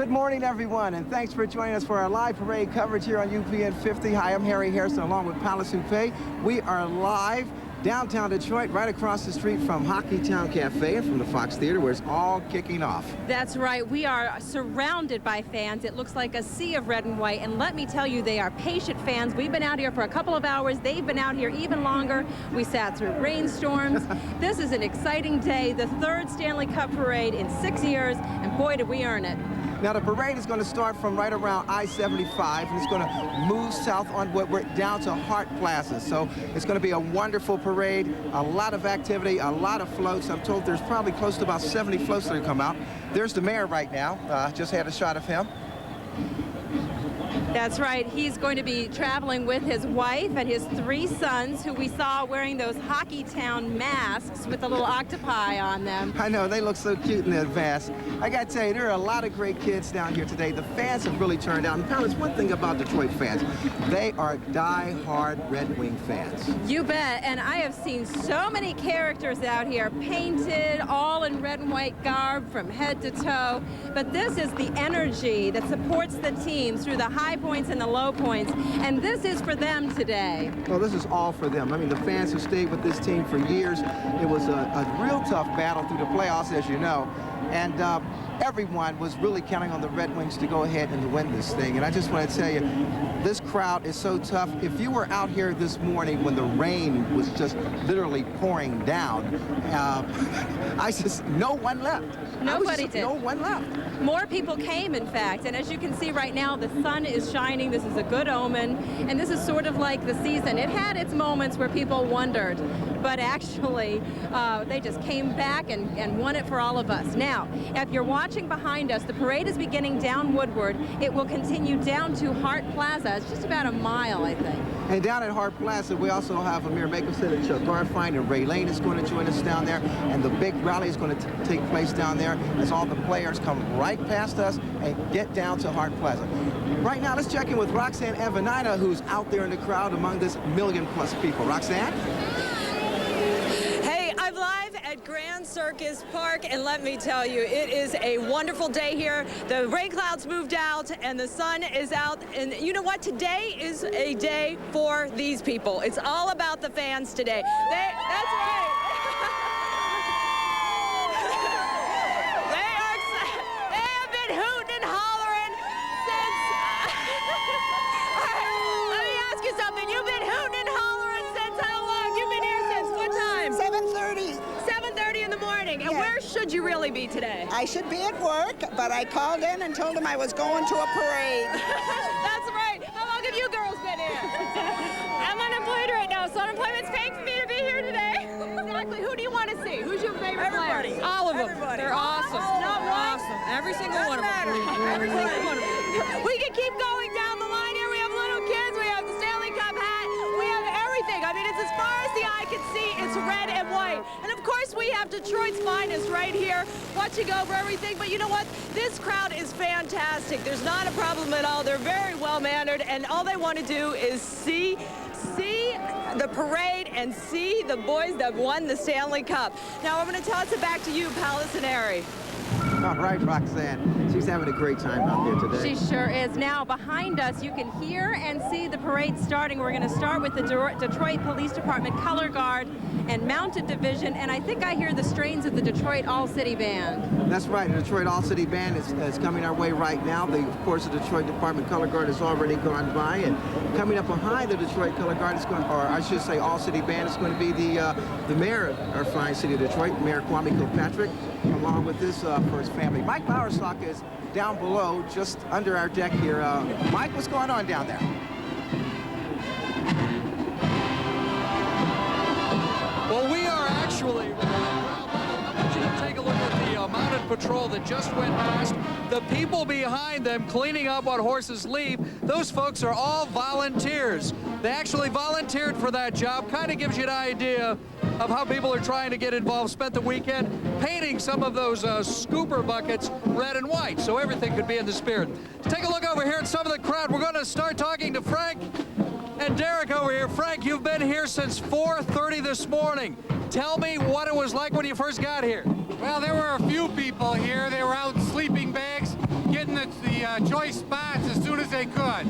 Good morning, everyone, and thanks for joining us for our live parade coverage here on UPN 50. Hi, I'm Harry Harrison, along with Palace Houpe. We are live downtown Detroit, right across the street from Hockeytown Cafe and from the Fox Theater, where it's all kicking off. That's right. We are surrounded by fans. It looks like a sea of red and white, and let me tell you, they are patient fans. We've been out here for a couple of hours. They've been out here even longer. We sat through rainstorms. This is an exciting day, the third Stanley Cup parade in 6 years, and boy, did we earn it. Now, the parade is going to start from right around I-75, and it's going to move south on we're down to Hart Plaza. So it's going to be a wonderful parade, a lot of activity, a lot of floats. I'm told there's probably close to about 70 floats that will come out. There's the mayor right now. Just had a shot of him. That's right. He's going to be traveling with his wife and his 3 sons, who we saw wearing those Hockeytown masks with the little octopi on them. I know, they look so cute in that vest. I got to tell you, there are a lot of great kids down here today. The fans have really turned out. And Palace, one thing about Detroit fans, they are die-hard Red Wing fans. You bet. And I have seen so many characters out here painted all in red and white garb from head to toe. But this is the energy that supports the team through the high points and the low points, and this is for them today. Well, this is all for them. I mean, the fans who stayed with this team for years, it was a real tough battle through the playoffs, as you know, and everyone was really counting on the Red Wings to go ahead and win this thing. And I just want to tell you, this crowd is so tough. If you were out here this morning when the rain was just literally pouring down, no one left. Nobody did. No one left. More people came, in fact, and as you can see right now, the sun is shining. This is a good omen, and this is sort of like the season. It had its moments where people wondered, but actually, they just came back and won it for all of us. Now, if you're watching behind us, the parade is beginning down Woodward. It will continue down to Hart Plaza. It's just about a mile, I think. And down at Hart Plaza, we also have Amir Makelson and Chuck Garfine, and Ray Lane is going to join us down there, and the big rally is going to take place down there as all the players come right past us and get down to Hart Plaza. Right now, let's check in with Roxanne Evanina, who's out there in the crowd among this million-plus people. Roxanne? I'm live at Grand Circus Park, and let me tell you, it is a wonderful day here. The rain clouds moved out and the sun is out, and you know what? Today is a day for these people. It's all about the fans today. That's right. They have been hooting and hollering since... Let me ask you something. You've been hooting and hollering since how long? You've been here since what time? 7:30. 7:30 in the morning. And where should you really be today? I should be at work, but I called in and told them I was going to a parade. That's right. How long have you girls been here? I'm unemployed right now, so unemployment's paying for me to be here today. Exactly. Who do you want to see? Who's your favorite Everybody. player? All of them. Everybody. They're awesome. Not one. Awesome. Every single one of them. Every single one of them. We can keep going down the line here. We have little kids. We have the Stanley Cup hat. We have everything. I mean, it's as far as the eye can see. It's red and white. And of course, we have Detroit's finest right here, watching over everything. But you know what? This crowd is fantastic. There's not a problem at all. They're very well-mannered, and all they want to do is see the parade and see the boys that won the Stanley Cup. Now, I'm going to toss it back to you, Palace and Harry. All right, Roxanne. She's having a great time out there today. She sure is. Now, behind us, you can hear and see the parade starting. We're going to start with the Detroit Police Department Color Guard and Mounted Division, and I think I hear the strains of the Detroit All-City Band. That's right. The Detroit All-City Band is coming our way right now. Of course, the Detroit Department Color Guard has already gone by, and coming up behind the Detroit Color Guard is going, or I should say All-City Band, is going to be the mayor of our fine city of Detroit, Mayor Kwame Kilpatrick, along with his first family. Mike Bowersock is down below, just under our deck here. Mike, what's going on down there? Well, we are actually, I want you to take a look at the mounted patrol that just went past. The people behind them cleaning up what horses leave, those folks are all volunteers. They actually volunteered for that job. Kind of gives you an idea of how people are trying to get involved. Spent the weekend painting some of those scooper buckets red and white, so everything could be in the spirit. Take a look over here at some of the crowd. We're going to start talking to Frank and Derek over here. Frank, you've been here since 4:30 this morning. Tell me what it was like when you first got here. Well, there were a few people here. They were out in sleeping bags, getting the the choice spots as soon as they could.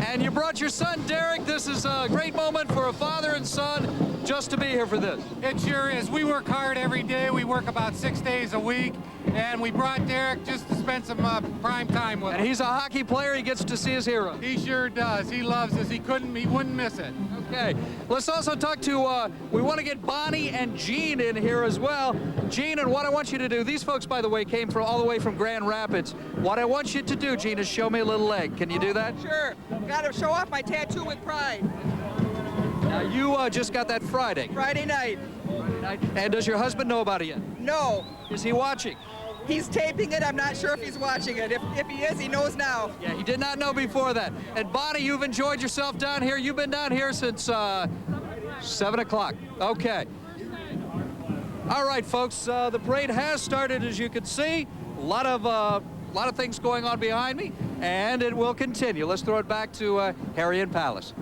And you brought your son, Derek. This is a great moment for a father and son just to be here for this. It sure is. We work hard every day. We work about 6 days a week. And we brought Derek just to spend some prime time with him. And he's a hockey player. He gets to see his hero. He sure does. He loves this. He wouldn't miss it. Okay. Let's also talk to, we want to get Bonnie and Gene in here as well. Gene, and what I want you to do, these folks, by the way, came from all the way from Grand Rapids. What I want you to do, Gene, is show me a little leg. Can you do that? Sure. Got to show off my tattoo with pride. Now, you just got that Friday. Friday night. And does your husband know about it yet? No. Is he watching? He's taping it. I'm not sure if he's watching it. If he is, he knows now. Yeah, he did not know before that. And Bonnie, you've enjoyed yourself down here. You've been down here since 7 o'clock. Okay. All right, folks. The parade has started, as you can see. A lot of things going on behind me, and it will continue. Let's throw it back to Harry and Palace.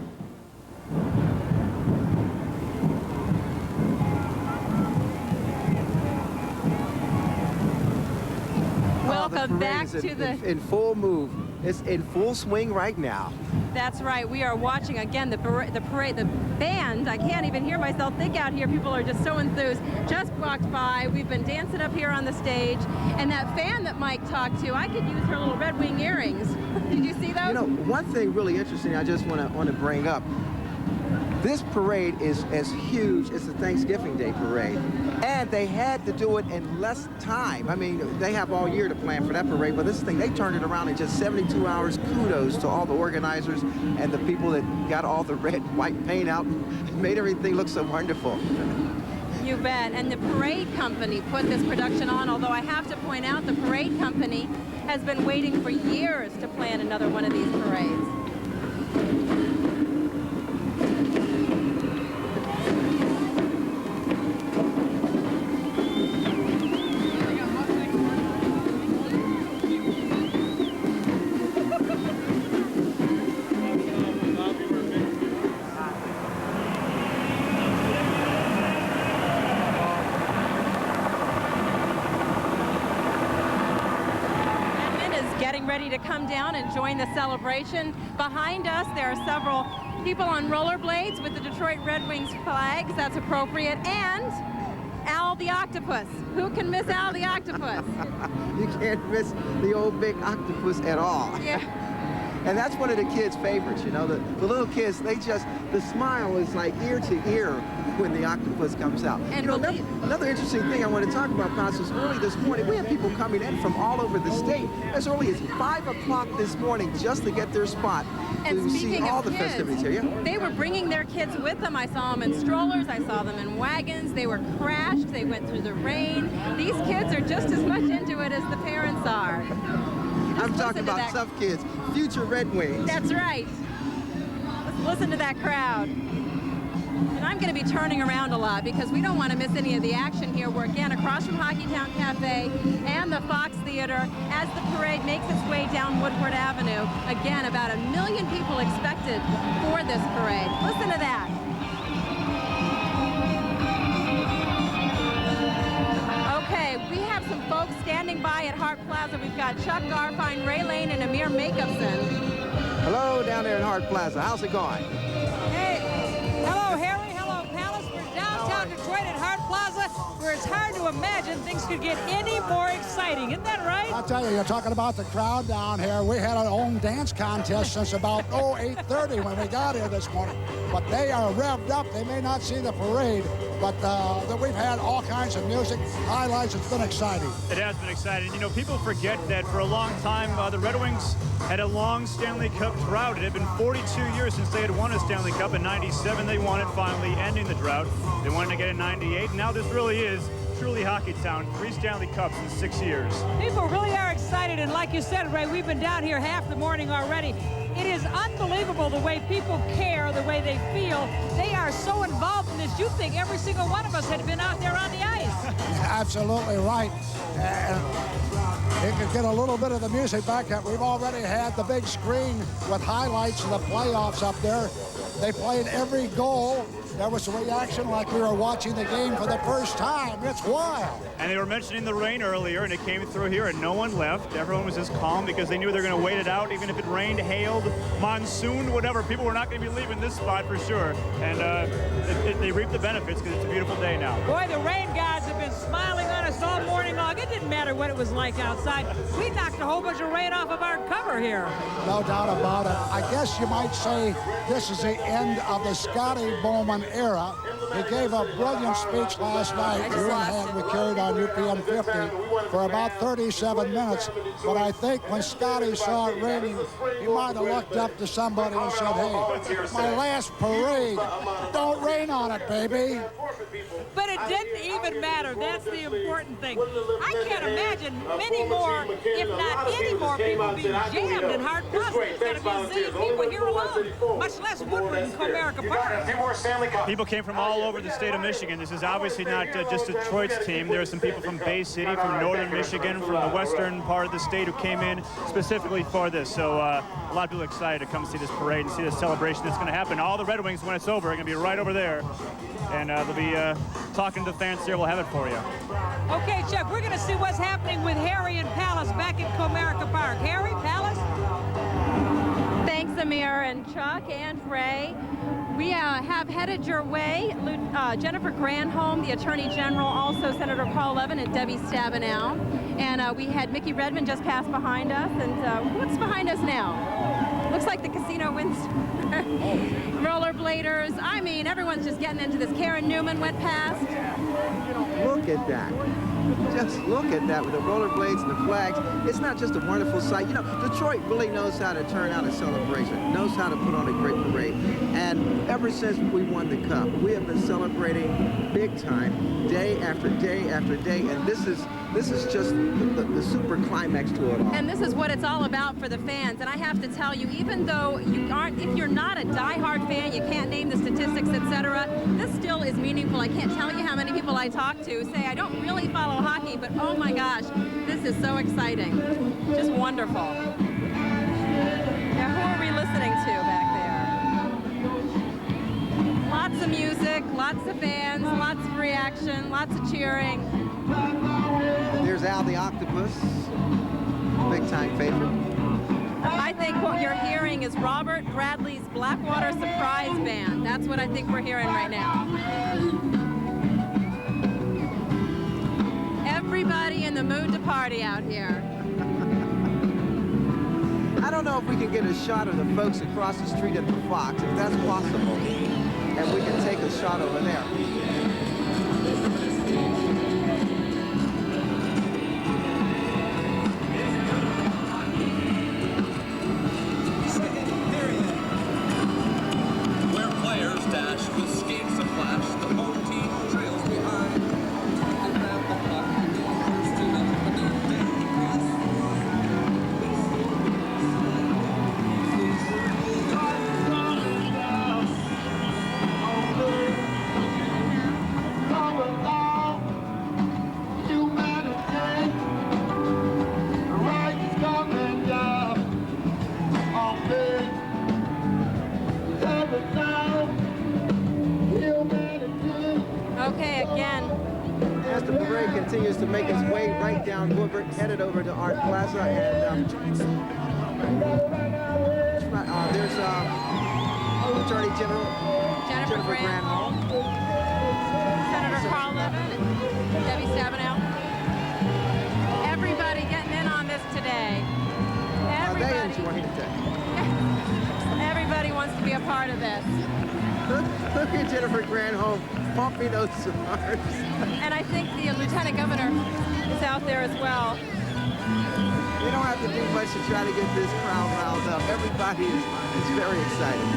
Welcome back The parade to is the... in full move. It's in full swing right now. That's right. We are watching, again, the parade, the band. I can't even hear myself think out here. People are just so enthused. Just walked by. We've been dancing up here on the stage. And that fan that Mike talked to, I could use her little Red Wing earrings. Did you see those? You know, one thing really interesting I just want to bring up. This parade is as huge as the Thanksgiving Day parade. And they had to do it in less time. I mean, they have all year to plan for that parade, but this thing, they turned it around in just 72 hours. Kudos to all the organizers and the people that got all the red and white paint out and made everything look so wonderful. You bet. And the parade company put this production on, although I have to point out the parade company has been waiting for years to plan another one of these parades. Ready to come down and join the celebration. Behind us, there are several people on rollerblades with the Detroit Red Wings flags. That's appropriate. And Al the Octopus. Who can miss Al the Octopus? You can't miss the old big octopus at all. Yeah. And that's one of the kids' favorites, you know. The little kids, the smile is like ear to ear when the octopus comes out. And you know, another interesting thing I want to talk about, Constance, early this morning, we had people coming in from all over the state as early as 5 o'clock this morning just to get their spot and to see all the kids, festivities here. Yeah? They were bringing their kids with them. I saw them in strollers. I saw them in wagons. They were crashed. They went through the rain. These kids are just as much into it as the parents are. I'm talking about tough kids, future Red Wings. That's right. Let's listen to that crowd. And I'm going to be turning around a lot because we don't want to miss any of the action here. We're again across from Hockeytown Cafe and the Fox Theater as the parade makes its way down Woodward Avenue. Again, about 1 million people expected for this parade. Listen to that. Okay, we have some folks standing by at Hart Plaza. We've got Chuck Garfine, Ray Lane, and Amir Makeupson. Hello down there at Hart Plaza. How's it going? Hey, hello Harry, hello Palace. We're downtown Detroit at Hart Plaza, where it's hard to imagine things could get any more exciting. Isn't that right? I'll tell you, you're talking about the crowd down here. We had our own dance contest since about 8:30 when we got here this morning. But they are revved up. They may not see the parade, but we've had all kinds of music highlights. It's been exciting. It has been exciting. You know, people forget that for a long time, the Red Wings had a long Stanley Cup drought. It had been 42 years since they had won a Stanley Cup. In '97, they won it, finally ending the drought. They wanted to get in '98. Now this really is truly Hockeytown. 3 Stanley Cups in 6 years. People really are excited, and like you said, Ray, we've been down here half the morning already. It is unbelievable the way people care, the way they feel. They are so involved in this. You'd think every single one of us had been out there on the ice. Absolutely right. It could get a little bit of the music back. We've already had the big screen with highlights of the playoffs up there. They played every goal there was a reaction like we were watching the game for the first time. It's wild. And they were mentioning the rain earlier, and it came through here, and no one left. Everyone was just calm because they knew they were going to wait it out, even if it rained, hailed, monsoon, whatever. People were not going to be leaving this spot for sure. And they reaped the benefits because it's a beautiful day now. Boy, the rain gods have been smiling on us all morning long. It didn't matter what it was like outside. We knocked a whole bunch of rain off of our cover here. No doubt about it. I guess you might say this is the end of the Scotty Bowman era. He gave a brilliant speech last night. You and we carried on UPN 50 for about 37 minutes. But I think when Scotty saw it raining, he might have looked up to somebody and said, hey, my last parade, don't rain on it, baby. But it didn't even matter. That's the important thing. I can't imagine many more, if not any more, people being jammed in Hart Plaza. There's got to be a zillion people here alone, much less Woodward and Comerica Park. People came from all over the state of Michigan. This is obviously not just Detroit's team. There are some people from Bay City, from northern Michigan, from the western part of the state who came in specifically for this. So a lot of people are excited to come see this parade and see this celebration that's going to happen. All the Red Wings, when it's over, are going to be right over there. And they'll be talking to the fans here. We'll have it for you. Okay, Chuck, we're going to see what's happening with Harry and Palace back at Comerica Park. Harry, Palace? Thanks, Amir and Chuck and Ray. We have headed your way Jennifer Granholm, the Attorney General, also Senator Paul Levin and Debbie Stabenow. And we had Mickey Redmond just pass behind us. And what's behind us now? Looks like the Casino Windsor. Rollerbladers. I mean, everyone's just getting into this. Karen Newman went past. Look at that. Just look at that with the rollerblades and the flags. It's not just a wonderful sight. You know, Detroit really knows how to turn out a celebration, knows how to put on a great parade. And ever since we won the Cup, we have been celebrating big time, day after day after day. And this is just the super climax to it all. And this is what it's all about for the fans. And I have to tell you, even though if you're not a diehard fan, you can't name the statistics, etc., this still is meaningful. I can't tell you how many people I talk to say, I don't really follow hockey, but oh my gosh, this is so exciting. Just wonderful. Now, who are we listening to back there? Lots of music, lots of fans, lots of reaction, lots of cheering. There's Al the Octopus, big-time favorite. I think what you're hearing is Robert Bradley's Blackwater Surprise Band. That's what I think we're hearing right now. Everybody in the mood to party out here. I don't know if we can get a shot of the folks across the street at the Fox, if that's possible. And we can take a shot over there. Okay, again. As the parade continues to make its way right down Woodward, headed over to Art Plaza, and there's Attorney General Jennifer Granholm, Senator Carl Levin, and Debbie Stabenow. Everybody getting in on this today. Everybody wants to be a part of this. Look at Jennifer Granholm pumping those cigars. And I think the Lieutenant Governor is out there as well. We don't have to do much to try to get this crowd riled up. Everybody is very excited.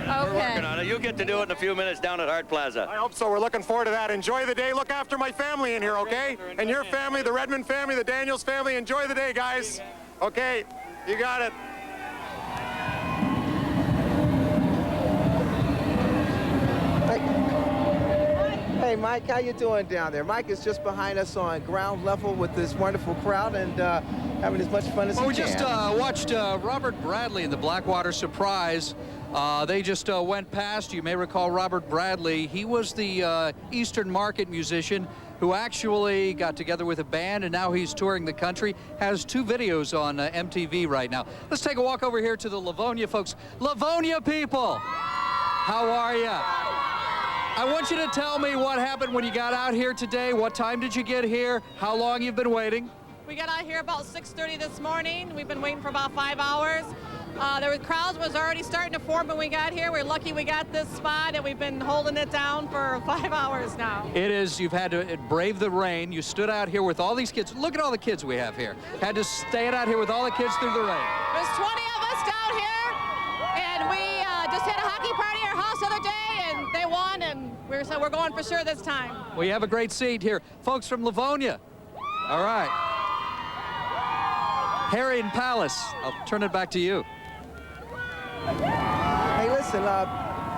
We're working on it. You'll get to do it in a few minutes down at Art Plaza. I hope so. We're looking forward to that. Enjoy the day. Look after my family in here, okay? And your family, the Redmond family, the Daniels family. Enjoy the day, guys. Okay, you got it. Hey, Mike, how you doing down there? Mike is just behind us on ground level with this wonderful crowd and having as much fun as he can. We just watched Robert Bradley in the Blackwater Surprise They just went past. You may recall Robert Bradley. He was the Eastern Market musician who actually got together with a band, and now he's touring the country. Has 2 videos on MTV right now. Let's take a walk over here to the Livonia folks. Livonia people, how are you? I want you to tell me what happened when you got out here today. What time did you get here? How long you've been waiting? We got out here about 6:30 this morning. We've been waiting for about 5 hours. There were crowds was already starting to form when we got here. We're lucky we got this spot, and we've been holding it down for 5 hours now. It is. You've had to brave the rain. You stood out here with all these kids. Look at all the kids we have here. Had to stand out here with all the kids through the rain. There's 20 of us down here, and we just had a hockey party at our house the other day, and they won, and so we're going for sure this time. Well, you have a great seat here. Folks from Livonia. All right. Harry and Palace, I'll turn it back to you. Hey, listen,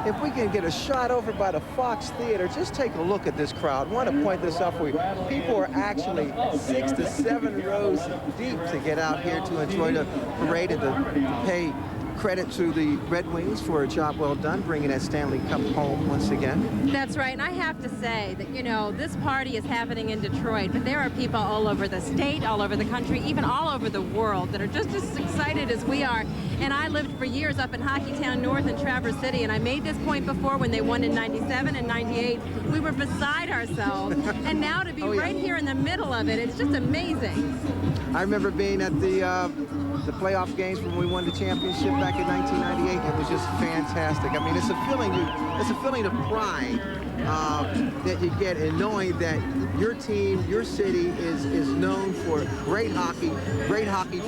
if we can get a shot over by the Fox Theater, just take a look at this crowd. I want to point this out for you. People are actually 6 to 7 rows deep to get out here to enjoy the parade and to pay credit to the Red Wings for a job well done, bringing that Stanley Cup home once again. That's right, and I have to say that, you know, this party is happening in Detroit, but there are people all over the state, all over the country, even all over the world that are just as excited as we are. And I lived for years up in Hockeytown North in Traverse City, and I made this point before when they won in '97 and '98. We were beside ourselves, and now to be right here in the middle of it, it's just amazing. I remember being at the playoff games when we won the championship back in 1998. It was just fantastic. I mean, it's a feeling of pride that you get in knowing that your team, your city is known for great hockey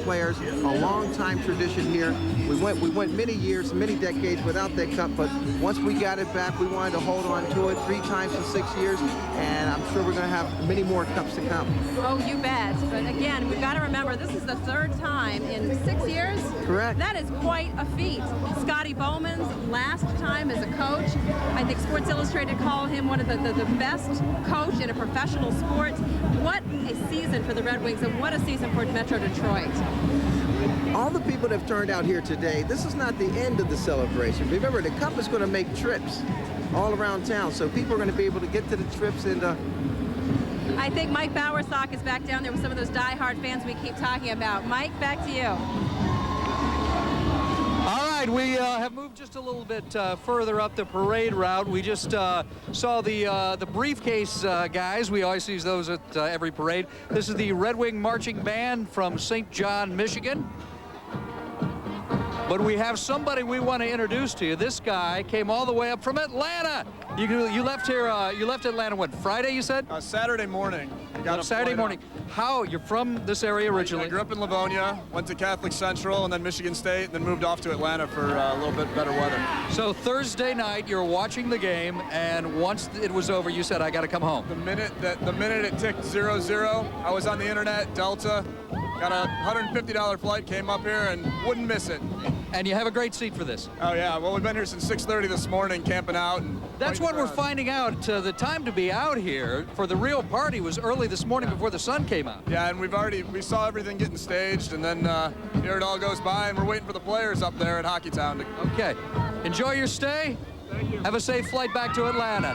players, a long-time tradition here. We went many years, many decades without that cup, but once we got it back, we wanted to hold on to it 3 times in 6 years, and I'm sure we're going to have many more cups to come. Oh, you bet. But again, we've got to remember, this is the 3rd time in 6 years. Correct. That is quite a feat. Scotty Bowman's last time as a coach, I think Sports Illustrated called him one of the best coach in a professional sport. What a season for the Red Wings, and what a season for Metro Detroit. All the people that have turned out here today, this is not the end of the celebration. Remember, the cup is going to make trips all around town, so people are going to be able to get to the trips and I think Mike Bowersock is back down there with some of those die-hard fans we keep talking about. Mike, back to you. All right, we have moved just a little bit further up the parade route. We just saw the briefcase guys. We always see those at every parade. This is the Red Wing Marching Band from St. John, Michigan. But we have somebody we want to introduce to you. This guy came all the way up from Atlanta. You left here. You left Atlanta when? Friday, you said? Saturday morning. Saturday morning. How? You're from this area originally? I grew up in Livonia, went to Catholic Central, and then Michigan State, and then moved off to Atlanta for a little bit better weather. So Thursday night, you're watching the game, and once it was over, you said, "I got to come home." The minute it ticked 0-0, I was on the internet, Delta, got a $150 flight, came up here, and wouldn't miss it. And you have a great seat for this. Oh yeah, well we've been here since 6:30 this morning, camping out. And that's what we're finding out. The time to be out here for the real party was early this morning before the sun came out. Yeah, and we saw everything getting staged, and then here it all goes by, and we're waiting for the players up there at Hockeytown. Okay, enjoy your stay. Thank you. Have a safe flight back to Atlanta.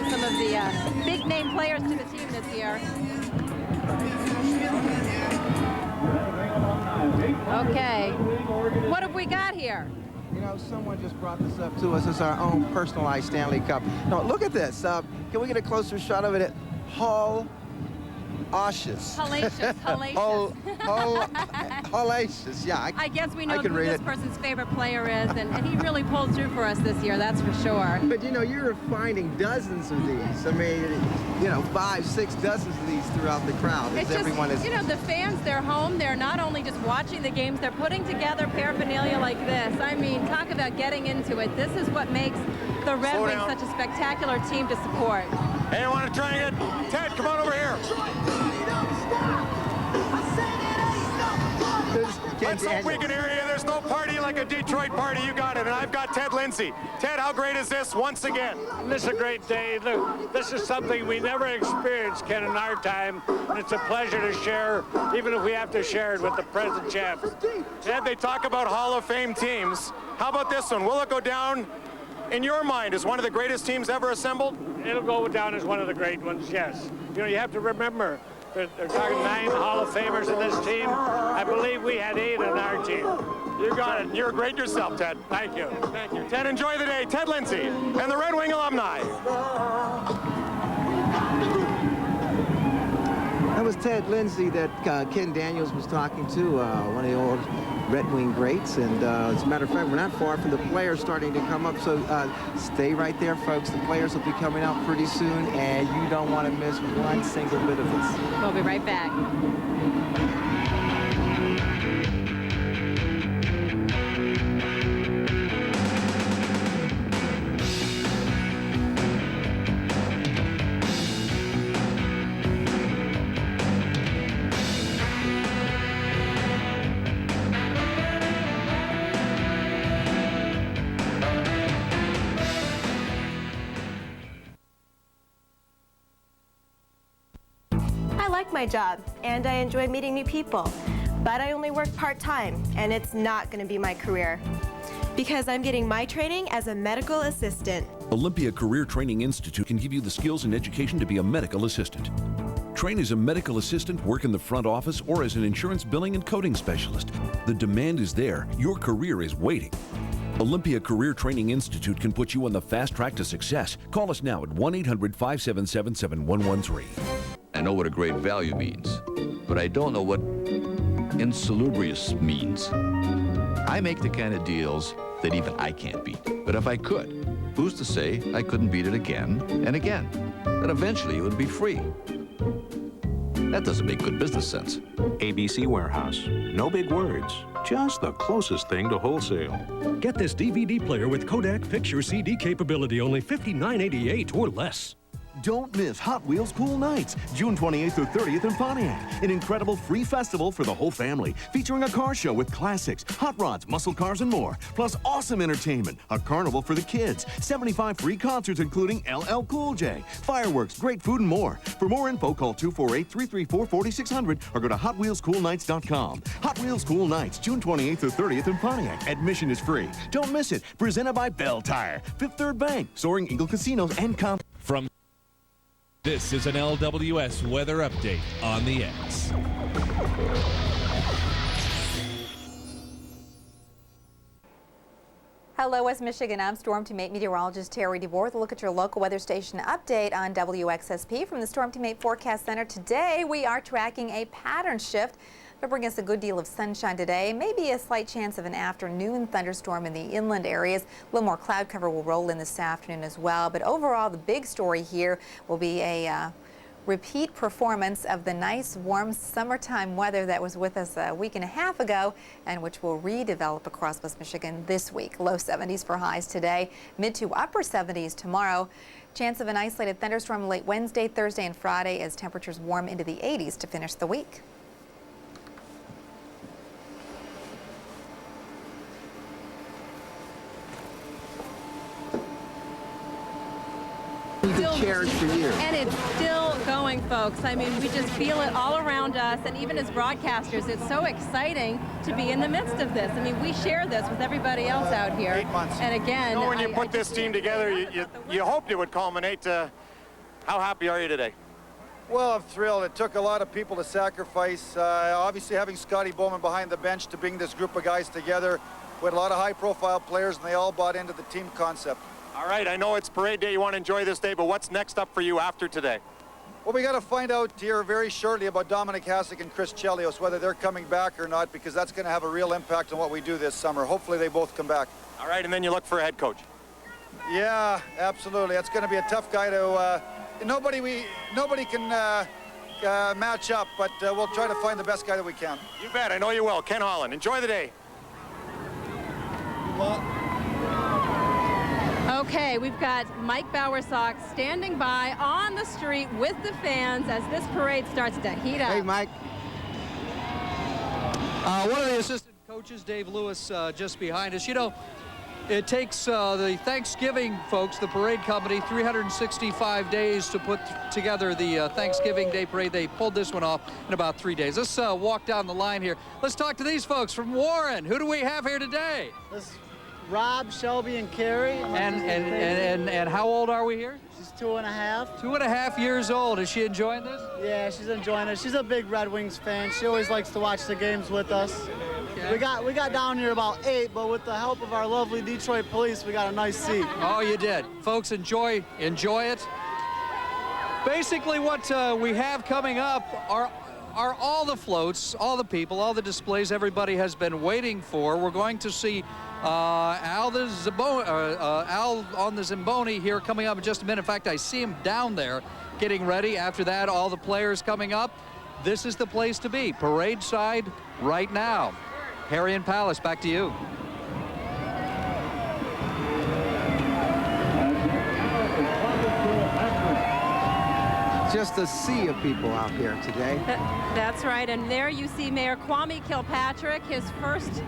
Some of the big-name players to the team this year. Okay, what have we got here? You know, someone just brought this up to us. It's our own personalized Stanley Cup. Now, look at this. Can we get a closer shot of it? Hall Audacious. Hellacious. Hellacious. Yeah, I guess we know I can who read this it. person's favorite player is, and he really pulled through for us this year, that's for sure. But you know, you're finding dozens of these. I mean, you know, 5, 6 dozens of these throughout the crowd. It's Everyone just, is. you know, the fans, they're home. They're not only just watching the games, they're putting together paraphernalia like this. I mean, talk about getting into it. This is what makes the Red Wings such a spectacular team to support. Hey, I want to try and get Ted, come on over here. Let's hope we can hear you. There's no party like a Detroit party. You got it. And I've got Ted Lindsay. Ted, how great is this once again? This is a great day. Look, this is something we never experienced, Ken, in our time. And it's a pleasure to share, even if we have to share it with the present champs. Ted, they talk about Hall of Fame teams. How about this one? Will it go down, in your mind, as one of the greatest teams ever assembled? It'll go down as one of the great ones, yes. You know, you have to remember, they're talking 9 Hall of Famers in this team. I believe we had 8 on our team. You got it. You're great yourself, Ted. Thank you. Thank you. Ted, enjoy the day. Ted Lindsay and the Red Wing alumni. That was Ted Lindsay that Ken Daniels was talking to, one of the old Red Wing greats. And as a matter of fact, we're not far from the players starting to come up. So stay right there, folks. The players will be coming out pretty soon, and you don't want to miss one single bit of this. We'll be right back. I like my job, and I enjoy meeting new people, but I only work part-time, and it's not going to be my career, because I'm getting my training as a medical assistant. Olympia Career Training Institute can give you the skills and education to be a medical assistant. Train as a medical assistant, work in the front office, or as an insurance billing and coding specialist. The demand is there. Your career is waiting. Olympia Career Training Institute can put you on the fast track to success. Call us now at 1-800-577-7113. I know what a great value means, but I don't know what insalubrious means. I make the kind of deals that even I can't beat. But if I could, who's to say I couldn't beat it again and again? That eventually it would be free. That doesn't make good business sense. ABC Warehouse. No big words, just the closest thing to wholesale. Get this DVD player with Kodak Picture CD capability, only $59.88 or less. Don't miss Hot Wheels Cool Nights, June 28th through 30th in Pontiac. An incredible free festival for the whole family, featuring a car show with classics, hot rods, muscle cars, and more. Plus awesome entertainment, a carnival for the kids, 75 free concerts including LL Cool J, fireworks, great food, and more. For more info, call 248-334-4600 or go to HotWheelsCoolNights.com. Hot Wheels Cool Nights, June 28th through 30th in Pontiac. Admission is free. Don't miss it. Presented by Bell Tire, Fifth Third Bank, Soaring Eagle Casinos, and From This is an LWS weather update on the X. Hello, West Michigan. I'm Storm Team 8 meteorologist Terry DeBoer. Look at your local weather station update on WXSP from the Storm Team 8 Forecast Center. Today, we are tracking a pattern shift. It'll bring us a good deal of sunshine today, maybe a slight chance of an afternoon thunderstorm in the inland areas. A little more cloud cover will roll in this afternoon as well. But overall, the big story here will be a repeat performance of the nice, warm summertime weather that was with us a week and a half ago and which will redevelop across West Michigan this week. Low 70s for highs today, mid to upper 70s tomorrow. Chance of an isolated thunderstorm late Wednesday, Thursday, and Friday as temperatures warm into the 80s to finish the week. Cherished for years. And it's still going, folks. I mean, we just feel it all around us, and even as broadcasters, it's so exciting to be in the midst of this. I mean, we share this with everybody else out here. 8 months. And again, you know, when you put this team together, you hoped it would culminate to. How happy are you today? Well, I'm thrilled. It took a lot of people to sacrifice. Obviously, having Scotty Bowman behind the bench to bring this group of guys together. We had a lot of high-profile players, and they all bought into the team concept. All right, I know it's parade day. You want to enjoy this day, but what's next up for you after today? Well, we got to find out here very shortly about Dominic Hasek and Chris Chelios, whether they're coming back or not, because that's going to have a real impact on what we do this summer. Hopefully they both come back. All right, and then you look for a head coach. Yeah, absolutely. That's going to be a tough guy to. Nobody can match up, but we'll try to find the best guy that we can. You bet. I know you will. Ken Holland, enjoy the day. Okay, we've got Mike Bowersock standing by on the street with the fans as this parade starts to heat up. Hey, Mike. One of the assistant coaches, Dave Lewis, just behind us. You know, it takes the Thanksgiving folks, the parade company, 365 days to put together the Thanksgiving Day parade. They pulled this one off in about 3 days. Let's walk down the line here. Let's talk to these folks from Warren. Who do we have here today? This is Rob, Shelby, and Carrie. And how old are we here? She's 2.5. 2.5 years old. Is she enjoying this? Yeah, she's enjoying it. She's a big Red Wings fan. She always likes to watch the games with us. Okay. We got down here about 8, but with the help of our lovely Detroit police, we got a nice seat. Oh, you did. Folks, enjoy it. Basically, what we have coming up are all the floats, all the people, all the displays everybody has been waiting for. We're going to see Al on the Zamboni here coming up in just a minute. In fact, I see him down there getting ready. After that, all the players coming up. This is the place to be, parade side right now. Harry and Palace, back to you. Just a sea of people out here today. That's right, and there you see Mayor Kwame Kilpatrick, his first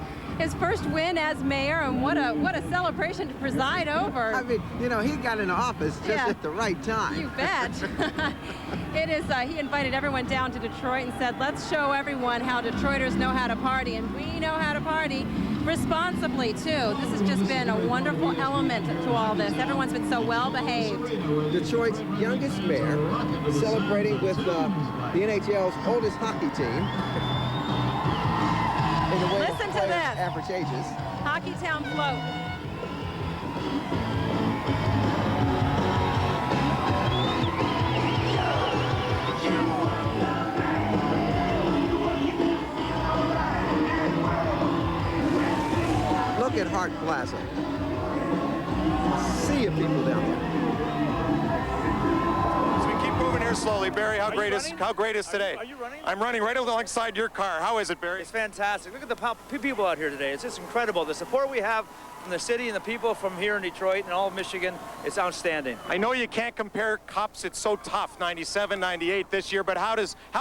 win as mayor, and what a celebration to preside over. I mean, you know, he got into office just at the right time. You bet. It is, he invited everyone down to Detroit and said, let's show everyone how Detroiters know how to party, and we know how to party responsibly, too. This has just been a wonderful element to all this. Everyone's been so well behaved. Detroit's youngest mayor celebrating with the NHL's oldest hockey team. Listen to this. Average ages. Hockey Town float. Look at Hart Plaza. A sea of people down there. So we keep moving here slowly. Barry, how great is today? Are you running? I'm running right alongside your car. How is it, Barry? It's fantastic. Look at the people out here today. It's just incredible. The support we have from the city and the people from here in Detroit and all of Michigan, it's outstanding. I know you can't compare cups. It's so tough, 97, 98 this year, but how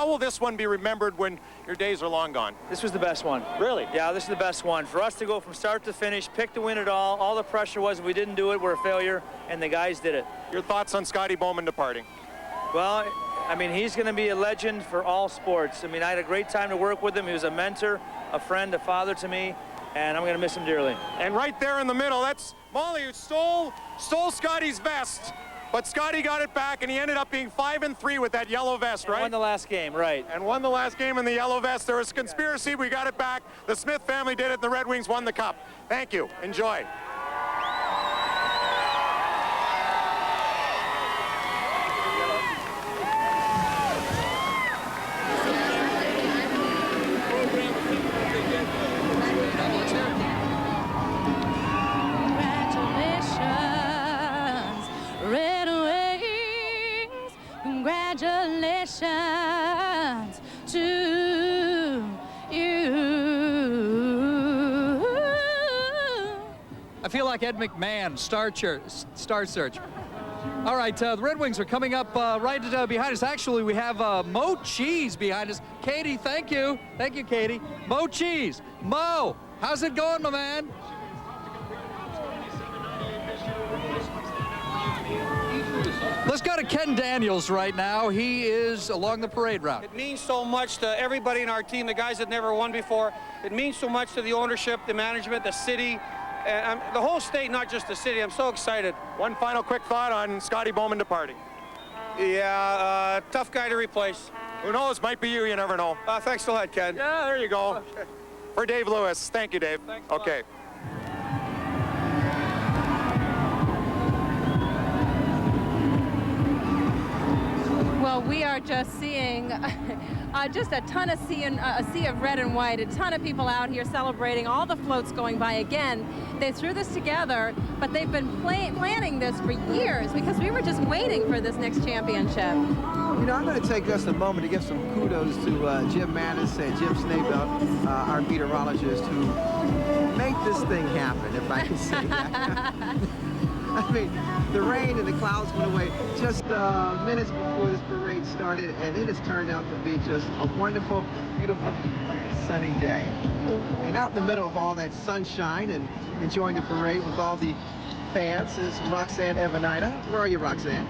will this one be remembered when your days are long gone? This was the best one. Really? Yeah, this is the best one. For us to go from start to finish, pick to win it all the pressure was if we didn't do it, we're a failure, and the guys did it. Your thoughts on Scotty Bowman departing? Well, I mean, he's going to be a legend for all sports. I mean, I had a great time to work with him. He was a mentor, a friend, a father to me, and I'm going to miss him dearly. And right there in the middle, that's Molly, who stole Scotty's vest, but Scotty got it back, and he ended up being 5-3 with that yellow vest, right? Won the last game, right. And won the last game in the yellow vest. There was a conspiracy. We got it back. The Smith family did it, and the Red Wings won the cup. Thank you. Enjoy. Congratulations to you. I feel like Ed McMahon, Star Search. All right, the Red Wings are coming up right behind us. Actually, we have Mo Cheese behind us. Katie, thank you. Thank you, Katie. Mo Cheese. Mo, how's it going, my man? Let's go to Ken Daniels right now. He is along the parade route. It means so much to everybody in our team, the guys that never won before. It means so much to the ownership, the management, the city, and the whole state, not just the city. I'm so excited. One final quick thought on Scotty Bowman departing. Yeah, tough guy to replace. Who knows? Might be you. You never know. Thanks a lot, Ken. Yeah, there you go. Okay. For Dave Lewis. Thank you, Dave. Thanks a lot. Okay. Well, Well, we are just seeing just a ton of a sea of red and white, a ton of people out here celebrating, all the floats going by. Again, they threw this together, but they've been planning this for years because we were just waiting for this next championship. You know, I'm going to take just a moment to give some kudos to Jim Mattis and Jim Snaybelt, our meteorologist, who made this thing happen, if I can say that. I mean, the rain and the clouds went away just minutes before this parade started, and it has turned out to be just a wonderful, beautiful, sunny day. And out in the middle of all that sunshine and enjoying the parade with all the fans is Roxanne Evanita. Where are you, Roxanne?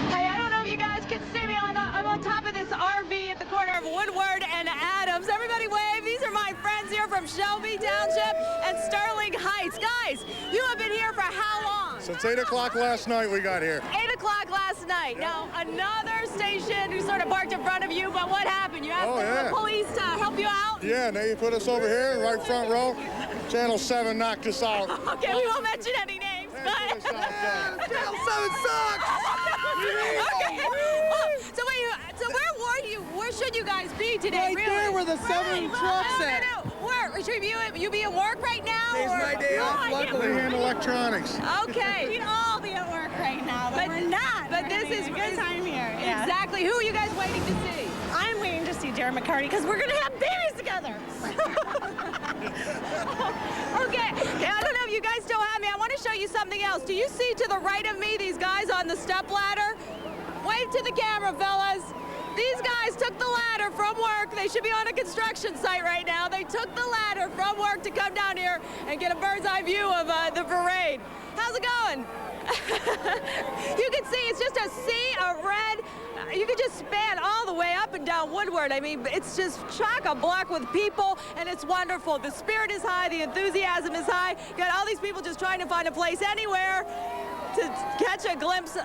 Hey, I don't know if you guys can see me. I'm on top of this RV at the corner of Woodward and Adams. Everybody wave. These are my friends here from Shelby Township and Sterling Heights. Guys, you have been here for how long? Since 8 o'clock last night we got here. 8 o'clock last night. Now, another station who sort of parked in front of you, but what happened? You asked the police to help you out? Yeah, and they put us over here, right front row. Channel 7 knocked us out. Okay, we won't mention any names, but... Channel 7 sucks! Okay. So wait, so where were you? Where should you guys be today? Right really? there where the 7 trucks at. No. Where? Should you be at work right now? Today's my day off. Luckily, hand electronics. Okay. We'd all be at work right now, but we're not. But this is a good time here. Yeah. Exactly. Who are you guys waiting to see? I'm waiting to see Darren McCarty because we're gonna have babies together. Okay. I don't know if you guys still have me. I want to show you something else. Do you see to the right of me these guys on the step ladder? Wave to the camera, fellas. These guys took the ladder from work. They should be on a construction site right now. They took the ladder from work to come down here and get a bird's eye view of the parade. How's it going? You can see it's just a sea of red. You can just span all the way up and down Woodward. I mean, it's just chock-a-block with people, and it's wonderful. The spirit is high, the enthusiasm is high. You got all these people just trying to find a place anywhere to catch a glimpse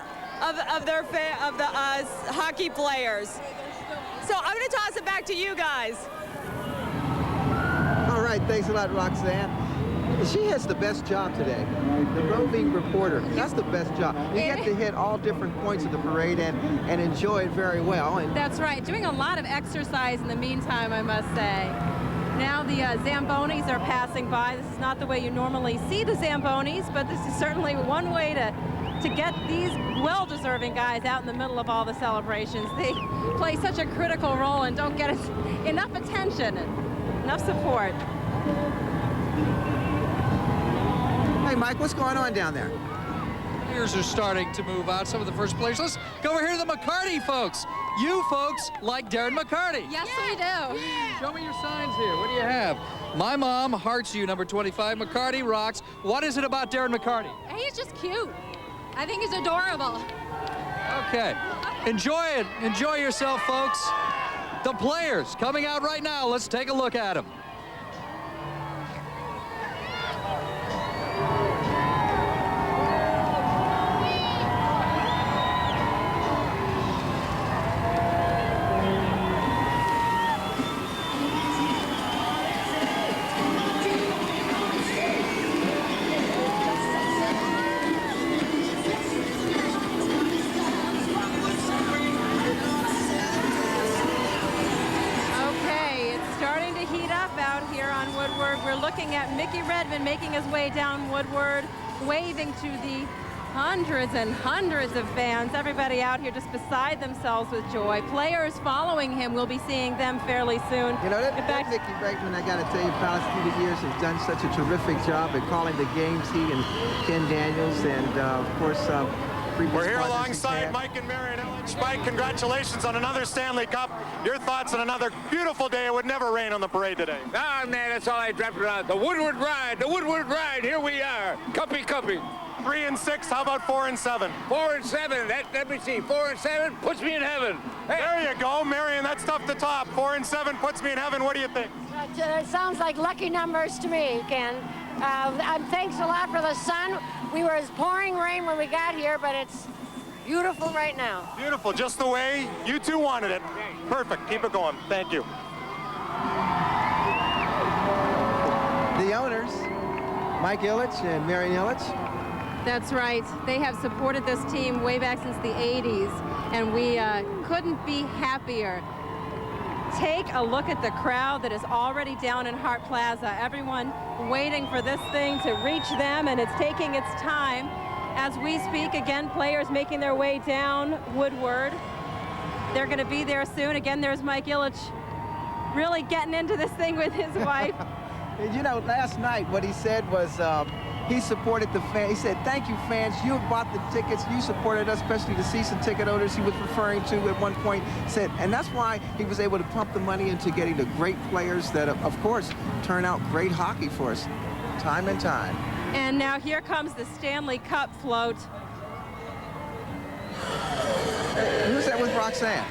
of the hockey players. So I'm going to toss it back to you guys. All right, thanks a lot, Roxanne. She has the best job today. The roving reporter. That's the best job. You get to hit all different points of the parade and enjoy it very well. And that's right. Doing a lot of exercise in the meantime, I must say. Now the Zambonis are passing by. This is not the way you normally see the Zambonis, but this is certainly one way to get these well-deserving guys out in the middle of all the celebrations. They play such a critical role and don't get enough attention, enough support. Hey, Mike, what's going on down there? Players are starting to move out. Some of the first players. Let's go over here to the McCarty folks. You folks like Darren McCarty. Yes, we do. Show me your signs here. What do you have? My mom hearts you, number 25. McCarty rocks. What is it about Darren McCarty? He's just cute. I think he's adorable. Okay. Enjoy it. Enjoy yourself, folks. The players coming out right now. Let's take a look at them. Making his way down Woodward, waving to the hundreds and hundreds of fans. Everybody out here just beside themselves with joy. Players following him. We'll be seeing them fairly soon. You know, that Mickey Brakeman, I got to tell you, past few years has done such a terrific job at calling the games. He and Ken Daniels, and of course, we're here alongside Mike and Marion Illich. Mike, congratulations on another Stanley Cup. Your thoughts on another beautiful day. It would never rain on the parade today. Ah, man, that's all I dreamt about. The Woodward Ride, the Woodward Ride. Here we are. Cuppy. 3 and 6. How about 4 and 7? 4 and 7. Let me see. 4 and 7 puts me in heaven. Hey. There you go, Marion. That's tough to top. 4 and 7 puts me in heaven. What do you think? It sounds like lucky numbers to me, Ken. Thanks a lot for the sun. We were pouring rain when we got here, but it's beautiful right now. Beautiful, just the way you two wanted it. Perfect, keep it going. Thank you. The owners, Mike Illich and Marion Illich, That's right. They have supported this team way back since the 80s, and we couldn't be happier. Take a look at the crowd that is already down in Hart Plaza. Everyone waiting for this thing to reach them, and it's taking its time. As we speak, again, players making their way down Woodward. They're going to be there soon. Again, there's Mike Ilitch really getting into this thing with his wife. You know, last night what he said was he supported the fans. He said, thank you, fans. You have bought the tickets. You supported us, especially the season ticket owners he was referring to at one point. Said, and that's why he was able to pump the money into getting the great players that, of course, turn out great hockey for us time and time. And now here comes the Stanley Cup float. Who's that with Roxanne?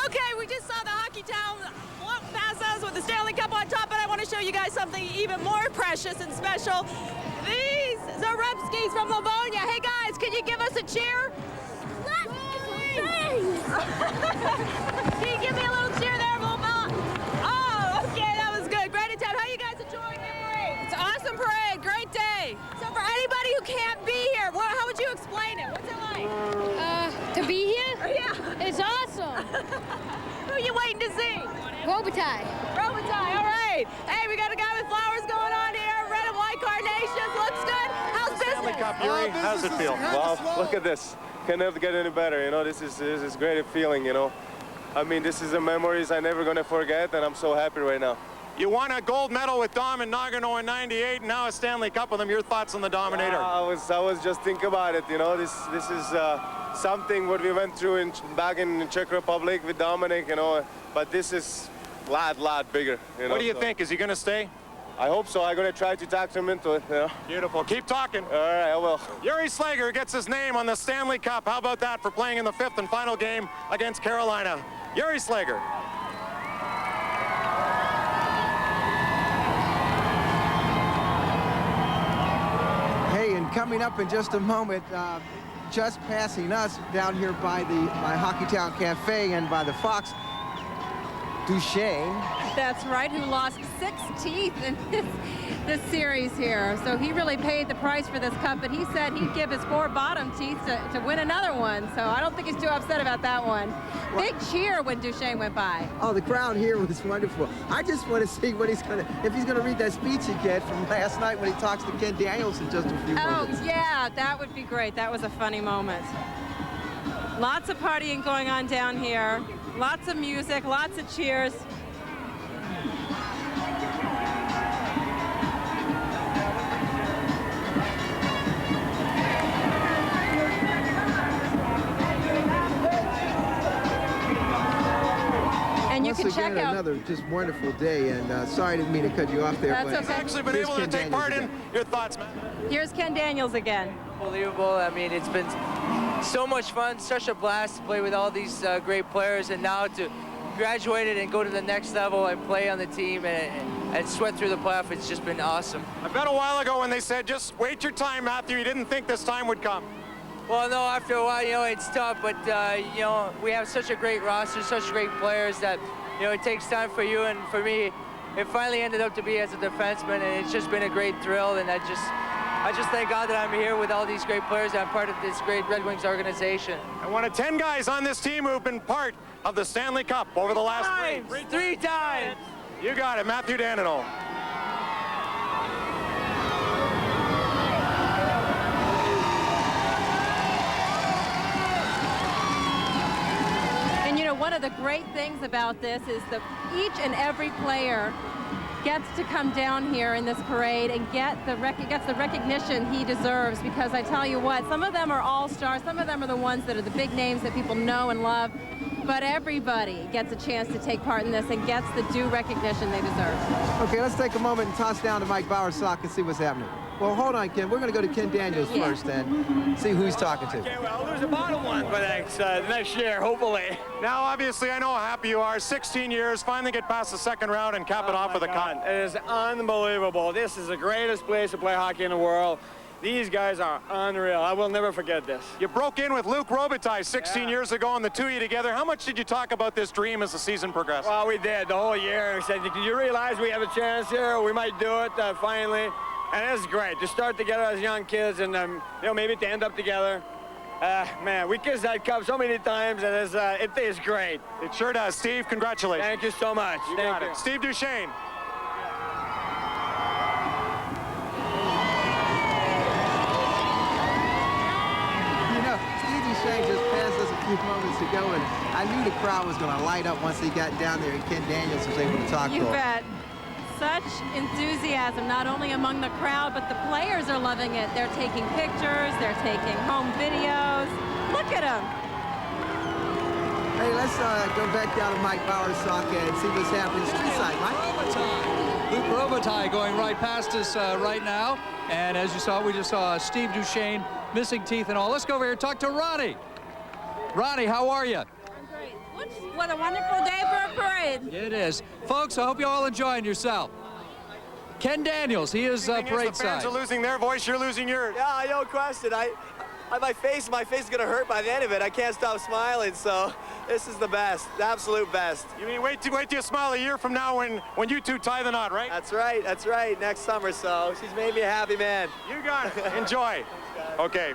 Okay, we just saw the Hockey Town float past us with the Stanley Cup on top, but I want to show you guys something even more precious and special. These are rep skis from Livonia. Hey guys, can you give us a cheer? Can you give me a little cheer there, Mobile? Oh, okay, that was good. Great attempt. How you guys enjoying the parade? It's an awesome parade. Great day. So for anybody who can't be here, how would you explain it? What's it like? To be here? Yeah. It's awesome. Who are you waiting to see? Robitaille. Robitaille, all right. Hey, we got a guy with flowers going on here. Red and white carnations. Looks good. How's business? Stanley Cup, Yuri. How's it feel? Wow, look at this. Can never get any better, you know. This is great feeling, you know. I mean, this is the memories I'm never gonna forget, and I'm so happy right now. You won a gold medal with Dom in Nagano in '98, and now a Stanley Cup with him. Your thoughts on the Dominator? I was just thinking about it, you know. This is something what we went through back in Czech Republic with Dominic, you know. But this is lot bigger. You know, what do you think? Is he gonna stay? I hope so. I'm gonna try to talk him into it. You know? Beautiful. Keep talking. All right, I will. Yuri Slager gets his name on the Stanley Cup. How about that for playing in the 5th and final game against Carolina? Yuri Slager. Hey, and coming up in just a moment, just passing us down here by Hockey Town Cafe and by the Fox, Duchesne. That's right, who lost 6 teeth in this series here. So he really paid the price for this cup, but he said he'd give his 4 bottom teeth to win another one. So I don't think he's too upset about that one. Big cheer when Duchesne went by. Oh, the crowd here was wonderful. I just want to see what if he's going to read that speech again from last night when he talks to Ken Daniels in just a few moments. Oh, yeah, that would be great. That was a funny moment. Lots of partying going on down here. Lots of music, lots of cheers. And you can check out another just wonderful day, and sorry I didn't mean to cut you off there. That's but okay. Actually been able to take part in. Your thoughts, man? Here's Ken Daniels again. Unbelievable. I mean, it's been so much fun, such a blast to play with all these great players, and now to graduate it and go to the next level and play on the team and sweat through the playoff. It's just been awesome. I bet a while ago when they said, just wait your time, Matthew, you didn't think this time would come. Well, no, after a while, you know, it's tough, but, you know, we have such a great roster, such great players that, you know, it takes time for you and for me. It finally ended up to be as a defenseman, and it's just been a great thrill, and I just thank God that I'm here with all these great players and I'm part of this great Red Wings organization. And one of 10 guys on this team who've been part of the Stanley Cup over the last three times. You got it, Matthew Danino. And you know, one of the great things about this is that each and every player gets to come down here in this parade and gets the recognition he deserves, because I tell you what, some of them are all-stars, some of them are the ones that are the big names that people know and love, but everybody gets a chance to take part in this and gets the due recognition they deserve. Okay, let's take a moment and toss down to Mike Bowersock and see what's happening. Well, hold on, Ken. We're going to go to Ken Daniels first and see who he's talking to. Okay, well, there's a bottom one for next year, hopefully. Now, obviously, I know how happy you are. 16 years, finally get past the second round and cap it off with a cup. It is unbelievable. This is the greatest place to play hockey in the world. These guys are unreal. I will never forget this. You broke in with Luke Robitaille 16 years ago, and the two of you together. How much did you talk about this dream as the season progressed? Well, we did the whole year. We said, "Do you realize we have a chance here? We might do it finally." And it's great to start together as young kids, and you know, maybe to end up together. Man, we kissed that cup so many times, and it tastes great. It sure does. Steve, congratulations. Thank you so much. Thank you. Steve Duchesne. Shane just passed us a few moments ago, and I knew the crowd was going to light up once he got down there, and Ken Daniels was able to talk to him. You bet. Such enthusiasm, not only among the crowd, but the players are loving it. They're taking pictures, they're taking home videos. Look at them. Hey, let's go back down to Mike Bauer's socket and see what's happening street side, Mike. Luke Robitaille going right past us right now. And as you saw, we just saw Steve Duchesne missing teeth and all. Let's go over here and talk to Ronnie. Ronnie, how are you? I'm great. What a wonderful day for a parade. It is. Folks, I hope you're all enjoying yourself. Ken Daniels, he is parade The side. fans are losing their voice, you're losing yours. Yeah, no question. My face is gonna hurt by the end of it. I can't stop smiling, so this is the best, the absolute best. You mean wait till you smile a year from now when you two tie the knot, right? That's right, next summer, so she's made me a happy man. You got it. Enjoy. Okay.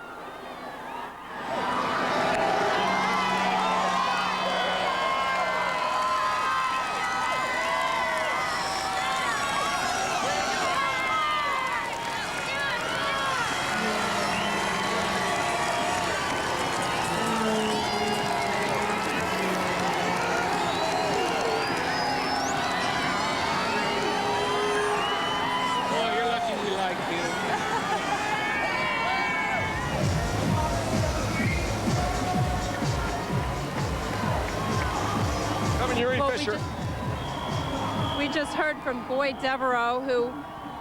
We just heard from Boyd Devereaux, who,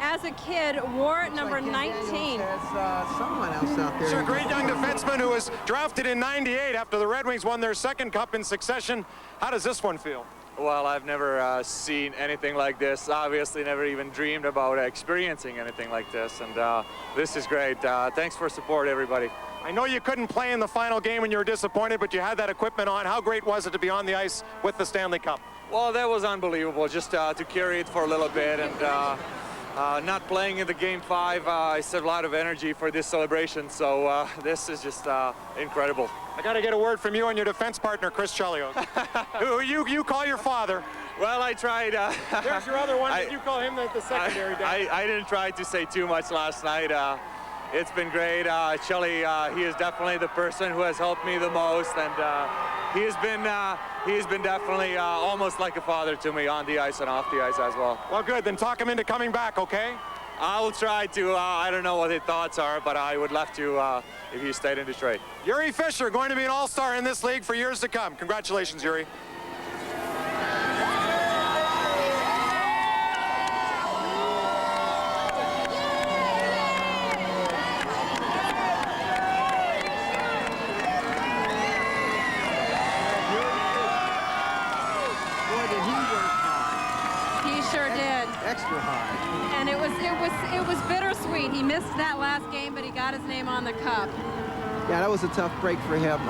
as a kid, wore number 19. Someone else out there. Sure, great young defenseman who was drafted in '98 after the Red Wings won their second cup in succession. How does this one feel? Well, I've never seen anything like this. Obviously, never even dreamed about experiencing anything like this. And this is great. Thanks for support, everybody. I know you couldn't play in the final game when you were disappointed, but you had that equipment on. How great was it to be on the ice with the Stanley Cup? Well, that was unbelievable, just to carry it for a little bit. And not playing in the Game 5, I saved a lot of energy for this celebration. So this is just incredible. I got to get a word from you and your defense partner, Chris Chelios, who you call your father. Well, I tried. There's your other one. Did you call him the secondary guy? I didn't try to say too much last night. It's been great. Chelly, he is definitely the person who has helped me the most, and he has been definitely almost like a father to me on the ice and off the ice as well. Well, good. Then talk him into coming back, okay? I will try to. I don't know what his thoughts are, but I would love to if he stayed in Detroit. Yuri Fisher going to be an all-star in this league for years to come. Congratulations, Yuri. Extra hard. And it was bittersweet. He missed that last game, but he got his name on the cup. Yeah, that was a tough break for him.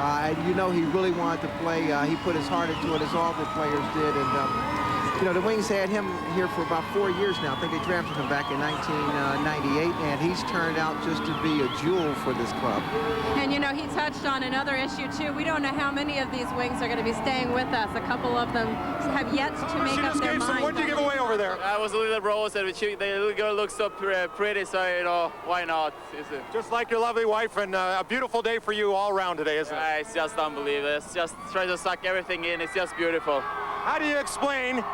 You know, he really wanted to play. He put his heart into it, as all the players did. And you know, the Wings had him here for about 4 years now. I think they drafted him back in 1998, and he's turned out just to be a jewel for this club. And you know, he touched on another issue too. We don't know how many of these Wings are going to be staying with us. A couple of them have yet to make up their mind. What did you give away over there? I was a little rose, and the little girl looks so pretty, so you know, why not? Just like your lovely wife, and a beautiful day for you all around today, isn't it? It's just unbelievable. It's just trying to suck everything in. It's just beautiful. How do you explain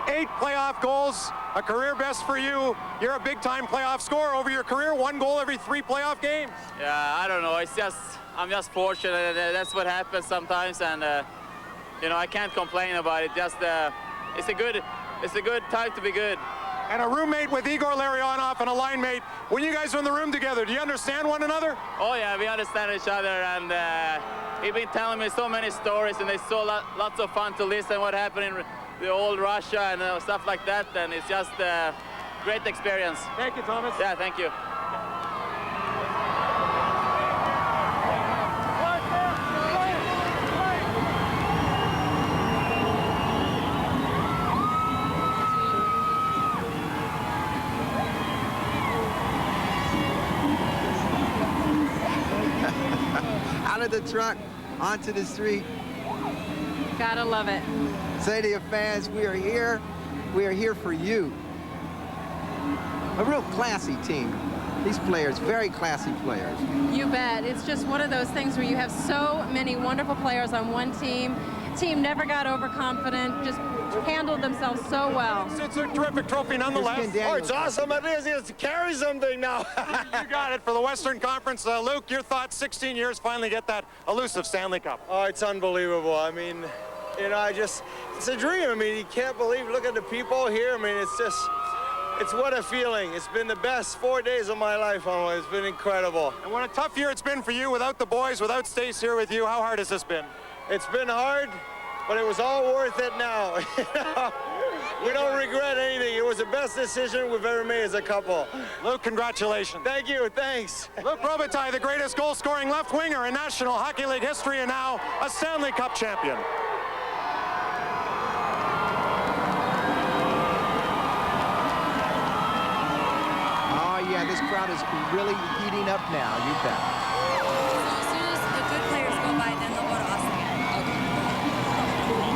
8 playoff goals, a career best for you? You're a big-time playoff scorer over your career, 1 goal every 3 playoff games. Yeah, I don't know. It's just, I'm just fortunate. That's what happens sometimes, and you know, I can't complain about it. Just, it's a good time to be good. And a roommate with Igor Larionov and a line mate. When you guys are in the room together, do you understand one another? Oh yeah, we understand each other, and he's been telling me so many stories, and it's so lots of fun to listen what happened in the old Russia and stuff like that, and it's just a great experience. Thank you, Thomas. Yeah, thank you. the truck, onto the street. Gotta love it. Say to your fans, we are here. We are here for you. A real classy team. These players, very classy players. You bet. It's just one of those things where you have so many wonderful players on one team. Team never got overconfident, just handled themselves so well. It's a terrific trophy nonetheless. Oh, it's awesome. It is. It's carry something now. You got it for the Western Conference. Luke, your thoughts, 16 years, finally get that elusive Stanley Cup. Oh, it's unbelievable. I mean, you know, it's a dream. I mean, you can't believe, look at the people here. I mean, it's what a feeling. It's been the best 4 days of my life, almost. It's been incredible. And what a tough year it's been for you without the boys, without Stace here with you. How hard has this been? It's been hard, but it was all worth it now. We don't regret anything. It was the best decision we've ever made as a couple. Luke, congratulations. Thank you, thanks. Luke Robitaille, the greatest goal-scoring left winger in National Hockey League history, and now a Stanley Cup champion. Oh yeah, this crowd is really heating up now, you bet. As soon as the good players go by, then they'll go to us again.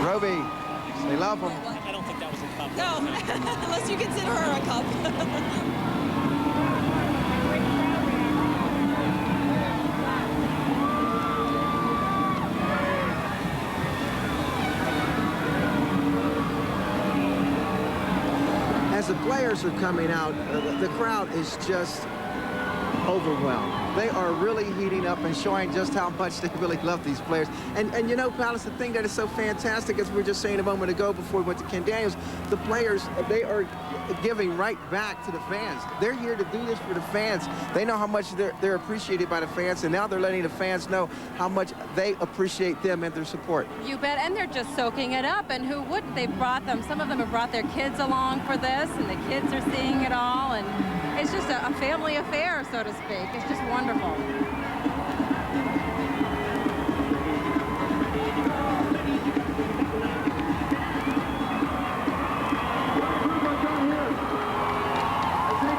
Roby, they love them. I don't think that was a cup. No, unless you consider her a cup. As the players are coming out, the crowd is just overwhelmed. They are really heating up and showing just how much they really love these players. And you know, Palace, the thing that is so fantastic, as we were just saying a moment ago before we went to Ken Daniels, the players, they are giving right back to the fans. They're here to do this for the fans. They know how much they're appreciated by the fans, and now they're letting the fans know how much they appreciate them and their support. You bet, and they're just soaking it up, and who wouldn't? They've brought them, some of them have brought their kids along for this, and the kids are seeing it all, and it's just a family affair, so to speak. It's just wonderful.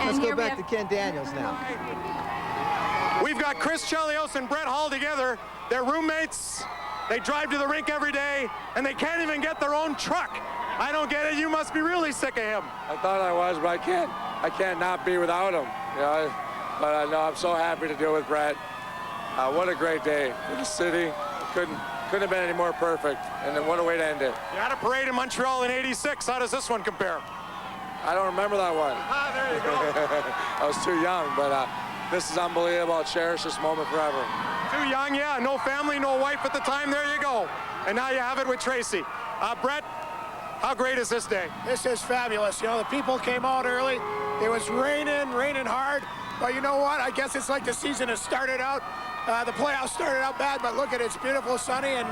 Let's go back to Ken Daniels now. We've got Chris Chelios and Brett Hall together. They're roommates. They drive to the rink every day, and they can't even get their own truck. I don't get it. You must be really sick of him. I thought I was, but I can't not be without him. You know, but I know I'm so happy to do it with Brett. What a great day for the city. Couldn't have been any more perfect. And then what a way to end it. You had a parade in Montreal in '86. How does this one compare? I don't remember that one. Ah, there you go. I was too young, but this is unbelievable. I'll cherish this moment forever. Too young, yeah. No family, no wife at the time. There you go. And now you have it with Tracy. Brett, how great is this day? This is fabulous. You know, the people came out early. It was raining hard. But you know what? I guess it's like the season has started out. The playoffs started out bad, but look at it. It's beautiful, sunny, and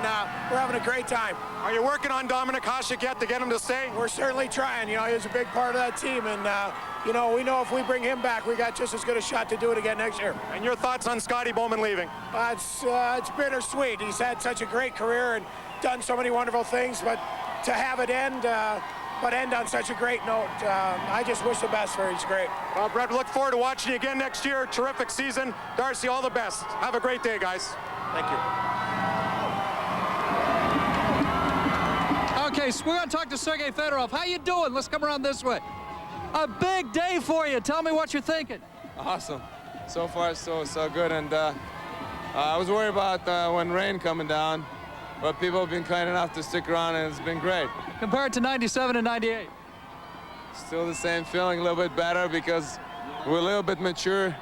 we're having a great time. Are you working on Dominik Hasek yet to get him to stay? We're certainly trying. You know, he was a big part of that team, and you know, we know if we bring him back, we got just as good a shot to do it again next year. And your thoughts on Scotty Bowman leaving? It's bittersweet. He's had such a great career and done so many wonderful things, but to have it end on such a great note, I just wish the best for him. He's great. Well, Brett, we look forward to watching you again next year. Terrific season. Darcy, all the best. Have a great day, guys. Thank you. Okay, so we're going to talk to Sergei Fedorov. How you doing? Let's come around this way. A big day for you. Tell me what you're thinking. Awesome. So far, so good. And I was worried about when rain coming down, but people have been kind enough to stick around, and it's been great. Compared to 97 and 98. Still the same feeling, a little bit better because we're a little bit mature.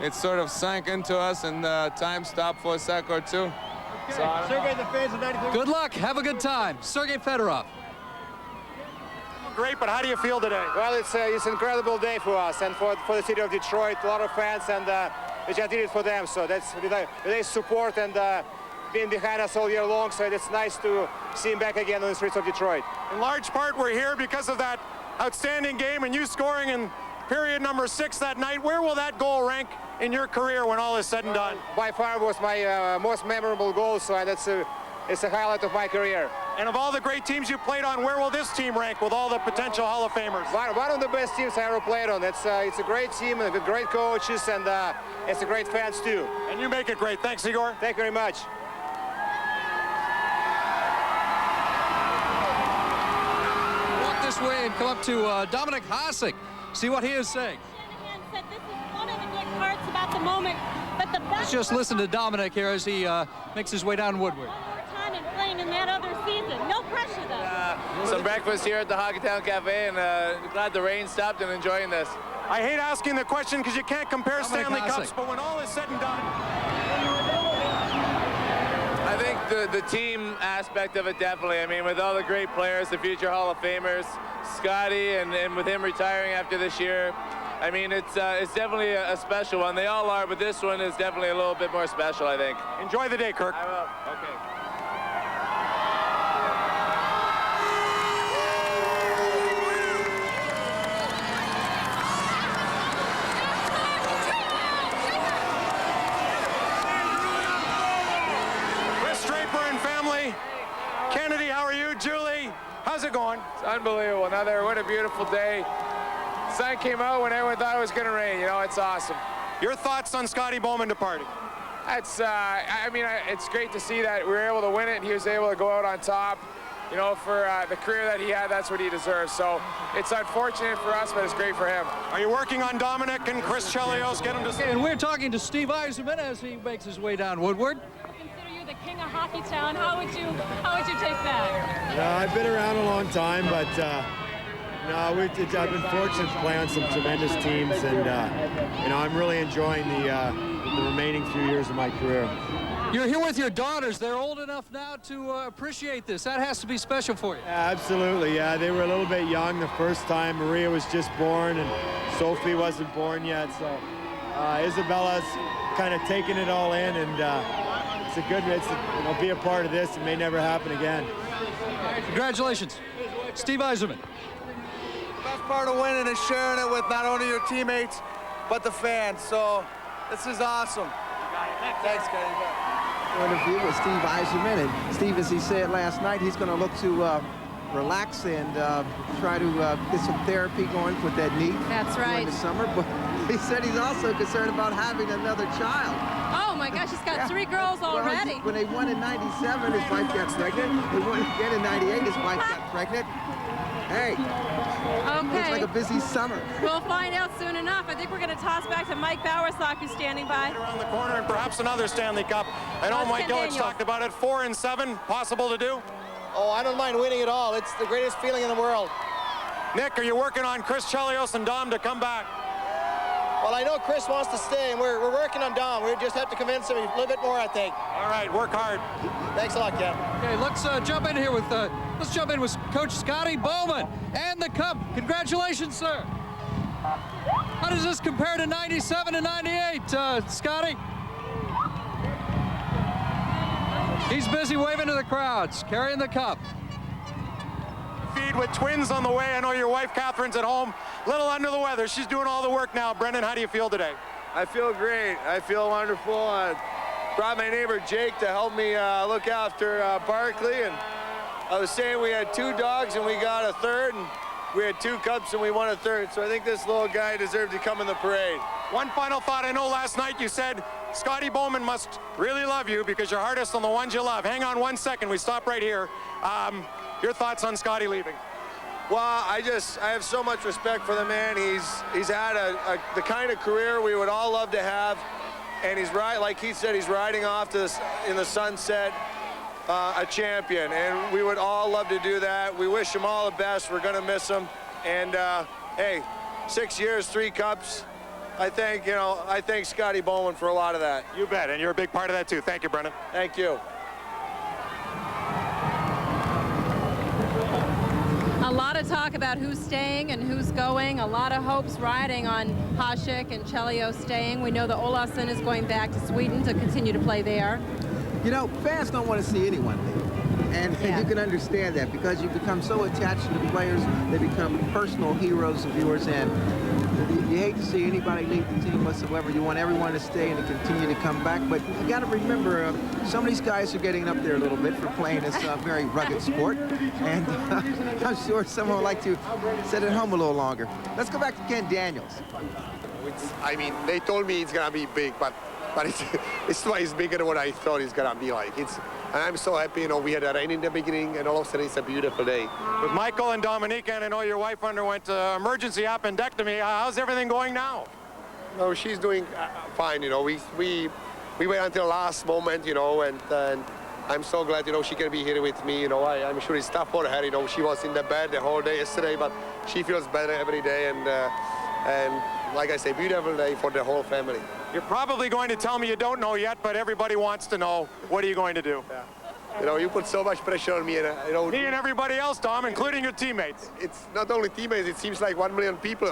It sort of sank into us, and time stopped for a sec or two. Okay. So Sergei, the fans of 93. Good luck. Have a good time. Sergei Fedorov. Great, but how do you feel today? Well, it's an incredible day for us and for the city of Detroit. A lot of fans, and we just did it for them. So that's they support and been behind us all year long. So it's nice to see him back again on the streets of Detroit. In large part, we're here because of that outstanding game and you scoring in period number 6 that night. Where will that goal rank in your career when all is said and done? By far was my most memorable goal. So that's it's a highlight of my career. And of all the great teams you played on, where will this team rank with all the potential Hall of Famers? One of the best teams I ever played on. It's a great team with great coaches, and it's a great fans too. And you make it great. Thanks, Igor. Thank you very much. Walk this way and come up to Dominic Hasek. See what he is saying. Shanahan said this is one of the good parts about the moment, but the best Let's just listen to Dominic here as he makes his way down Woodward. time and playing in that other season. No pressure though. Some breakfast here at the Hockeytown Cafe, and glad the rain stopped and enjoying this. I hate asking the question because you can't compare Stanley Cups, but when all is said and done. I think the team aspect of it, definitely. I mean, with all the great players, the future Hall of Famers, Scotty, and with him retiring after this year, I mean, it's definitely a special one. They all are, but this one is definitely a little bit more special, I think. Enjoy the day, Kirk. I will. Okay. Kennedy, how are you? Julie, how's it going? It's unbelievable. What a beautiful day. Sun came out when everyone thought it was going to rain. You know, it's awesome. Your thoughts on Scotty Bowman departing? It's, I mean, it's great to see that we were able to win it and he was able to go out on top. You know, for the career that he had, that's what he deserves. So it's unfortunate for us, but it's great for him. Are you working on Dominic and Chris Chelios? Get him to And we're talking to Steve Yzerman as he makes his way down Woodward. The king of Hockeytown. How would you take that? I've been around a long time, but I've been fortunate to play on some tremendous teams, and I'm really enjoying the remaining few years of my career. You're here with your daughters. They're old enough now to appreciate this. That has to be special for you. Yeah, absolutely. Yeah, they were a little bit young the first time. Maria was just born, and Sophie wasn't born yet. So Isabella's kind of taking it all in, and. Be a part of this. It may never happen again. Congratulations, Steve Yzerman. The best part of winning is sharing it with not only your teammates, but the fans. So this is awesome. Thanks, guys. Interview with Steve Yzerman, and Steve, as he said last night, he's going to look to relax and try to get some therapy going with that knee. That's right. During the summer, but he said he's also concerned about having another child. Oh my gosh, he's got 3 girls already. Well, when they won in '97, his wife got pregnant. They won again in '98, his wife got pregnant. Hey, okay. Looks like a busy summer. We'll find out soon enough. I think we're going to toss back to Mike Bowersock, who's standing by. Right around the corner, and perhaps another Stanley Cup. I know Mike Gillick's talked about it. 4 and 7, possible to do? Oh, I don't mind winning at all. It's the greatest feeling in the world. Nick, are you working on Chris Chelios and Dom to come back? Well, I know Chris wants to stay, and we're working on Dom. We just have to convince him a little bit more, I think. All right, work hard. Thanks a lot, Ken. Okay, let's jump in here with Coach Scotty Bowman and the Cup. Congratulations, sir. How does this compare to '97 and '98, Scotty? He's busy waving to the crowds, carrying the cup. Feed with twins on the way. I know your wife, Catherine's at home, a little under the weather. She's doing all the work now. Brendan, how do you feel today? I feel great. I feel wonderful. I brought my neighbor Jake to help me look after Barkley, and I was saying we had 2 dogs and we got a third, and we had 2 cups and we won a third. So I think this little guy deserved to come in the parade. One final thought. I know last night you said Scotty Bowman must really love you because you're hardest on the ones you love. Hang on 1 second. We stop right here. Your thoughts on Scotty leaving? Well, I have so much respect for the man. He's had the kind of career we would all love to have, and he's like he said, he's riding off to in the sunset, a champion, and we would all love to do that. We wish him all the best. We're gonna miss him, and hey, 6 years, 3 cups. I thank Scotty Bowman for a lot of that. You bet, and you're a big part of that too. Thank you, Brendan. Thank you. A lot of talk about who's staying and who's going. A lot of hopes riding on Hasek and Chelios staying. We know that Olausson is going back to Sweden to continue to play there. You know, fans don't want to see anyone leave. And Yeah. you can understand that because you become so attached to the players, they become personal heroes of yours, and you hate to see anybody leave the team whatsoever. You want everyone to stay and to continue to come back, but you got to remember, some of these guys are getting up there a little bit for playing this very rugged sport, and I'm sure someone would like to sit at home a little longer. Let's go back to Ken Daniels. I mean, they told me it's gonna be big, but it's twice bigger than what I thought it's gonna be like. And I'm so happy, you know, we had a rain in the beginning, and all of a sudden it's a beautiful day. With Michael and Dominique, and I know your wife underwent emergency appendectomy. How's everything going now? No, she's doing fine, you know. We wait until the last moment, you know, and I'm so glad, you know, she can be here with me. You know, I'm sure it's tough for her. You know, she was in the bed the whole day yesterday, but she feels better every day, and like I say, beautiful day for the whole family. You're probably going to tell me you don't know yet, but everybody wants to know. What are you going to do? Yeah. You know, you put so much pressure on me, and you know. Me and everybody else, Dom, including your teammates. It's not only teammates. It seems like 1 million people.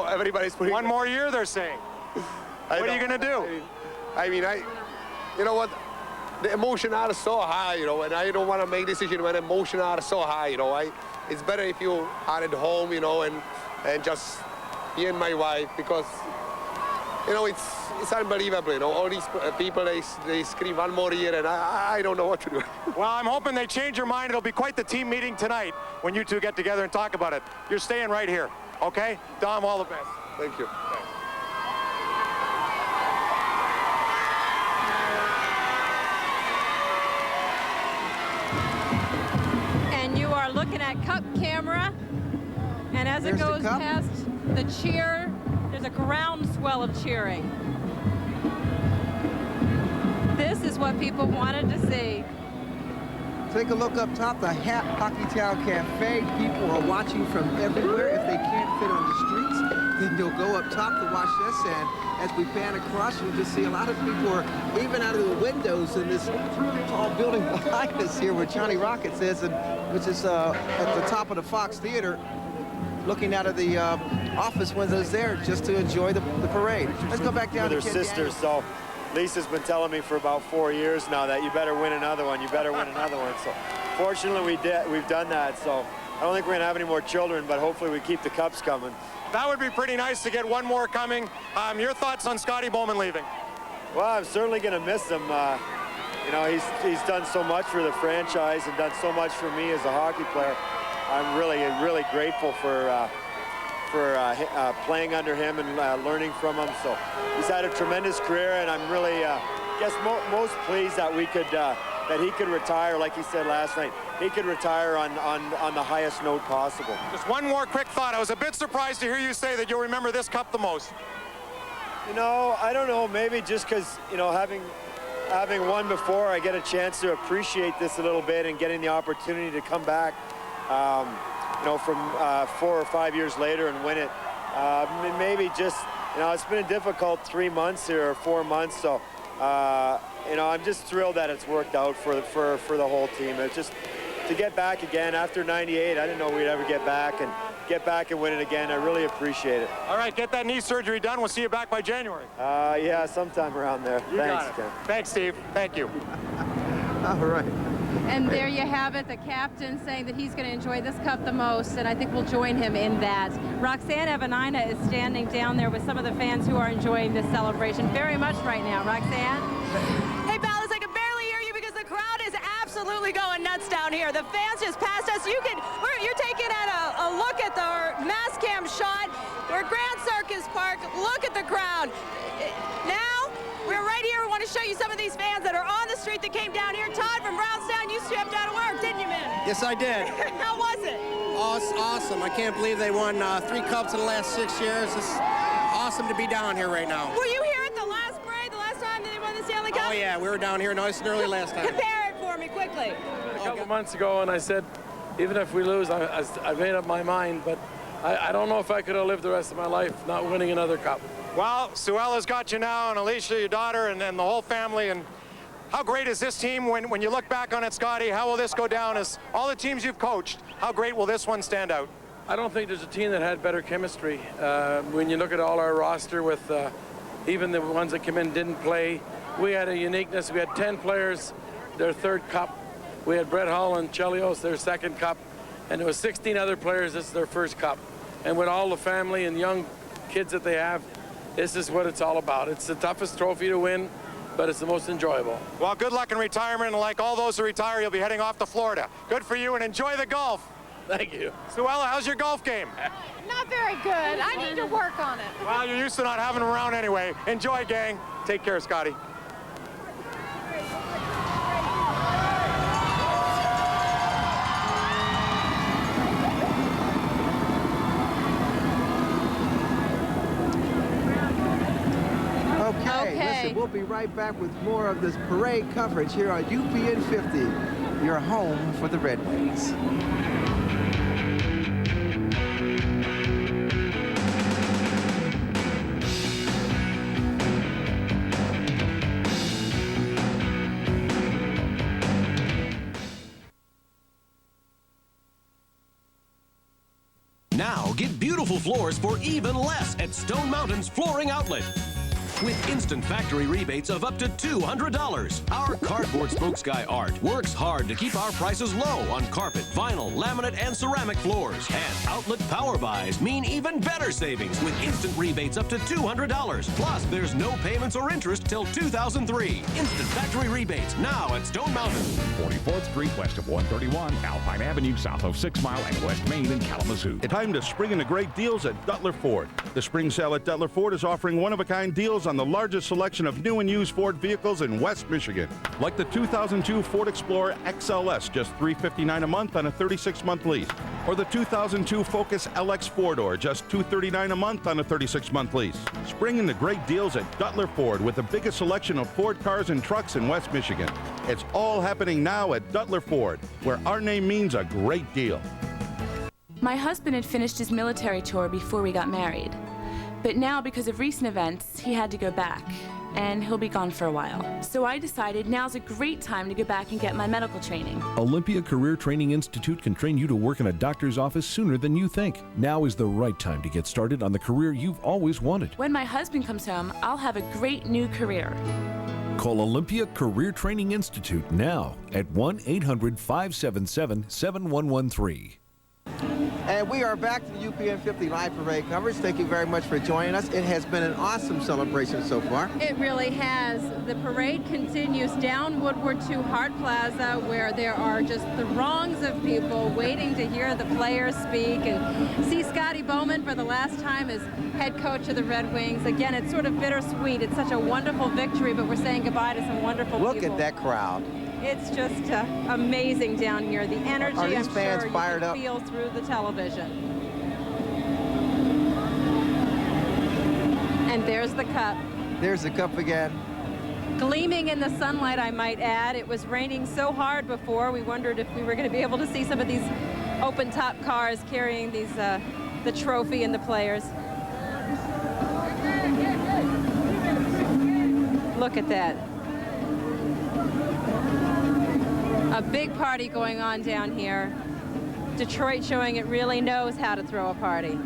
Everybody's putting. One more year, they're saying. What are you going to do? I mean, you know what? The emotions are so high, you know, and I don't want to make decisions when emotions are so high, you know. It's better if you are at home, you know, and just me and my wife, because, you know, it's unbelievable, you know. All these people, they scream 1 more year, and I don't know what to do. Well, I'm hoping they change your mind. It'll be quite the team meeting tonight when you two get together and talk about it. You're staying right here, okay? Dom, all the best. Thank you. And you are looking at Cup camera, and as it goes past the cheer, there's a groundswell of cheering. This is what people wanted to see. Take a look up top, the Hockey Town Cafe. People are watching from everywhere. If they can't fit on the streets, then they'll go up top to watch this. And as we pan across, you'll just see a lot of people are even out of the windows in this tall building behind us here where Johnny Rockets is, and which is at the top of the Fox Theater, looking out of the office windows there just to enjoy the parade. Let's go back down to their Ken sisters. Daniels. So Lisa's been telling me for about 4 years now that you better win another one. You better win another one. So fortunately, we've done that. So I don't think we're gonna have any more children, but hopefully we keep the cups coming. That would be pretty nice to get one more coming. Your thoughts on Scotty Bowman leaving? Well, I'm certainly gonna miss him. You know, he's done so much for the franchise and done so much for me as a hockey player. I'm really grateful for playing under him and learning from him. So he's had a tremendous career, and I'm really, guess most pleased that we could, that he could retire, like he said last night. He could retire on the highest note possible. Just one more quick thought. I was a bit surprised to hear you say that you'll remember this cup the most. You know, I don't know, maybe just because, you know, having won before, I get a chance to appreciate this a little bit, and getting the opportunity to come back, you know, from 4 or 5 years later and win it. Maybe just, you know, it's been a difficult 3 months here, or 4 months, so, you know, I'm just thrilled that it's worked out for the whole team. It's just to get back again after '98. I didn't know we'd ever get back and win it again. I really appreciate it. All right, get that knee surgery done. We'll see you back by January. Yeah, sometime around there. Thanks, Ken. Thanks, Steve. Thank you. All right. And there you have it, the captain saying that he's going to enjoy this cup the most, and I think we'll join him in that. Roxanne Evanina is standing down there with some of the fans who are enjoying this celebration very much right now. Roxanne? Hey, Ballas, I can barely hear you because the crowd is absolutely going nuts down here. The fans just passed us. You're taking a look at the mass cam shot. We're at Grand Circus Park. Look at the crowd. Now, we're right here. We want to show you some of these fans that are on the street that came down here. Todd from Brownstown, you stepped out of work, didn't you, man? Yes, I did. How was it? Oh, it's awesome. I can't believe they won 3 cups in the last 6 years. It's awesome to be down here right now. Were you here at the last parade, the last time that they won the Stanley Cup? Oh, yeah, we were down here nice and early last time. Compare it for me quickly. A couple months ago, and I said, even if we lose, I made up my mind, but I don't know if I could have lived the rest of my life not winning another cup. Well, Suella's got you now, and Alicia, your daughter, and the whole family. And how great is this team when you look back on it, Scotty? How will this go down as all the teams you've coached? How great will this one stand out? I don't think there's a team that had better chemistry. When you look at all our roster with even the ones that came in didn't play, we had a uniqueness. We had 10 players, their 3rd cup. We had Brett Hull and Chelios, their second cup, and there was 16 other players. This is their first cup. And with all the family and young kids that they have, this is what it's all about. It's the toughest trophy to win, but it's the most enjoyable. Well, good luck in retirement, and like all those who retire, you'll be heading off to Florida. Good for you, and enjoy the golf. Thank you. Suella, how's your golf game? Not very good. I need to work on it. Well, you're used to not having them around anyway. Enjoy, gang. Take care, Scotty. Okay, listen, we'll be right back with more of this parade coverage here on UPN 50, your home for the Red Wings. Now get beautiful floors for even less at Stone Mountain's Flooring Outlet. With instant factory rebates of up to $200. Our cardboard spokesky art works hard to keep our prices low on carpet, vinyl, laminate, and ceramic floors. And outlet power buys mean even better savings with instant rebates up to $200. Plus, there's no payments or interest till 2003. Instant factory rebates now at Stone Mountain. 44th Street west of 131, Alpine Avenue south of 6 Mile and West Main in Kalamazoo. It's time to spring into great deals at Duttler Ford. The spring sale at Duttler Ford is offering one-of-a-kind deals on the largest selection of new and used Ford vehicles in West Michigan. Like the 2002 Ford Explorer XLS, just $359 a month on a 36-month lease. Or the 2002 Focus LX 4-door, just $239 a month on a 36-month lease. Spring into great deals at Duttler Ford with the biggest selection of Ford cars and trucks in West Michigan. It's all happening now at Duttler Ford, where our name means a great deal. My husband had finished his military tour before we got married. But now, because of recent events, he had to go back, and he'll be gone for a while. So I decided now's a great time to go back and get my medical training. Olympia Career Training Institute can train you to work in a doctor's office sooner than you think. Now is the right time to get started on the career you've always wanted. When my husband comes home, I'll have a great new career. Call Olympia Career Training Institute now at 1-800-577-7113. And we are back to the UPN 50 live parade coverage. Thank you very much for joining us. It has been an awesome celebration so far. It really has. The parade continues down Woodward to Hart Plaza, where there are just throngs of people waiting to hear the players speak and see Scotty Bowman for the last time as head coach of the Red Wings. Again, it's sort of bittersweet. It's such a wonderful victory, but we're saying goodbye to some wonderful people. Look at that crowd. It's just amazing down here. The energy, Are these I'm fans sure fired you can up? feel through the television. And there's the cup. There's the cup again. Gleaming in the sunlight, I might add. It was raining so hard before, we wondered if we were going to be able to see some of these open-top cars carrying these the trophy and the players. Look at that. A big party going on down here. Detroit showing it really knows how to throw a party.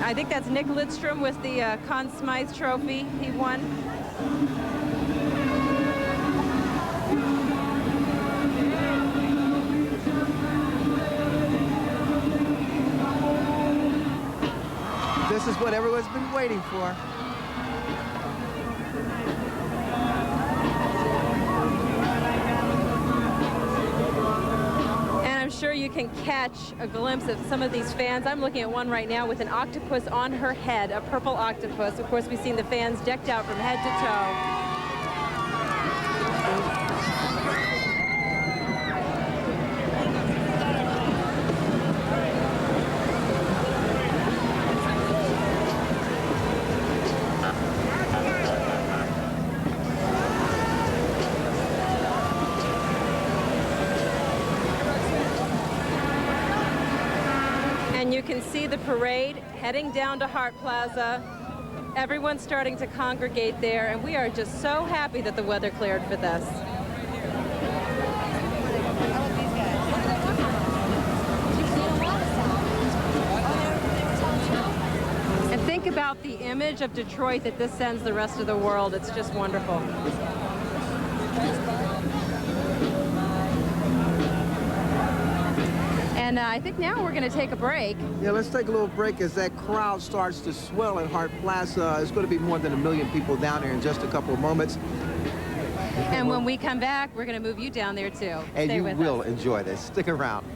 I think that's Nick Lidstrom with the Conn Smythe trophy he won. This is what everyone's been waiting for. Sure you can catch a glimpse of some of these fans. I'm looking at one right now with an octopus on her head, a purple octopus. Of course, we've seen the fans decked out from head to toe. You can see the parade heading down to Hart Plaza. Everyone's starting to congregate there, and we are just so happy that the weather cleared for this. about the image of Detroit that this sends the rest of the world. It's just wonderful. And I think now we're going to take a break. Yeah, let's take a little break as that crowd starts to swell at Hart Plaza. It's going to be more than 1 million people down there in just a couple of moments. And when we come back, we're going to move you down there too. And Stay you with will us. enjoy this. Stick around.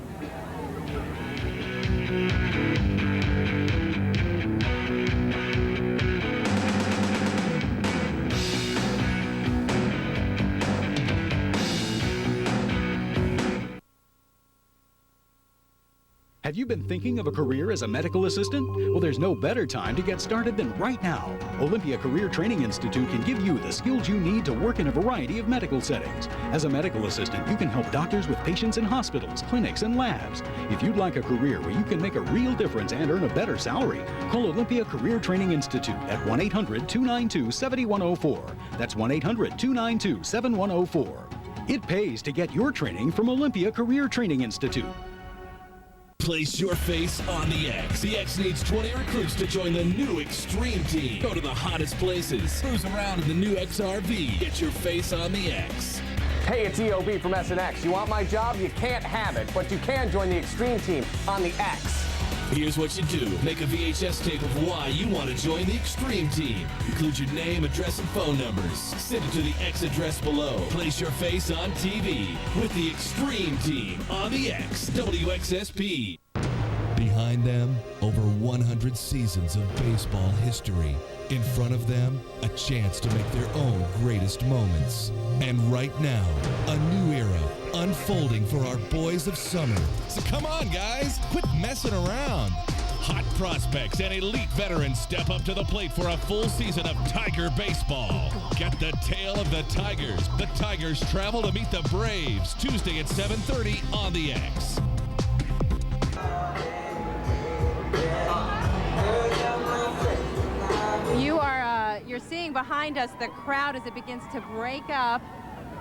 Have you been thinking of a career as a medical assistant? Well, there's no better time to get started than right now. Olympia Career Training Institute can give you the skills you need to work in a variety of medical settings. As a medical assistant, you can help doctors with patients in hospitals, clinics, and labs. If you'd like a career where you can make a real difference and earn a better salary, call Olympia Career Training Institute at 1-800-292-7104. That's 1-800-292-7104. It pays to get your training from Olympia Career Training Institute. Place your face on the X. The X needs 20 recruits to join the new Extreme Team. Go to the hottest places. Cruise around in the new XRV. Get your face on the X. Hey, it's EOB from SNX. You want my job? You can't have it, but you can join the Extreme Team on the X. Here's what you do. Make a VHS tape of why you want to join the Extreme Team. Include your name, address, and phone numbers. Send it to the X address below. Place your face on TV with the Extreme Team on the X. WXSP. Behind them, over 100 seasons of baseball history. In front of them, a chance to make their own greatest moments. And right now, a new era unfolding for our boys of summer. So come on, guys. Quit messing around. Hot prospects and elite veterans step up to the plate for a full season of Tiger baseball. Get the tale of the Tigers. The Tigers travel to meet the Braves Tuesday at 7:30 on the X. You're seeing behind us the crowd as it begins to break up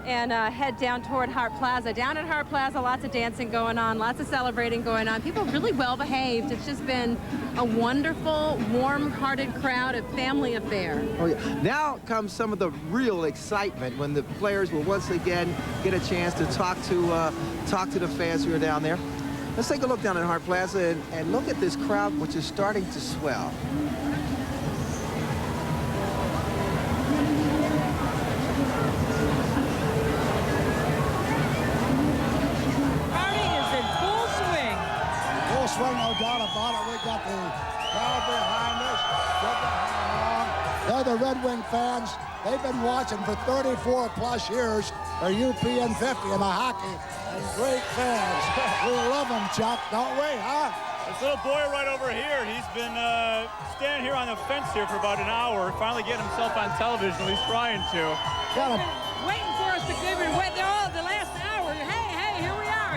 and head down toward Hart Plaza. Down at Hart Plaza, lots of dancing going on, lots of celebrating going on. People really well behaved. It's just been a wonderful, warm-hearted crowd, a family affair. Oh, yeah. Now comes some of the real excitement when the players will once again get a chance to talk to the fans who are down there. Let's take a look down at Hart Plaza and look at this crowd, which is starting to swell. Swing, no doubt about it. We got the crowd behind us. They're the Red Wing fans. They've been watching for 34 plus years for UPN 50 in the hockey. And great fans. We love them, Chuck, don't we, huh? This little boy right over here, he's been standing here on the fence here for about an hour, finally getting himself on television, at least trying to. Got him. Waiting for us to give it away. The last hour. Hey, here we are.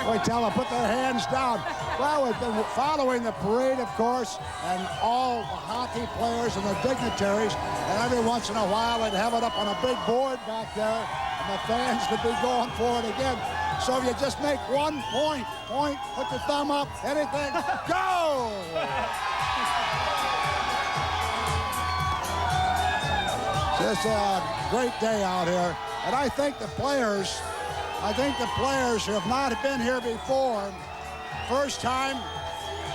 We tell them, put their hands down. Well, we've been following the parade, of course, and all the hockey players and the dignitaries, and every once in a while they'd have it up on a big board back there, and the fans would be going for it again. So if you just make 1 point, put your thumb up, anything, go! Just a great day out here, and I think the players who have not been here before, first time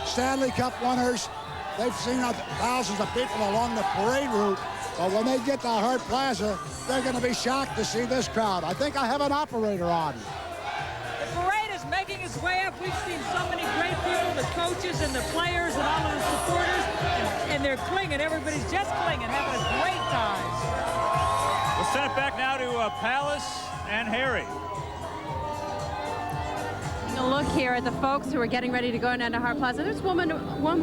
Stanley Cup winners, they've seen thousands of people along the parade route, but when they get to Hart Plaza, they're going to be shocked to see this crowd. I think I have an operator on. The parade is making its way up. We've seen so many great people, the coaches and the players and all of the supporters, and they're clinging. Everybody's just clinging, having a great time. We'll send it back now to Palace and Harry. A look here at the folks who are getting ready to go down to Hart Plaza. There's one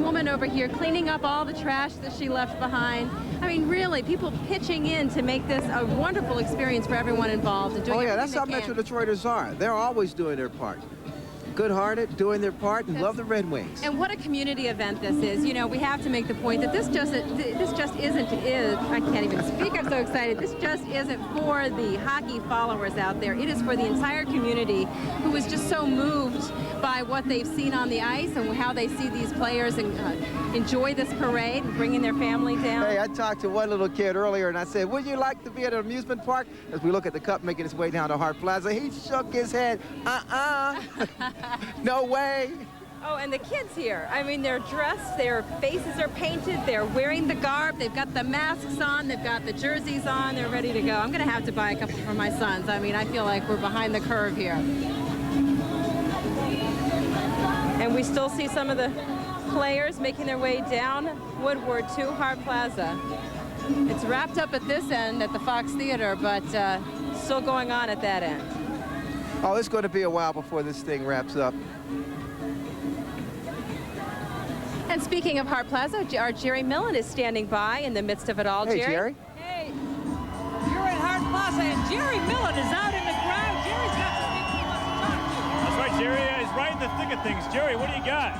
woman over here cleaning up all the trash that she left behind. I mean, really, people pitching in to make this a wonderful experience for everyone involved. And doing that's how Metro Detroiters are. They're always doing their part. good-hearted, doing their part, and love the Red Wings. And what a community event this is. You know, we have to make the point that this just isn't, I can't even speak, I'm so excited. This just isn't for the hockey followers out there. It is for the entire community who is just so moved by what they've seen on the ice and how they see these players and enjoy this parade and bringing their family down. Hey, I talked to one little kid earlier and I said, would you like to be at an amusement park? As we look at the cup making its way down to Hart Plaza, he shook his head. No way. Oh, and the kids here, I mean, they're dressed, their faces are painted, they're wearing the garb, they've got the masks on, they've got the jerseys on, they're ready to go. I'm going to have to buy a couple for my sons. I mean, I feel like we're behind the curve here. And we still see some of the players making their way down Woodward to Hart Plaza. It's wrapped up at this end at the Fox Theater, but still going on at that end. Oh, it's going to be a while before this thing wraps up. And speaking of Hart Plaza, our Jerry Millen is standing by in the midst of it all. Hey, Jerry. Hey, you're at Hart Plaza, and Jerry Millen is out in the crowd. Jerry's got some people he wants to talk to. That's right, Jerry is right in the thick of things. Jerry, what do you got?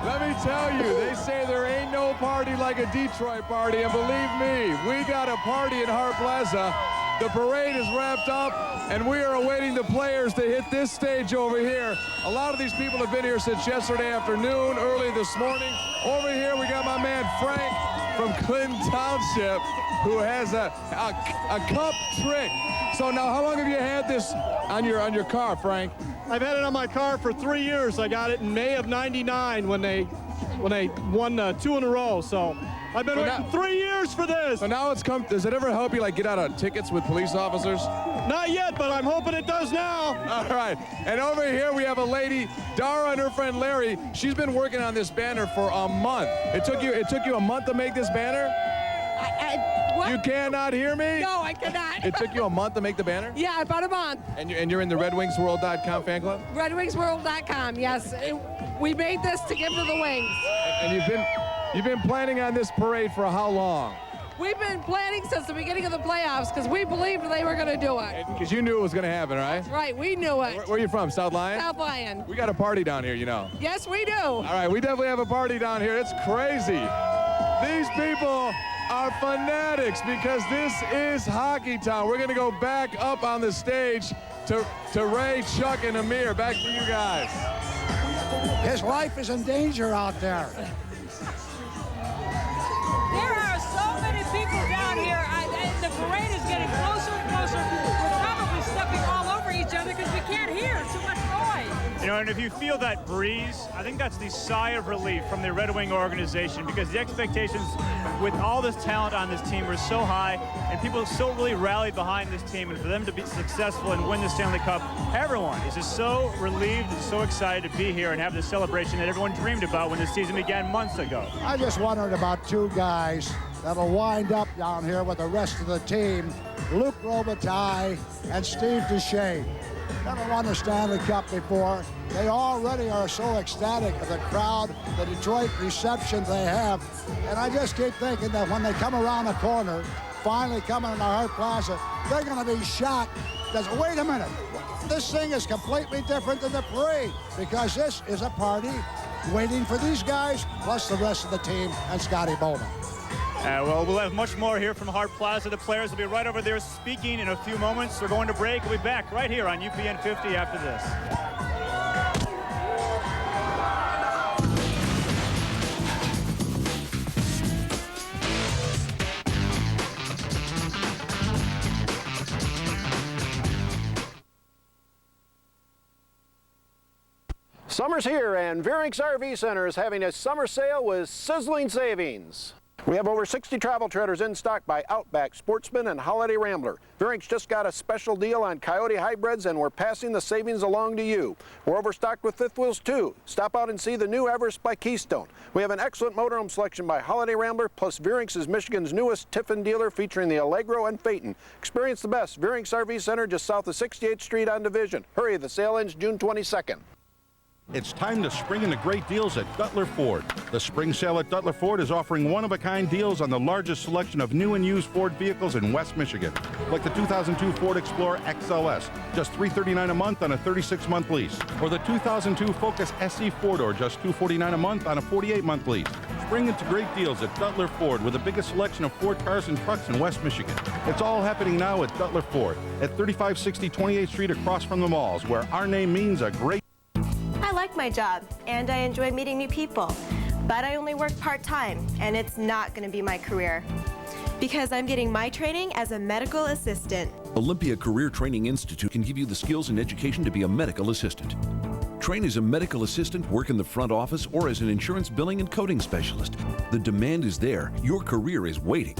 Let me tell you, they say there ain't no party like a Detroit party, and believe me, we got a party in Hart Plaza. The parade is wrapped up, and we are awaiting the players to hit this stage over here. A lot of these people have been here since yesterday afternoon, early this morning. Over here, we got my man Frank from Clinton Township, who has a cup trick. So now, how long have you had this on your car, Frank? I've had it on my car for 3 years. I got it in May of '99 when they won 2 in a row. So I've been waiting 3 years for this. So now it's come. Does it ever help you like get out of tickets with police officers? Not yet, but I'm hoping it does now. All right. And over here we have a lady, Dara, and her friend Larry. She's been working on this banner for a month. It took you a month to make this banner? What? You cannot hear me? No, I cannot. It took you a month to make the banner? Yeah, about a month. And you're in the RedWingsWorld.com fan club? RedWingsWorld.com, yes. We made this to give to the Wings. And you've been planning on this parade for how long? We've been planning since the beginning of the playoffs because we believed they were going to do it. Because you knew it was going to happen, right? That's right, we knew it. Where are you from, South Lyon? South Lyon. We got a party down here, you know. Yes, we do. All right, we definitely have a party down here. It's crazy. These people are fanatics because this is Hockey Town. We're going to go back up on the stage to Ray, Chuck, and Amir. Back to you guys. His life is in danger out there. There are so many people down here. The parade is getting closer and closer. We're probably stepping all over each other because we can't hear too much noise. You know, and if you feel that breeze, I think that's the sigh of relief from the Red Wing organization because the expectations with all this talent on this team were so high and people so really rallied behind this team, and for them to be successful and win the Stanley Cup, everyone is just so relieved and so excited to be here and have the celebration that everyone dreamed about when the season began months ago. I just wondered about 2 guys that'll wind up down here with the rest of the team, Luc Robitaille and Steve Duchesne. Never won the Stanley Cup before. They already are so ecstatic of the crowd, the Detroit reception they have. And I just keep thinking that when they come around the corner, finally coming into Hart Plaza, they're going to be shocked. Because, wait a minute, this thing is completely different than the parade because this is a party waiting for these guys, plus the rest of the team and Scotty Bowman. Well, we'll have much more here from Hart Plaza. The players will be right over there speaking in a few moments. We're going to break. We'll be back right here on UPN 50 after this. Summer's here, and Vierinks RV Center is having a summer sale with sizzling savings. We have over 60 travel trailers in stock by Outback, Sportsman, and Holiday Rambler. Vierinks just got a special deal on Coyote hybrids, and we're passing the savings along to you. We're overstocked with fifth wheels, too. Stop out and see the new Everest by Keystone. We have an excellent motorhome selection by Holiday Rambler, plus Vierinks is Michigan's newest Tiffin dealer featuring the Allegro and Phaeton. Experience the best. Vierinks RV Center just south of 68th Street on Division. Hurry, the sale ends June 22nd. It's time to spring into great deals at Duttler Ford. The spring sale at Duttler Ford is offering one-of-a-kind deals on the largest selection of new and used Ford vehicles in West Michigan, like the 2002 Ford Explorer XLS, just $339 a month on a 36-month lease, or the 2002 Focus SE 4-door, just $249 a month on a 48-month lease. Spring into great deals at Duttler Ford with the biggest selection of Ford cars and trucks in West Michigan. It's all happening now at Duttler Ford at 3560 28th Street across from the malls, where our name means a great... I like my job, and I enjoy meeting new people, but I only work part-time, and it's not going to be my career, because I'm getting my training as a medical assistant. Olympia Career Training Institute can give you the skills and education to be a medical assistant. Train as a medical assistant, work in the front office, or as an insurance billing and coding specialist. The demand is there. Your career is waiting.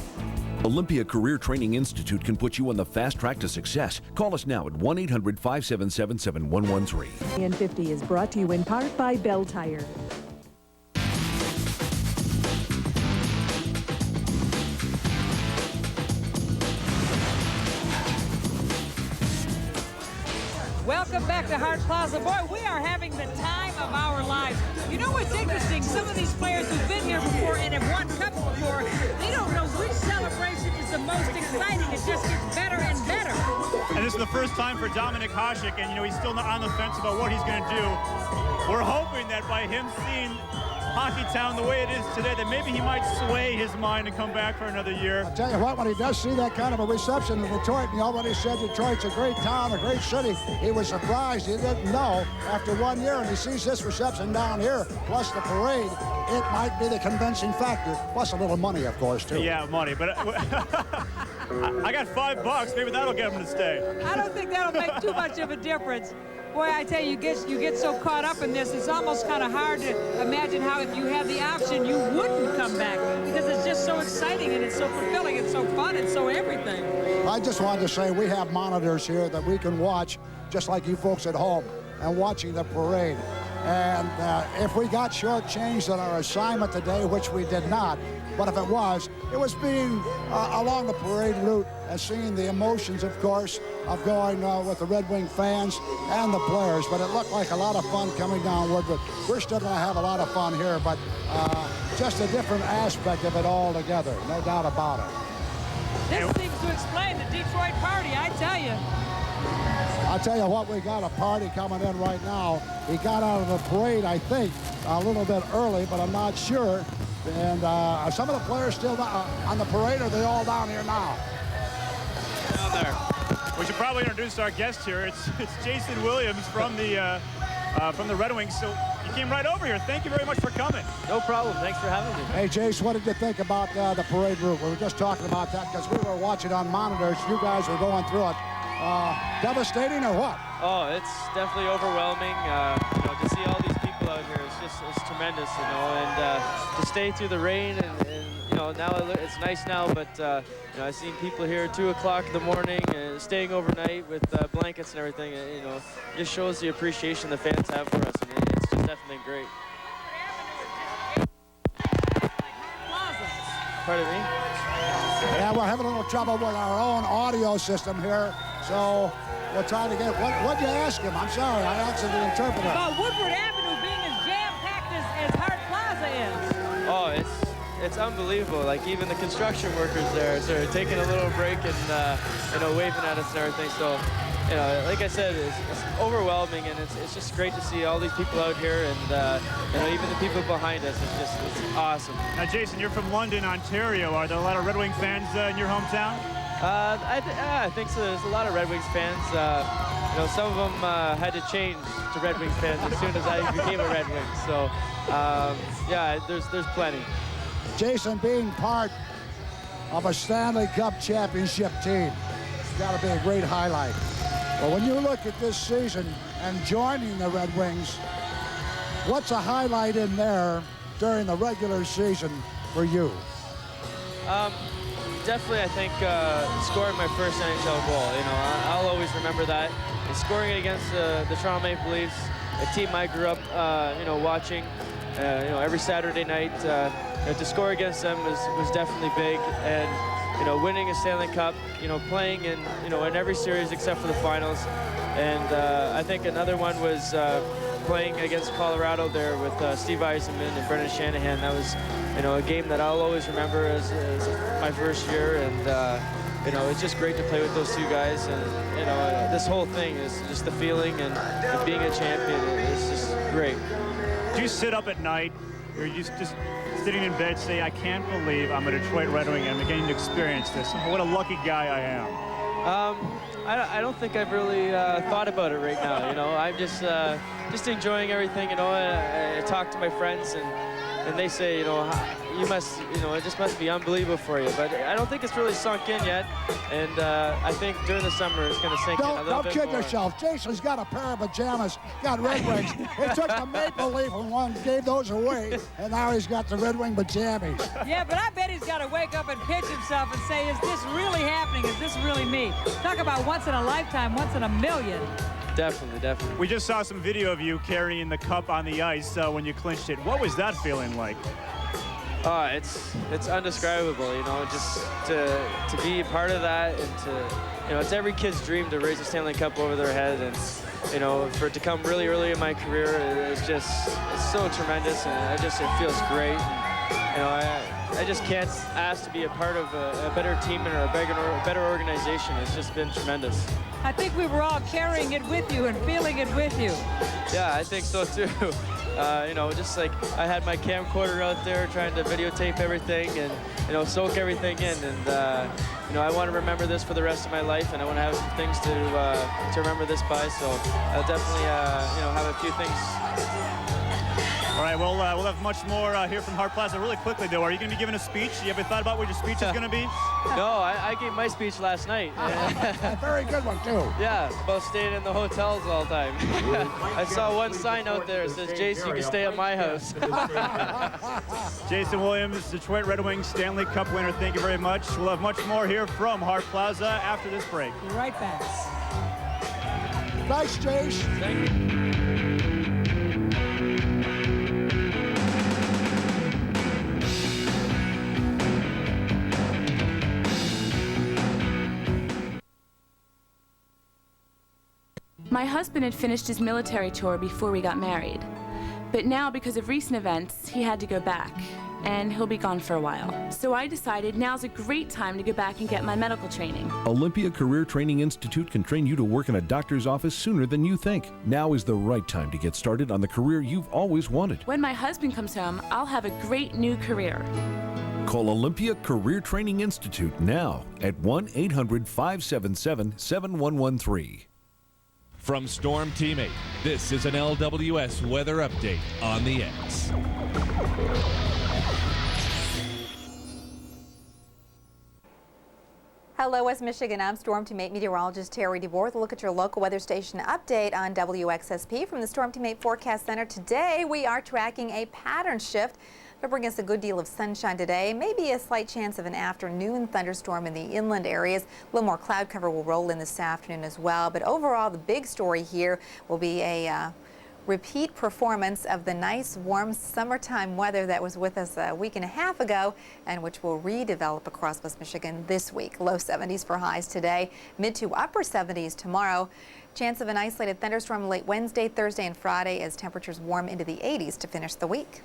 Olympia Career Training Institute can put you on the fast track to success. Call us now at 1-800-577-7113. N50 is brought to you in part by Bell Tire. Welcome back to Hart Plaza. Boy, we are having the time of our lives. You know what's interesting? Some of these players who've been here before and have won cups before, they don't know which celebration is the most exciting. It just gets better and better. And this is the first time for Dominik Hasek, and he's still not on the fence about what he's going to do. We're hoping that by him seeing Hockey Town the way it is today, that maybe he might sway his mind and come back for another year. I'll tell you what, when he does see that kind of a reception in Detroit, and he already said Detroit's a great town, a great city, he was surprised. He didn't know after 1 year, and he sees this reception down here, plus the parade, it might be the convincing factor, plus a little money, of course, too. Yeah, money, but I got $5. Maybe that'll get him to stay. I don't think that'll make too much of a difference. Boy, I tell you, you get so caught up in this, it's almost kind of hard to imagine how if you had the option, you wouldn't come back, because it's just so exciting and it's so fulfilling, it's so fun, it's so everything. I just wanted to say we have monitors here that we can watch, just like you folks at home, and watching the parade. And if we got shortchanged on our assignment today, which we did not, but if it was being along the parade route and seeing the emotions, of course, of going with the Red Wing fans and the players. But it looked like a lot of fun coming down Woodward. We're still going to have a lot of fun here, but just a different aspect of it all together, no doubt about it. This seems to explain the Detroit party, I tell you. I'll tell you what, we got a party coming in right now. He got out of the parade, I think, a little bit early, but I'm not sure. And are some of the players still on the parade, or are they all down here now? Down there. We should probably introduce our guest here. It's Jason Williams from the Red Wings. So you came right over here. Thank you very much for coming. No problem. Thanks for having me. Hey, Jace, what did you think about the parade route? We were just talking about that because we were watching on monitors. You guys were going through it. Devastating or what? Oh, it's definitely overwhelming. To see all these people out here, it's tremendous, and to stay through the rain and now it's nice now, but I've seen people here at 2 o'clock in the morning staying overnight with blankets and everything. Just shows the appreciation the fans have for us, and it's just definitely great. Pardon me? Yeah, we're having a little trouble with our own audio system here, so we're trying to get, what'd you ask him? I'm sorry, I answered the interpreter. About Woodward Avenue being as jam-packed as Hart Plaza is. Oh, it's unbelievable. Like, even the construction workers there are taking a little break and waving at us and everything. So, like I said, it's overwhelming, and it's just great to see all these people out here, and even the people behind us. It's awesome. Now, Jason, you're from London, Ontario. Are there a lot of Red Wing fans in your hometown? I think so. There's a lot of Red Wings fans. Some of them had to change to Red Wings fans as soon as I became a Red Wing. So, there's plenty. Jason, being part of a Stanley Cup championship team, it's got to be a great highlight. Well, when you look at this season and joining the Red Wings, what's a highlight in there during the regular season for you? Definitely, I think scoring my first NHL goal. I'll always remember that. And scoring it against the Toronto Maple Leafs, a team I grew up, watching, every Saturday night. To score against them was definitely big, and winning a Stanley Cup, playing in in every series except for the finals. And I think another one was playing against Colorado there with Steve Eisenman and Brendan Shanahan. That was, you know, a game that I'll always remember as my first year, and you know, it's just great to play with those two guys, and you know, this whole thing is just the feeling and being a champion is just great. Do you sit up at night, or you just sitting in bed say, I can't believe I'm a Detroit Red Wing and I'm getting to experience this? What a lucky guy I am. I don't think I've really thought about it right now. You know, I'm just enjoying everything. You know, I talk to my friends, and they say, you know, you must, you know, it just must be unbelievable for you. But I don't think it's really sunk in yet, and I think during the summer it's going to sink in a little bit more. Don't kid yourself. Jason's got a pair of pajamas, got Red Wings. He took the Maple Leaf and one gave those away, and now he's got the Red Wing pajamas. Yeah, but I bet he's got to wake up and pinch himself and say, is this really happening? Is this really me? Talk about once in a lifetime, once in a million. Definitely. We just saw some video of you carrying the cup on the ice when you clinched it. What was that feeling like? It's undescribable, you know, just to be a part of that, and to, you know, it's every kid's dream to raise a Stanley Cup over their head, and, you know, for it to come really early in my career, it's so tremendous, and it feels great. And, you know, I just can't ask to be a part of a better team or a better organization. It's just been tremendous. I think we were all carrying it with you and feeling it with you. Yeah, I think so too. You know, just like I had my camcorder out there trying to videotape everything and, you know, soak everything in. And, you know, I want to remember this for the rest of my life, and I want to have some things to remember this by. So I'll definitely, you know, have a few things. All right, we'll have much more here from Hart Plaza. Really quickly, though, are you going to be giving a speech? You ever thought about what your speech is going to be? No, I gave my speech last night. A very good one, too. Yeah, about staying in the hotels all the time. I saw one sign out there that says, Jason, you can stay at my house. Jason Williams, Detroit Red Wings Stanley Cup winner, thank you very much. We'll have much more here from Hart Plaza after this break. Be right back. Thanks, Jason. Thank you. My husband had finished his military tour before we got married. But now, because of recent events, he had to go back, and he'll be gone for a while. So I decided now's a great time to go back and get my medical training. Olympia Career Training Institute can train you to work in a doctor's office sooner than you think. Now is the right time to get started on the career you've always wanted. When my husband comes home, I'll have a great new career. Call Olympia Career Training Institute now at 1-800-577-7113. From Storm Team 8, this is an LWS weather update on the X. Hello, West Michigan. I'm Storm Team 8 meteorologist Terry DeBoer. Look at your local weather station update on WXSP from the Storm Team 8 Forecast Center. Today, we are tracking a pattern shift. It'll bring us a good deal of sunshine today, maybe a slight chance of an afternoon thunderstorm in the inland areas. A little more cloud cover will roll in this afternoon as well. But overall, the big story here will be a repeat performance of the nice, warm summertime weather that was with us a week and a half ago and which will redevelop across West Michigan this week. Low 70s for highs today, mid to upper 70s tomorrow. Chance of an isolated thunderstorm late Wednesday, Thursday, and Friday as temperatures warm into the 80s to finish the week.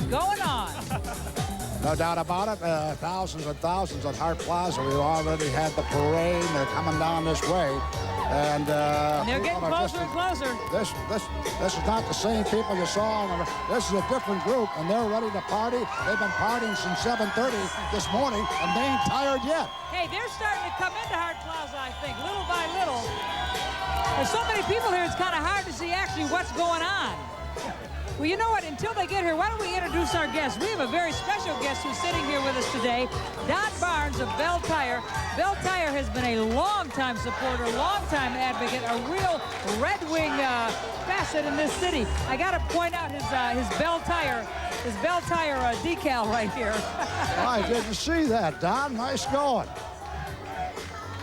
Going on. No doubt about it. Thousands and thousands at Hart Plaza. We've already had the parade. They're coming down this way. And they're getting closer and closer. This is not the same people you saw. This is a different group, and they're ready to party. They've been partying since 7:30 this morning, and they ain't tired yet. Hey, they're starting to come into Hart Plaza, I think, little by little. There's so many people here, it's kind of hard to see actually what's going on. Well, you know what? Until they get here, why don't we introduce our guests? We have a very special guest who's sitting here with us today, Don Barnes of Bell Tire. Bell Tire has been a long-time supporter, long-time advocate, a real Red Wing facet in this city. I got to point out his Bell Tire decal right here. I didn't see that, Don. Nice going.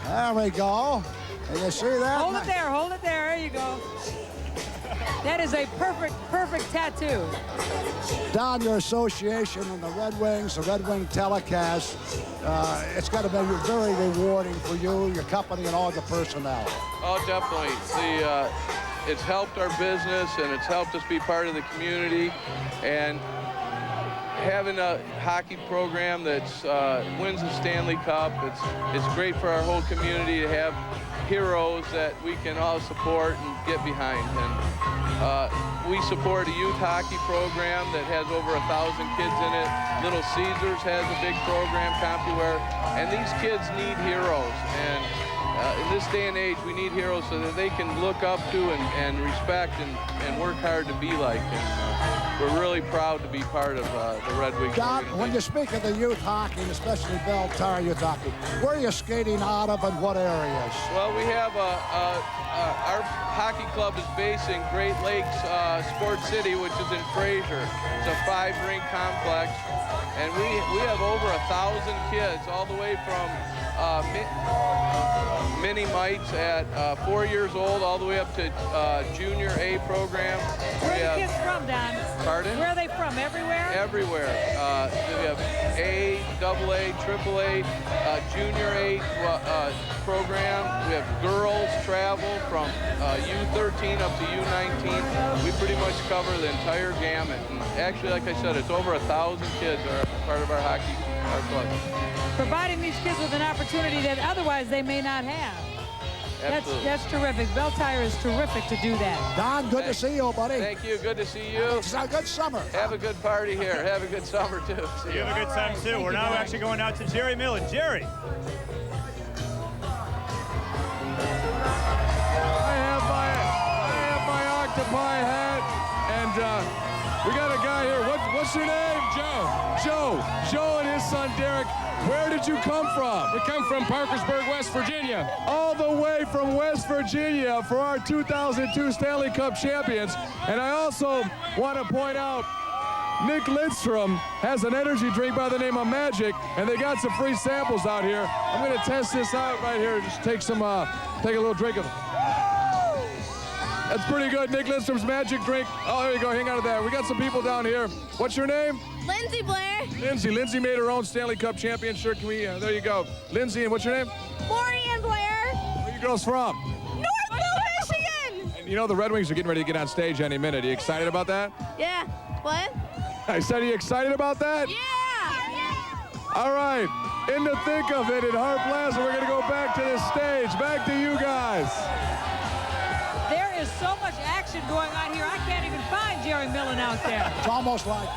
There we go. And you see that? Hold it there. There you go. That is a perfect tattoo. Don, your association and the Red Wings, the Red Wing telecast, it's got to be very rewarding for you, your company, and all the personnel. Oh, definitely. It's helped our business, and it's helped us be part of the community. And having a hockey program that wins the Stanley Cup, it's great for our whole community to have heroes that we can all support and get behind. And we support a youth hockey program that has over 1,000 kids in it. Little Caesars has a big program, CompuWare, and these kids need heroes. And in this day and age, we need heroes so that they can look up to and respect and work hard to be like. And we're really proud to be part of the Red Wings. Don, when you speak of the youth hockey, and especially Bell Tire youth hockey, where are you skating out of and what areas? Well, we have our hockey club is based in Great Lakes Sports City, which is in Fraser. It's a 5-rink complex, and we have over 1,000 kids, all the way from mini mites at 4 years old, all the way up to junior A program. Where are the kids from, Don? Pardon? Where are they from? Everywhere? Everywhere. We have A, AA, AAA, junior A program. We have girls travel from U13 up to U19. We pretty much cover the entire gamut. And actually, like I said, it's over 1,000 kids are part of our club. Providing these kids with an opportunity that otherwise they may not have. That's terrific. Bell Tire is terrific to do that. Don, good to see you, buddy. Thank you. Good to see you. It's a good summer. Have a good party here. Have a good summer, too. You have a good time, too. We're now actually going out to Jerry Millen. Jerry. I have my octopi hat, and we got a guy here. What's your name? Joe and his son Derek. Where did you come from? We come from Parkersburg, West Virginia. All the way from West Virginia for our 2002 Stanley Cup champions. And I also want to point out Nick Lindstrom has an energy drink by the name of Magic, and they got some free samples out here. I'm going to test this out right here. Just take a little drink of it. That's pretty good, Nick Lindstrom's Magic drink. Oh, there you go, hang on to that. We got some people down here. What's your name? Lindsay Blair. Lindsay made her own Stanley Cup champion shirt. Can we, there you go. Lindsay, and what's your name? Lorianne Blair. Where are you girls from? Northville, Michigan. And you know the Red Wings are getting ready to get on stage any minute. Are you excited about that? Yeah. What? I said, are you excited about that? Yeah. All right. In the thick of it at Hart Plaza, we're going to go back to the stage. Back to you guys. There is so much action going on here. I can't even find Jerry Millen out there. It's almost like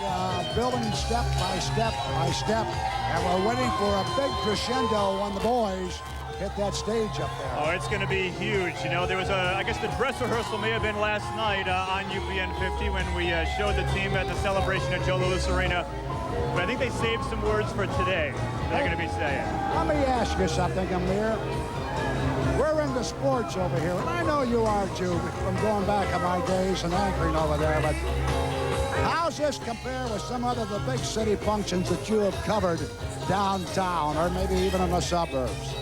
building step by step by step, and we're waiting for a big crescendo when the boys hit that stage up there. Oh, it's going to be huge. You know, there was I guess the dress rehearsal may have been last night on UPN 50 when we showed the team at the celebration at Joe Louis Arena. But I think they saved some words for today. They're going to be saying. Let me ask you something, Amir. We're into sports over here, and I know you are too, from going back to my days and anchoring over there, but how's this compare with some other of the big city functions that you have covered downtown or maybe even in the suburbs?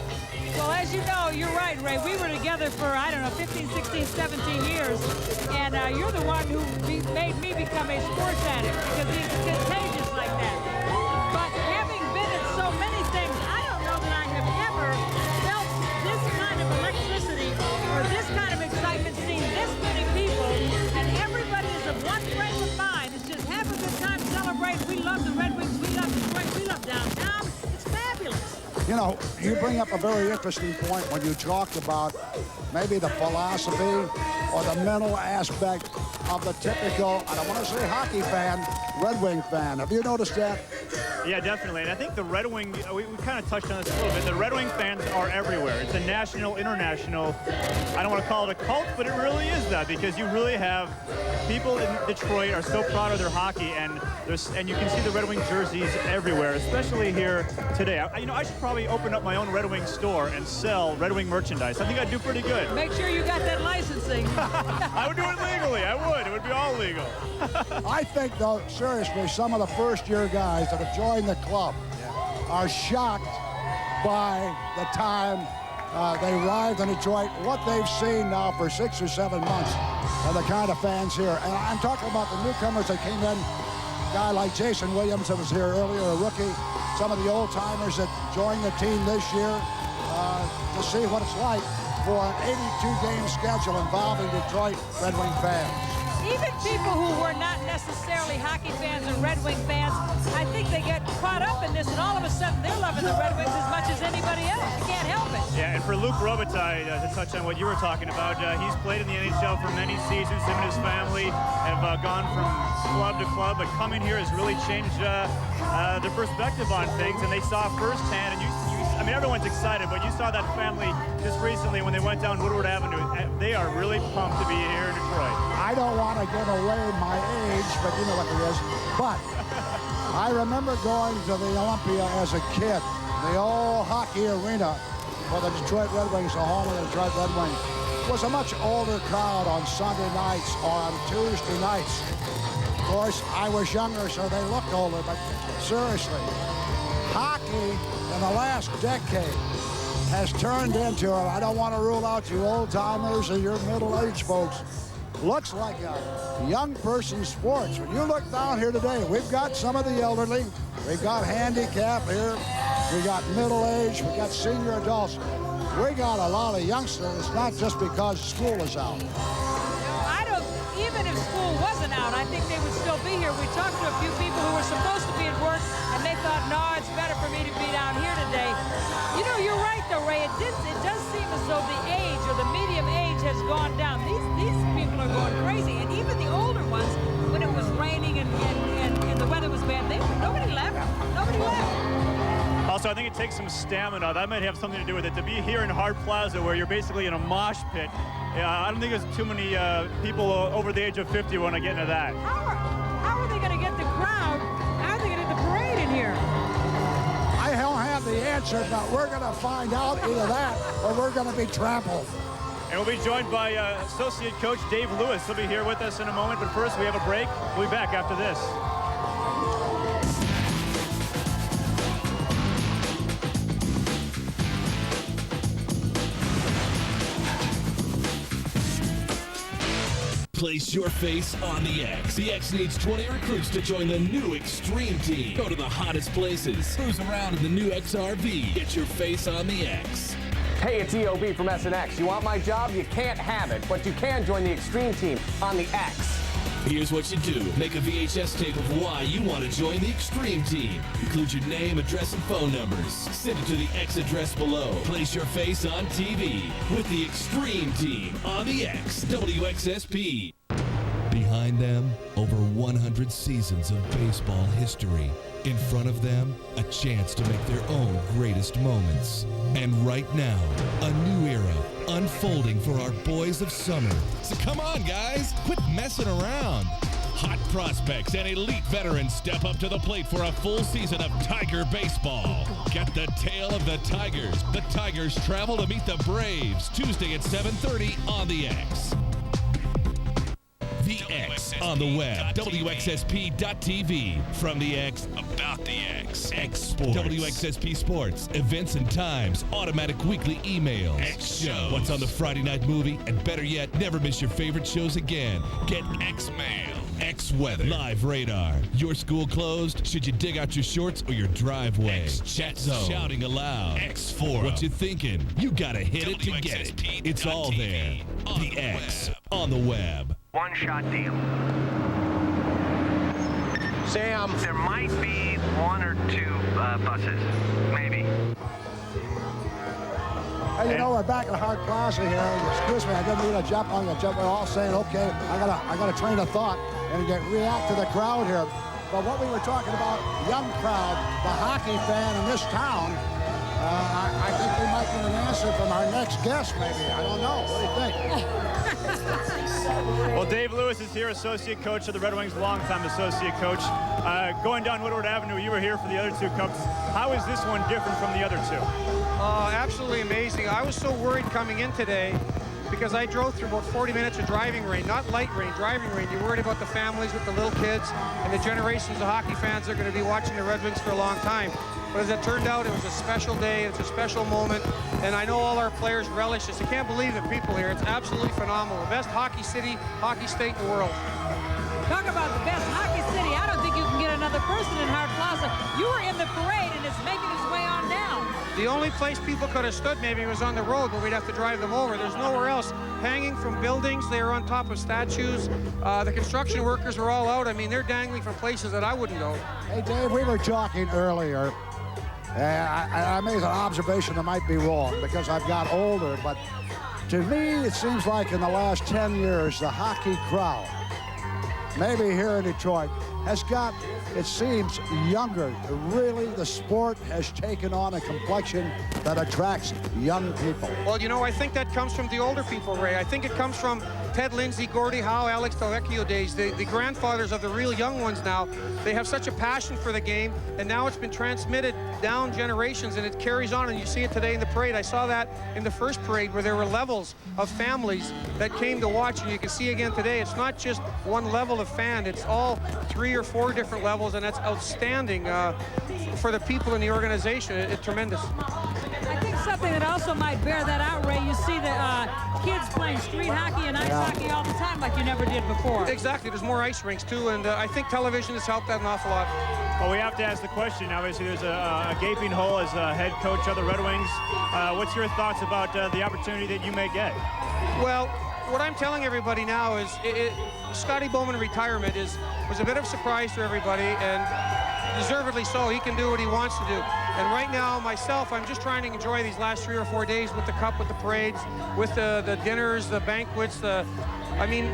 Well, as you know, you're right, Ray. We were together for, 15, 16, 17 years, and you're the one who made me become a sports addict because he's contagious like that. But having been in so many things, I don't know that I have ever felt this kind of electricity or this kind of excitement, seeing this many people, and everybody is of one frame of mind. It's just have a good time, celebrate. We love the Red Wings. We love Detroit. We love downtown. It's fabulous. You know, you bring up a very interesting point when you talk about maybe the philosophy or the mental aspect of the typical, I don't want to say hockey fan, Red Wing fan. Have you noticed that? Yeah, definitely. And I think the Red Wing, we kind of touched on this a little bit. The Red Wing fans are everywhere. It's a national, international, I don't want to call it a cult, but it really is that because you really have people in Detroit are so proud of their hockey, and you can see the Red Wing jerseys everywhere, especially here today. I should probably open up my own Red Wing store and sell Red Wing merchandise. I think I'd do pretty good. Make sure you got that licensing. I would do it legally. I would. It would be all legal. I think, though, seriously, some of the first-year guys that have joined the club are shocked by the time they arrived in Detroit, what they've seen now for 6 or 7 months, and the kind of fans here. And I'm talking about the newcomers that came in, a guy like Jason Williams that was here earlier, a rookie, some of the old-timers that joined the team this year, to see what it's like for an 82-game schedule involving Detroit Red Wing fans. Even people who were not necessarily hockey fans or Red Wing fans, I think they get caught up in this, and all of a sudden they're loving the Red Wings as much as anybody else. You can't help it. Yeah, and for Luc Robitaille, to touch on what you were talking about, he's played in the NHL for many seasons. Him and his family have gone from club to club, but coming here has really changed their perspective on things, and they saw firsthand, and I mean, everyone's excited, but you saw that family just recently when they went down Woodward Avenue. They are really pumped to be here in Detroit. I don't want to give away my age, but you know what it is. But I remember going to the Olympia as a kid, the old hockey arena for the Detroit Red Wings, the home of the Detroit Red Wings. It was a much older crowd on Sunday nights or on Tuesday nights. Of course, I was younger, so they looked older, but seriously, hockey in the last decade has turned into, I don't want to rule out you old-timers and your middle-aged folks, looks like a young person's sports. When you look down here today, we've got some of the elderly, we've got handicap here, we got middle-aged, we got senior adults. We got a lot of youngsters. It's not just because school is out. Even if school wasn't out, I think they would still be here. We talked to a few people who were supposed to be at work, and they thought, no, it's better for me to be down here today. You know, you're right, though, Ray. It does seem as though the age or the medium age has gone down. These people are going crazy, and even the older ones, when it was raining and the weather was bad, nobody left. Nobody left. Also, I think it takes some stamina. That might have something to do with it. To be here in Hart Plaza, where you're basically in a mosh pit, I don't think there's too many people over the age of 50 want to get into that. How are they going to get the crowd? How are they going to get the parade in here? I don't have the answer, but we're going to find out either that or we're going to be trampled. And we'll be joined by Associate Coach Dave Lewis. He'll be here with us in a moment, but first we have a break. We'll be back after this. Place your face on the X. The X needs 20 recruits to join the new Extreme Team. Go to the hottest places. Cruise around in the new XRV. Get your face on the X. Hey, it's EOB from SNX. You want my job? You can't have it, but you can join the Extreme Team on the X. Here's what you do. Make a VHS tape of why you want to join the Extreme Team. Include your name, address, and phone numbers. Send it to the X address below. Place your face on TV with the Extreme Team on the X. WXSP. Behind them, over 100 seasons of baseball history. In front of them, a chance to make their own greatest moments. And right now, a new era unfolding for our boys of summer. So come on, guys, quit messing around. Hot prospects and elite veterans step up to the plate for a full season of Tiger baseball. Get the tale of the Tigers. The Tigers travel to meet the Braves Tuesday at 7:30 on the X. The X on the web, WXSP.TV. From the X, about the X. X Sports. WXSP Sports, events and times, automatic weekly emails. X Shows. What's on the Friday night movie? And better yet, never miss your favorite shows again. Get X Mail. X Weather. Live radar. Your school closed? Should you dig out your shorts or your driveway? X Chat Zone. Shouting aloud. X Forum. What you thinking? You gotta hit it to get it. It's all there. The X on the web. One-shot deal. Sam. There might be one or two buses, maybe. Hey, you know, we're back at Hart Plaza here. Excuse me, I didn't mean to jump on you. We're all saying, okay, I got a train of thought and react to the crowd here. But what we were talking about, young crowd, the hockey fan in this town, I think we might get an answer from our next guest, maybe. I don't know. What do you think? Well, Dave Lewis is here, associate coach of the Red Wings, longtime associate coach. Going down Woodward Avenue, you were here for the other two cups. How is this one different from the other two? Absolutely amazing. I was so worried coming in today because I drove through about 40 minutes of driving rain, not light rain, driving rain. You're worried about the families with the little kids and the generations of hockey fans that are going to be watching the Red Wings for a long time. But as it turned out, it was a special day. It's a special moment. And I know all our players relish this. I can't believe the people here. It's absolutely phenomenal. The best hockey city, hockey state in the world. Talk about the best hockey city. I don't think you can get another person in Hart Plaza. You were in the parade, and it's making its way on down. The only place people could have stood maybe was on the road, but we'd have to drive them over. There's nowhere else. Hanging from buildings, they were on top of statues. The construction workers were all out. I mean, they're dangling from places that I wouldn't go. Hey, Dave, we were talking earlier. I made an observation that might be wrong because I've got older, but to me, it seems like in the last 10 years, the hockey crowd, maybe here in Detroit, has got, it seems, younger. Really, the sport has taken on a complexion that attracts young people. Well, you know, I think that comes from the older people, Ray. I think it comes from Ted Lindsay, Gordie Howe, Alex Delvecchio days, the grandfathers of the real young ones now. They have such a passion for the game, and now it's been transmitted down generations, and it carries on, and you see it today in the parade. I saw that in the first parade where there were levels of families that came to watch, and you can see again today, it's not just one level of fan, it's all 3 or 4 different levels, and that's outstanding for the people in the organization. It's tremendous. I think something that also might bear that out, Ray, you see the kids playing street hockey and ice hockey all the time like you never did before. Exactly. There's more ice rinks, too, and I think television has helped that an awful lot. Well, we have to ask the question. Obviously, there's a gaping hole as a head coach of the Red Wings. What's your thoughts about the opportunity that you may get? Well, what I'm telling everybody now is Scotty Bowman retirement was a bit of a surprise to everybody, and deservedly so. He can do what he wants to do. And right now, myself, I'm just trying to enjoy these last 3 or 4 days with the cup, with the parades, with the dinners, the banquets. I mean,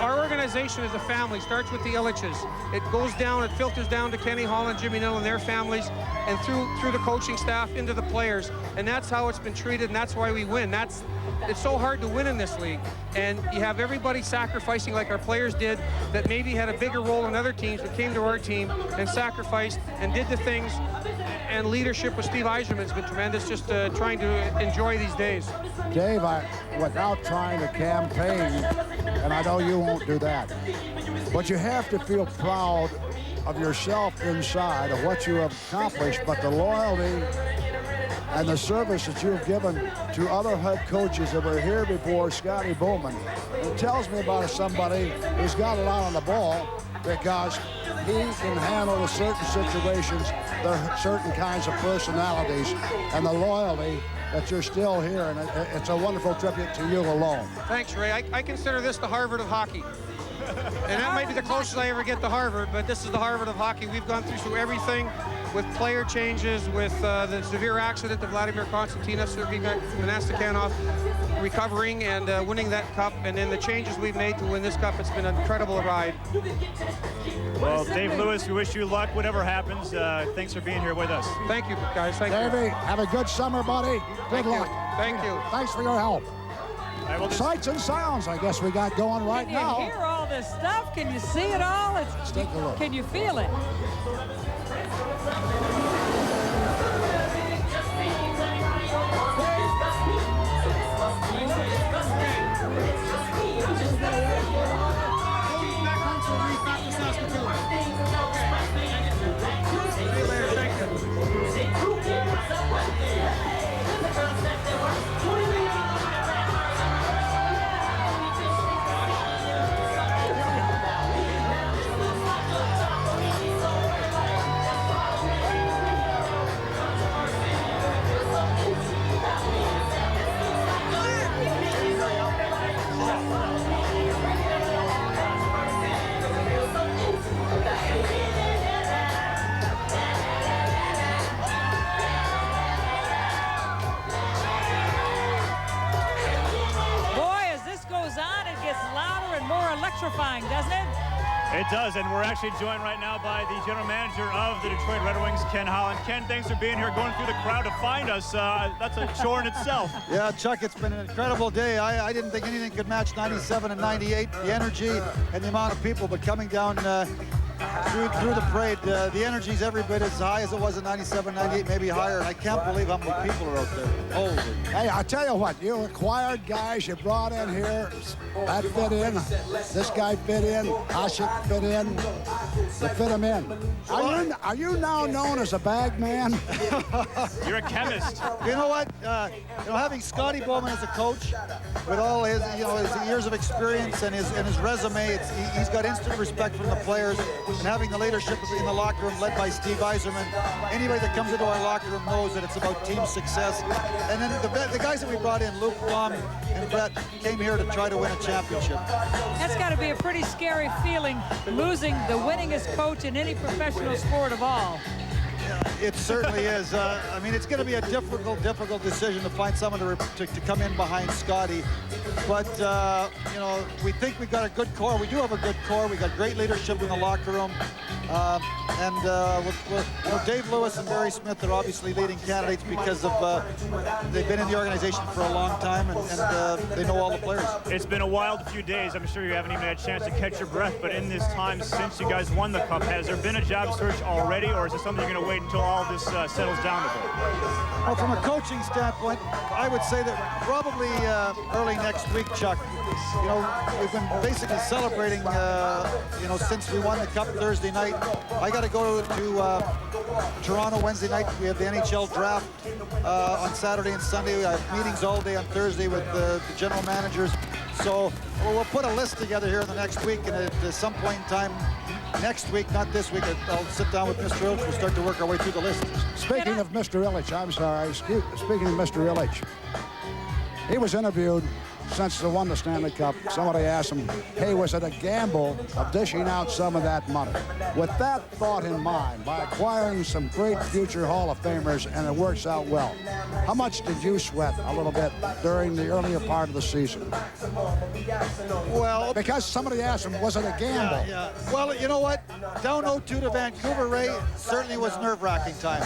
our organization is a family. Starts with the Illiches. It goes down, it filters down to Kenny Hall and Jimmy Nill and their families, and through the coaching staff into the players. And that's how it's been treated, and that's why we win. It's so hard to win in this league. And you have everybody sacrificing like our players did that maybe had a bigger role in other teams, but came to our team and sacrificed and did the things. And leadership with Steve Yzerman has been tremendous, just trying to enjoy these days. Dave, without trying to campaign, and I know you won't do that, but you have to feel proud of yourself inside, of what you have accomplished, but the loyalty and the service that you've given to other head coaches that were here before Scotty Bowman. It tells me about somebody who's got a lot on the ball because he can handle certain situations, there are certain kinds of personalities, and the loyalty that you're still here, and it's a wonderful tribute to you alone. Thanks, Ray. I consider this the Harvard of hockey. And that might be the closest I ever get to Harvard, but this is the Harvard of hockey. We've gone through everything with player changes, with the severe accident of Vladimir Konstantinov, Sergei Monastikanov, recovering and winning that cup, and then the changes we've made to win this cup. It's been an incredible ride. Well, Dave Lewis, we wish you luck, whatever happens. Thanks for being here with us. Thank you, guys. Thank you. Davey, have a good summer, buddy. Good luck. Thank you. Thanks for your help. Sights and sounds, I guess we got going right now. Can you hear all this stuff? Can you see it all? Let's take a look. Can you feel it? Electrifying, doesn't it? It does, and we're actually joined right now by the general manager of the Detroit Red Wings, Ken Holland. Ken, thanks for being here, going through the crowd to find us. That's a chore in itself. Yeah, Chuck, it's been an incredible day. I didn't think anything could match 97 and 98, the energy and the amount of people, but coming down through the parade. The energy's every bit as high as it was in 97, 98, maybe higher. And I can't believe how many people are out there. Holy. Hey, I'll tell you what, you acquired guys you brought in here, that fit in, this guy fit in, Hasek fit in, you fit him in. Are you now known as a bag man? You're a chemist. You know what? Having Scotty Bowman as a coach, with all his, his years of experience and his resume, he's got instant respect from the players. And having the leadership in the locker room led by Steve Yzerman, anybody that comes into our locker room knows that it's about team success. And then the guys that we brought in, Luke, Tom, and Brett, came here to try to win a championship. That's got to be a pretty scary feeling, losing the winningest coach in any professional sport of all. It certainly is. I mean, it's going to be a difficult decision to find someone to come in behind Scotty. But, we think we've got a good core. We do have a good core. We got great leadership in the locker room. Dave Lewis and Barry Smith are obviously leading candidates because of they've been in the organization for a long time and they know all the players. It's been a wild few days. I'm sure you haven't even had a chance to catch your breath, but in this time since you guys won the Cup, has there been a job search already, or is it something you're going to wait until all this settles down a bit? Well, from a coaching standpoint, I would say that probably early next week, Chuck. We've been basically celebrating, since we won the Cup Thursday night. I got to go to Toronto Wednesday night. We have the NHL draft on Saturday and Sunday. We have meetings all day on Thursday with the general managers. So we'll put a list together here in the next week, and at some point in time next week, not this week, I'll sit down with Mr. Illich. We'll start to work our way through the list. Speaking of Mr. Illich, I'm sorry. Speaking of Mr. Illich, he was interviewed since they won the Stanley Cup. Somebody asked him, hey, was it a gamble of dishing out some of that money? With that thought in mind, by acquiring some great future Hall of Famers, and it works out well, how much did you sweat a little bit during the earlier part of the season? Well, because somebody asked him, was it a gamble? Yeah. Well, you know what? Down 0-2 to Vancouver, Ray, certainly was nerve-wracking time.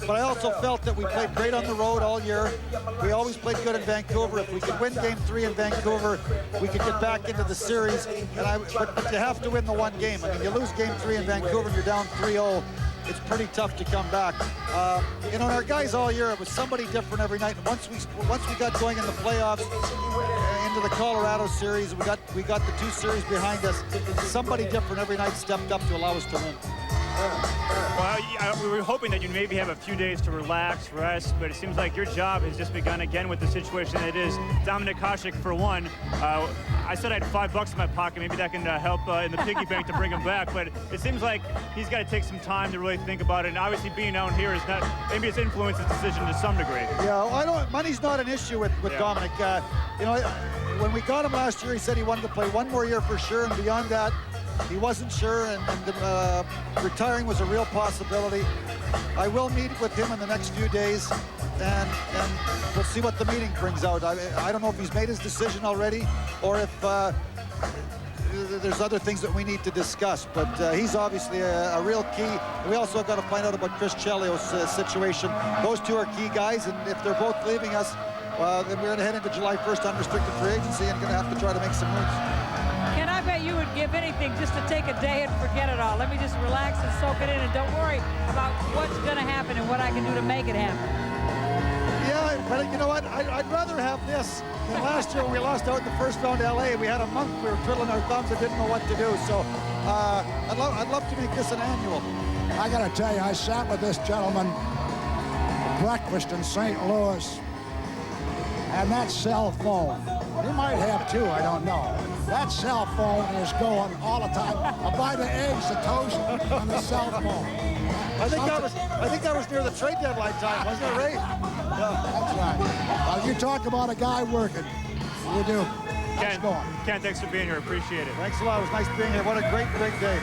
But I also felt that we played great on the road all year. We always played good in Vancouver. If we could win Game 3 in Vancouver, we could get back into the series. But you have to win the one game. I mean, you lose Game 3 in Vancouver and you're down 3-0. It's pretty tough to come back. And our guys all year, it was somebody different every night. And once we got going in the playoffs, into the Colorado series, we got the 2 series behind us. Somebody different every night stepped up to allow us to win. Well, we were hoping that you'd maybe have a few days to relax, rest, but it seems like your job has just begun again with the situation that it is. Dominic Hasek, for one, I said I had $5 in my pocket. Maybe that can help in the piggy bank to bring him back, but it seems like he's got to take some time to really think about it, and obviously being out here is not, maybe it's influenced his decision to some degree. Yeah, money's not an issue with Dominic. When we got him last year, he said he wanted to play one more year for sure, and beyond that, he wasn't sure, and retiring was a real possibility. I will meet with him in the next few days, and we'll see what the meeting brings out. I don't know if he's made his decision already, or if there's other things that we need to discuss, but he's obviously a real key. We also got to find out about Chris Chelios' situation. Those 2 are key guys, and if they're both leaving us, then we're going to head into July 1st unrestricted free agency and going to have to try to make some moves. Ken, I bet you would give anything just to take a day and forget it all. Let me just relax and soak it in, and don't worry about what's going to happen and what I can do to make it happen. Yeah, but you know what? I'd rather have this than last year when we lost out in the first round to LA. We had a month, we were twiddling our thumbs and didn't know what to do. So I'd love to make this an annual. I got to tell you, I sat with this gentleman at breakfast in St. Louis, and that cell phone, he might have 2, I don't know. That cell phone is going all the time. I'll buy the eggs, the toast, and the cell phone. I think that was near the trade deadline time, wasn't it, Ray? Yeah, that's right. You talk about a guy working. You do. Ken, thanks for being here. Appreciate it. Thanks a lot. It was nice being here. What a great day.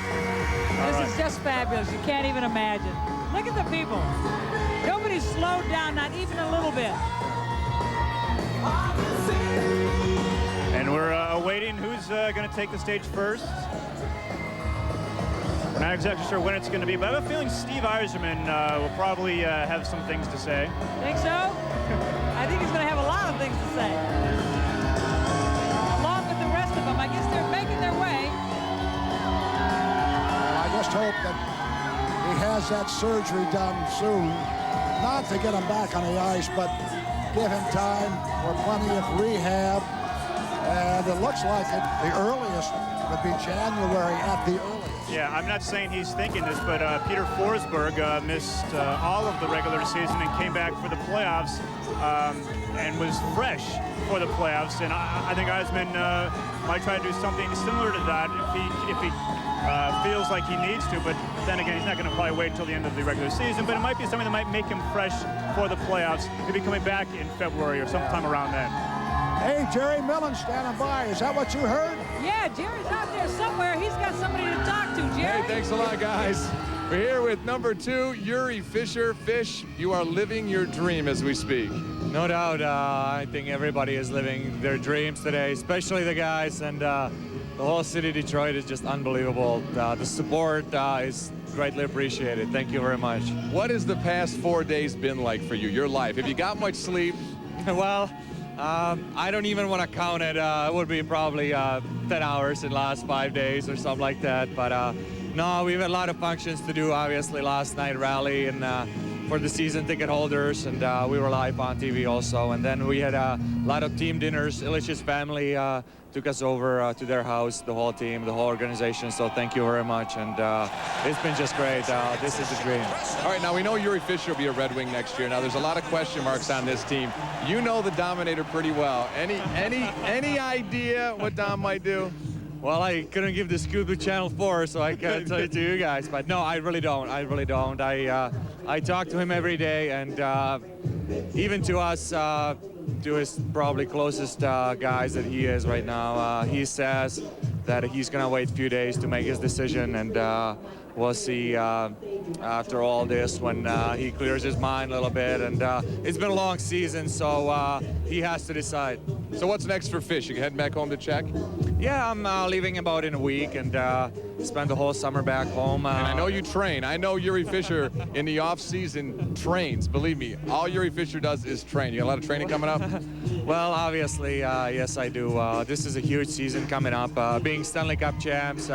This is just fabulous. You can't even imagine. Look at the people. Nobody's slowed down, not even a little bit. And we're awaiting who's going to take the stage first. We're not exactly sure when it's going to be, but I have a feeling Steve Yzerman will probably have some things to say. Think so? I think he's going to have a lot of things to say. Along with the rest of them. I guess they're making their way. I gets that surgery done soon, not to get him back on the ice, but give him time for plenty of rehab. And it looks like the earliest would be January at the earliest. Yeah, I'm not saying he's thinking this, but Peter Forsberg missed all of the regular season and came back for the playoffs and was fresh for the playoffs. And I think Eisman might try to do something similar to that if he feels like he needs to. But then again, he's not going to probably wait until the end of the regular season. But it might be something that might make him fresh for the playoffs. He'll be coming back in February or sometime around then. Hey, Jerry Millen standing by. Is that what you heard? Yeah, Jerry's out there somewhere. He's got somebody to talk to, Jerry. Hey, thanks a lot, guys. We're here with number 2, Yuri Fisher. Fish, you are living your dream as we speak. No doubt. I think everybody is living their dreams today, especially the guys. And the whole city of Detroit is just unbelievable. The support is greatly appreciated. Thank you very much. What has the past 4 days been like for you, your life? Have you got much sleep? Well, I don't even want to count it. It would be probably 10 hours in the last 5 days or something like that. But no, we've had a lot of functions to do, obviously, last night rally and for the season ticket holders, and we were live on TV also. And then we had a lot of team dinners. Ilitch's family took us over to their house, the whole team, the whole organization. So thank you very much. And it's been just great. This is a dream. All right, now we know Yuri Fisher will be a Red Wing next year. Now there's a lot of question marks on this team. You know the Dominator pretty well. Any idea what Dom might do? Well, I couldn't give the scoop to Channel 4, so I can't tell it to you guys. But no, I really don't. I really don't. I talk to him every day, and even to us, to his probably closest guys that he is right now, he says that he's going to wait a few days to make his decision, and we'll see after all this when he clears his mind a little bit. And it's been a long season, so he has to decide. So what's next for Fish? You heading back home to Czech? Yeah, I'm leaving about in a week and spend the whole summer back home. And I know you train. I know Yuri Fisher in the off-season trains. Believe me, all Yuri Fisher does is train. You got a lot of training coming up? Well, obviously, yes, I do. This is a huge season coming up. Being Stanley Cup champs,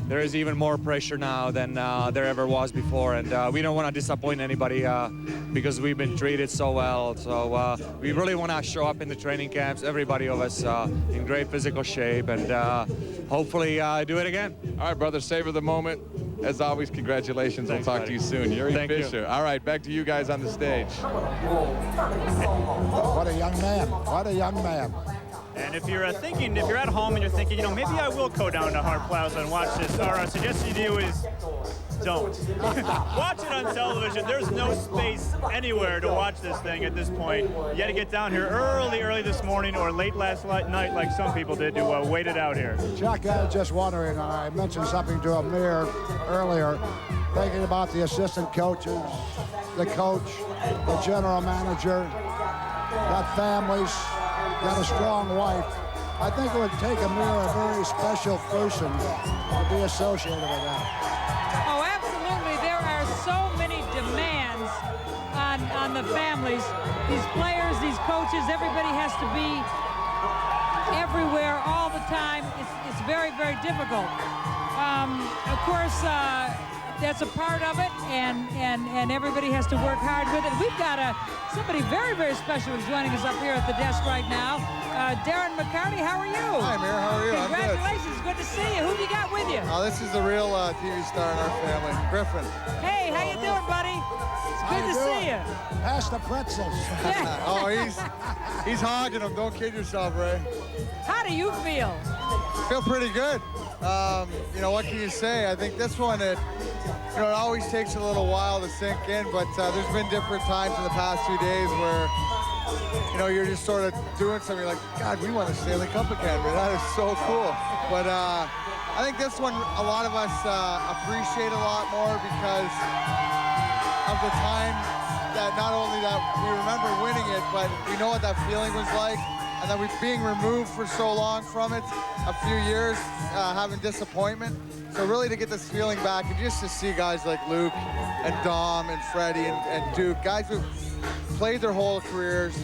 there is even more pressure now than there ever was before, and we don't want to disappoint anybody because we've been treated so well. So we really want to show up in the training camps, everybody of us in great physical shape, and hopefully do it again. All right, brother, savor the moment. As always, congratulations. Thanks, we'll talk buddy. to you soon. Yuri Fisher. You. All right, back to you guys on the stage. What a young man. What a young man. And if you're thinking, if you're at home and you're thinking, you know, maybe I will go down to Hart Plaza and watch this, our suggestion to you is don't. Watch it on television. There's no space anywhere to watch this thing at this point. You got to get down here early this morning or late last night like some people did to wait it out here. Chuck, I was just wondering, I mentioned something to Amir earlier, thinking about the assistant coaches, the coach, the general manager, got families, got a strong wife. I think it would take Amir a very special person to be associated with that. Oh, absolutely. There are so many demands on the families. These players, these coaches, everybody has to be everywhere all the time. It's very, very difficult. Of course, that's a part of it, and everybody has to work hard with it. We've got somebody very, very special who's joining us up here at the desk right now. Darren McCarty, how are you? Hi, Mayor. How are you? Congratulations. Good to see you. Who have you got with you? Oh, this is the real TV star in our family, Griffin. Hey, how you doing, buddy? It's good to see you. Pass the pretzels. Oh, he's hogging them. Don't kid yourself, Ray. How do you feel? Feel pretty good. You know, what can you say? I think this one, it always takes a little while to sink in, but there's been different times in the past few days where, you're just sort of doing something, you're like, God, we won the Stanley Cup again, man. That is so cool. But I think this one, a lot of us appreciate a lot more because of the time that not only that we remember winning it, but we know what that feeling was like. And then being removed for so long from it, a few years, having disappointment. So really to get this feeling back and just to see guys like Luke and Dom and Freddie and Duke, guys who played their whole careers,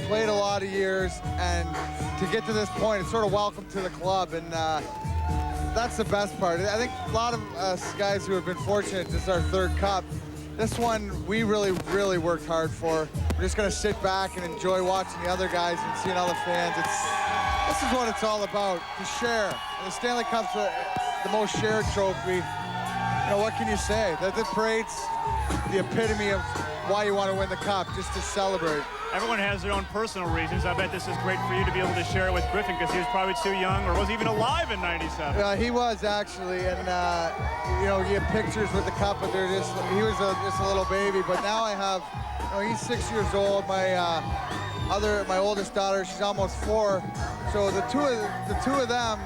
played a lot of years, and to get to this point, it's sort of welcome to the club. And that's the best part. I think a lot of us guys who have been fortunate, this is our third cup. This one we really worked hard for. We're just gonna sit back and enjoy watching the other guys and seeing all the fans. This is what it's all about, to share. And the Stanley Cup's the most shared trophy. You know, what can you say? That the parade's the epitome of why you want to win the cup, just to celebrate. Everyone has their own personal reasons. I bet this is great for you to be able to share it with Griffin because he was probably too young or wasn't even alive in '97. He was actually, and you know, you have pictures with the cup, but they're just, he was just a little baby. But now I have, you know, he's 6 years old. My oldest daughter, she's almost 4. So the two of them,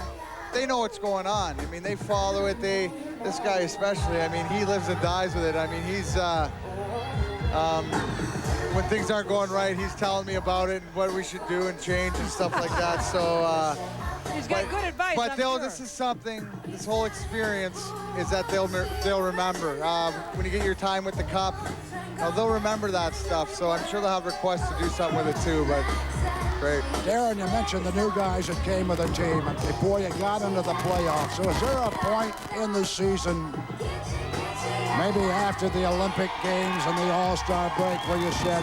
they know what's going on. I mean, they follow it. This guy especially, I mean, he lives and dies with it. I mean, he's, when things aren't going right, he's telling me about it and what we should do and change and stuff like that. So, he's got good advice. But this is something, this whole experience is that they'll remember. When you get your time with the cup, they'll remember that stuff. So I'm sure they'll have requests to do something with it too, but great. Darren, you mentioned the new guys that came with the team and before you got into the playoffs. So is there a point in the season, maybe after the Olympic Games and the All-Star break, where you said,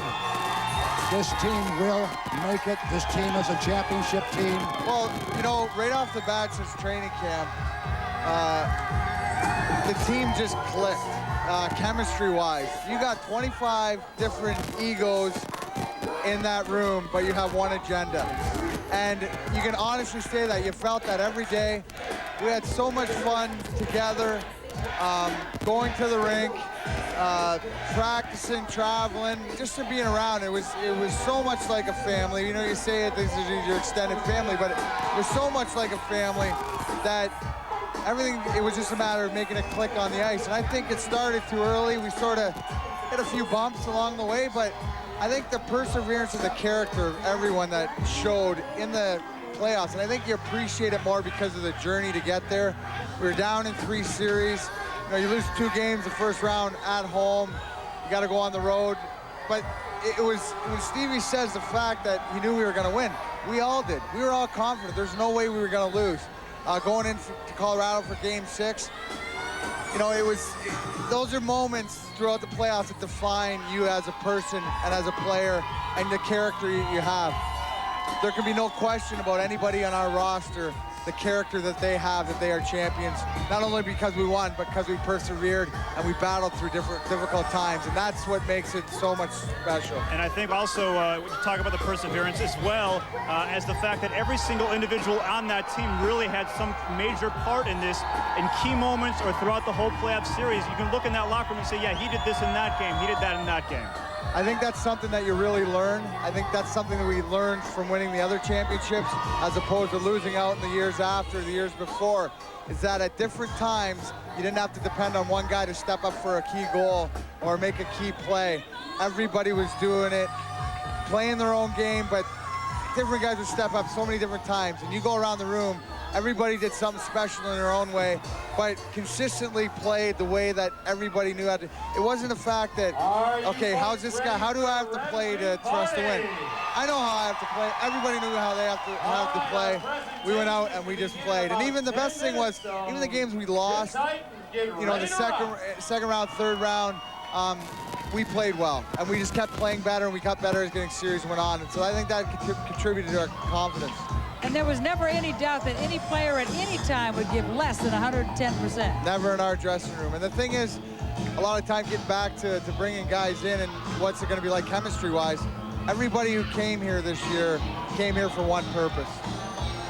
this team will make it, this team is a championship team? Well, you know, right off the bat since training camp, the team just clicked, chemistry-wise. You got 25 different egos in that room, but you have one agenda. And you can honestly say that. You felt that every day. We had so much fun together, going to the rink, practicing, traveling, just to being around. It was so much like a family. You know, you say it, this is your extended family, but it was so much like a family that everything, it was just a matter of making a click on the ice. And I think it started too early. We sort of hit a few bumps along the way, but I think the perseverance and the character of everyone that showed in the playoffs, and I think you appreciate it more because of the journey to get there. We were down in 3 series. You know, you lose 2 games the first round at home. You got to go on the road. But it was, when Stevie says the fact that he knew we were going to win, we all did. We were all confident. There's no way we were going to lose. Going into Colorado for Game 6, you know, those are moments throughout the playoffs that define you as a person and as a player and the character you have. There can be no question about anybody on our roster, the character that they have, that they are champions, not only because we won, but because we persevered and we battled through difficult times, and that's what makes it so much special. And I think also we talk about the perseverance as well as the fact that every single individual on that team really had some major part in this in key moments or throughout the whole playoff series. You can look in that locker room and say, yeah, he did this in that game, he did that in that game. I think that's something that you really learn. I think that's something that we learned from winning the other championships as opposed to losing out in the years after, the years before, is that at different times, you didn't have to depend on one guy to step up for a key goal or make a key play. Everybody was doing it, playing their own game, but different guys would step up so many different times. And you go around the room, everybody did something special in their own way, but consistently played the way that everybody knew how to. It wasn't the fact that, okay, how's this guy, how do I have to play for us to win? I know how I have to play. Everybody knew how they have to play. We went out and we just played. And even the best thing was, even the games we lost, you know, the second round, third round, we played well. And we just kept playing better, and we got better as getting series went on. And so I think that contributed to our confidence. And there was never any doubt that any player at any time would give less than 110%. Never in our dressing room. And the thing is, a lot of time getting back to bringing guys in and what's it going to be like chemistry-wise, everybody who came here this year came here for one purpose.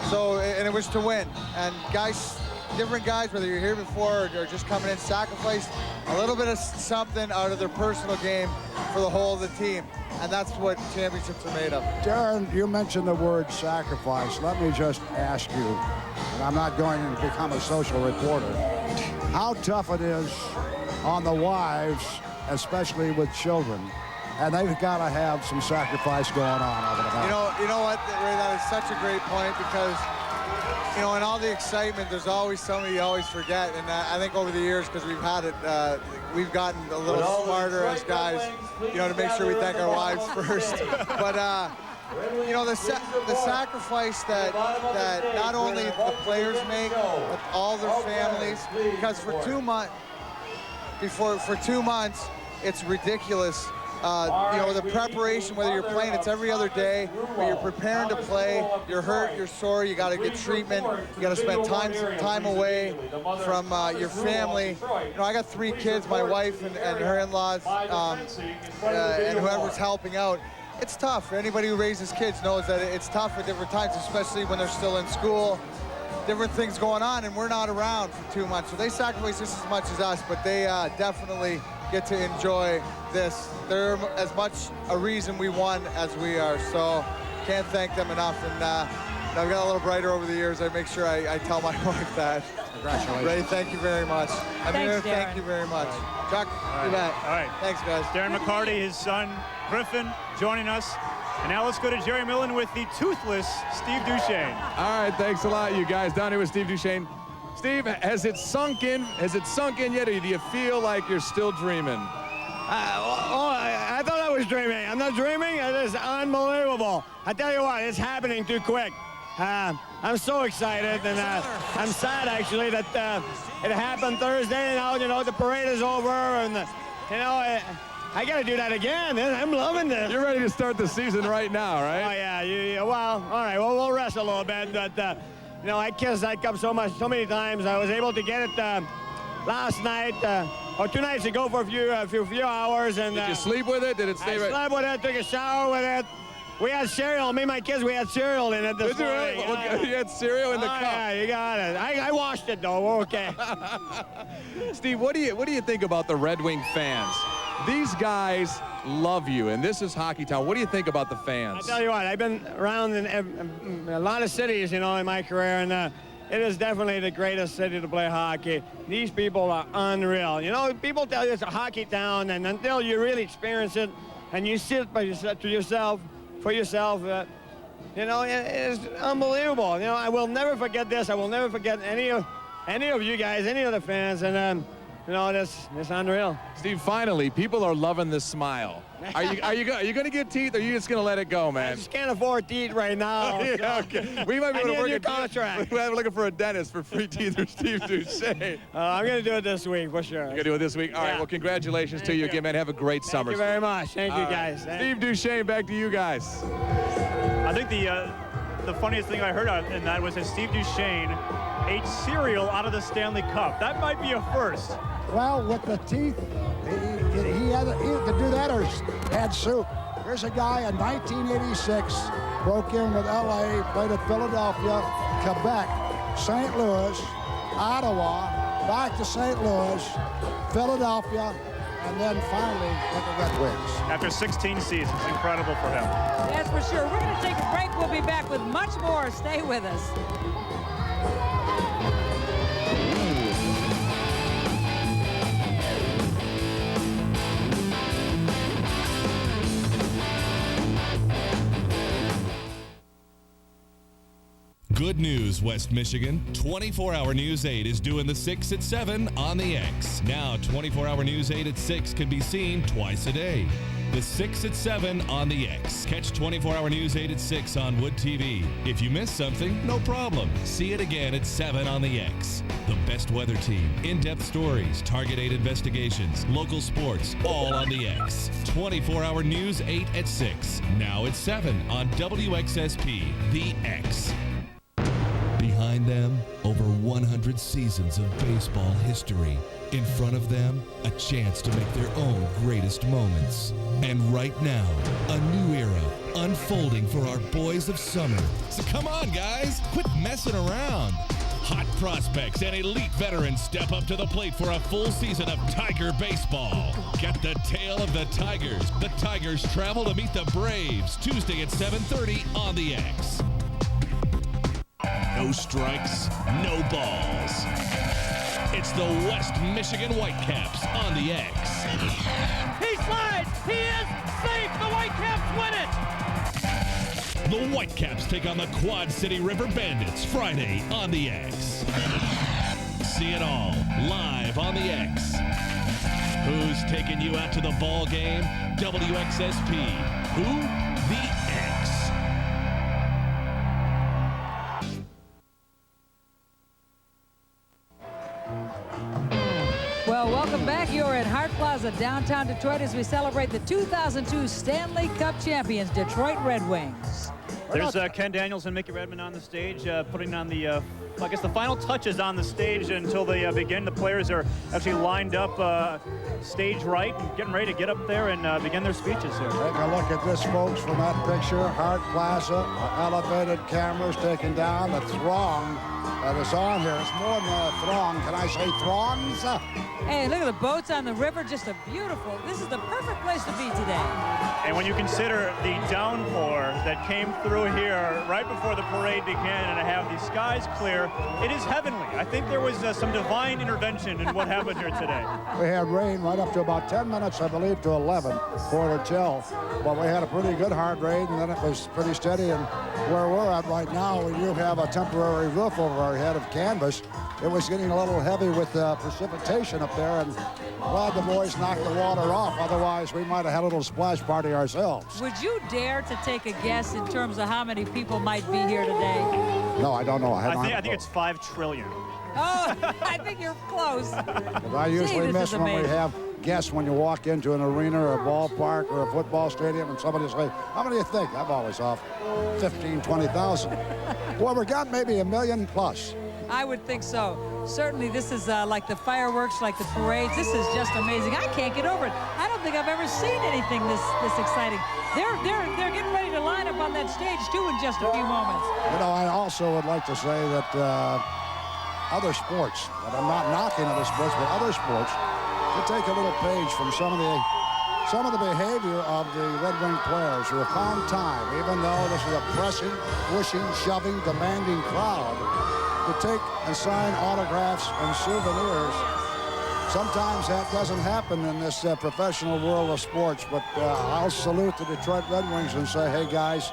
So, and it was to win. And guys, different guys, whether you're here before or just coming in, sacrificed a little bit of something out of their personal game for the whole of the team. And that's what championships are made of. Darren, you mentioned the word sacrifice. Let me just ask you, and I'm not going to become a social reporter, how tough it is on the wives, especially with children, and they've got to have some sacrifice going on over the back. You know what, Ray, that is such a great point because, you know, in all the excitement, there's always somebody you always forget. And I think over the years, because we've had it, we've gotten a little smarter as guys, you know, to make sure we thank our wives first. But you know, the sacrifice that not only the players make, but all their families, because for 2 months, for 2 months, it's ridiculous. You know, the preparation, whether you're playing, it's every other day, where you're preparing to play, you're hurt, you're sore, you got to get treatment, you got to spend time away from your family. You know, I got 3 kids, my wife and her in-laws, and whoever's helping out. It's tough. Anybody who raises kids knows that it's tough at different times, especially when they're still in school, different things going on, and we're not around for 2 months. So they sacrifice just as much as us, but they definitely get to enjoy this. They're as much a reason we won as we are, so can't thank them enough. And I've got a little brighter over the years. I make sure I tell my wife that. Congratulations. Ray, thank you very much. Amir, Darren. thank you very much. Chuck, you bet. All right. Thanks, guys. Darren McCarty, his son, Griffin, joining us. And now let's go to Jerry Millen with the toothless Steve Duchesne. All right, thanks a lot, you guys. Down here with Steve Duchesne. Steve, has it sunk in? Has it sunk in yet, or do you feel like you're still dreaming? I thought I was dreaming. I'm not dreaming. It is unbelievable. I tell you what, it's happening too quick. I'm so excited, and I'm sad actually that it happened Thursday. Now, you know, the parade is over, and you know, I got to do that again. I'm loving this. You're ready to start the season right now, right? Oh yeah. Well, all right. Well, we'll rest a little bit, but you know, I kissed that cup so many times. I was able to get it last night. Or 2 nights ago for a few hours. And did you sleep with it? Did it stay I slept with it, took a shower with it. We had cereal. Me and my kids, we had cereal in it this morning. You had cereal in the cup. Yeah, you got it. I washed it though. We're okay. Steve, what do you think about the Red Wing fans? These guys love you, and this is Hockey Town. What do you think about the fans? I tell you what, I've been around in a lot of cities, you know, in my career, and it is definitely the greatest city to play hockey. These people are unreal. You know, people tell you it's a hockey town, and until you really experience it and you see it for yourself, you know, it's unbelievable. You know, I will never forget this. I will never forget any of you guys, any of the fans, and you know, it's unreal. Steve, finally, people are loving the smile. Are you going to get teeth, or are you just going to let it go, man? I just can't afford teeth right now. Yeah, okay. We might be able to work a contract. We might be looking for a dentist for free teeth for Steve Duchesne. I'm going to do it this week for sure. You're going to do it this week? All right, well, congratulations to you again, man. Have a great summer. Thank you very much. Thank you, guys. Steve Duchesne, back to you guys. I think the funniest thing I heard in that was that Steve Duchesne ate cereal out of the Stanley Cup. That might be a first. Well, with the teeth, he could do that or had soup. Here's a guy in 1986, broke in with LA, played at Philadelphia, Quebec, St. Louis, Ottawa, back to St. Louis, Philadelphia, and then finally with the Red Wings. After 16 seasons, incredible for him. That's for sure. We're going to take a break. We'll be back with much more. Stay with us. Good news, West Michigan. 24-Hour News 8 is doing the 6 at 7 on the X. Now, 24-Hour News 8 at 6 can be seen twice a day. The 6 at 7 on the X. Catch 24-Hour News 8 at 6 on Wood TV. If you missed something, no problem. See it again at 7 on the X. The best weather team, in-depth stories, Target 8 investigations, local sports, all on the X. 24-Hour News 8 at 6. Now at 7 on WXSP, the X. Behind them, over 100 seasons of baseball history. In front of them, a chance to make their own greatest moments. And right now, a new era unfolding for our boys of summer. So come on, guys, quit messing around. Hot prospects and elite veterans step up to the plate for a full season of Tiger baseball. Get the tale of the Tigers. The Tigers travel to meet the Braves Tuesday at 7:30 on the X. No strikes, no balls. It's the West Michigan Whitecaps on the X. He slides. He is safe. The Whitecaps win it. The Whitecaps take on the Quad City River Bandits Friday on the X. See it all live on the X. Who's taking you out to the ball game? WXSP. Who? The X. back. You're at Hart Plaza, downtown Detroit, as we celebrate the 2002 Stanley Cup champions, Detroit Red Wings. There's Ken Daniels and Mickey Redmond on the stage, putting on the, I guess the final touches on the stage until they begin. The players are actually lined up stage right and getting ready to get up there and begin their speeches here. Take a look at this, folks, from that picture. Hart Plaza, elevated cameras taking down the throng that is on here. It's more than a throng. Can I say throngs? Hey, look at the boats on the river. Just a beautiful, this is the perfect place to be today. And when you consider the downpour that came through here right before the parade began and to have the skies clear, it is heavenly. I think there was some divine intervention in what happened here today. We had rain right up to about 10 minutes, I believe, to 11, quarter till. But we had a pretty good hard rain, and then it was pretty steady. And where we're at right now, we do have a temporary roof over our head of canvas. It was getting a little heavy with precipitation up there, and glad the boys knocked the water off. Otherwise, we might have had a little splash party ourselves. Would you dare to take a guess in terms of how many people might be here today? No, I don't know. I think it's 5 trillion. Oh, I think you're close. I usually miss when we have guests when you walk into an arena or a ballpark or a football stadium and somebody say, how many do you think? I'm always off 15, 20,000. Well, we got maybe 1 million plus. I would think so. Certainly, this is like the fireworks, like the parades. This is just amazing. I can't get over it. I don't think I've ever seen anything this exciting. They're getting ready to line up on that stage too in just a few moments. You know, I also would like to say that other sports, and I'm not knocking other sports, but other sports, to take a little page from some of the behavior of the Red Wing players who have found time, even though this is a pressing, pushing, shoving, demanding crowd, to take and sign autographs and souvenirs. Sometimes that doesn't happen in this professional world of sports, but I'll salute the Detroit Red Wings and say, hey guys,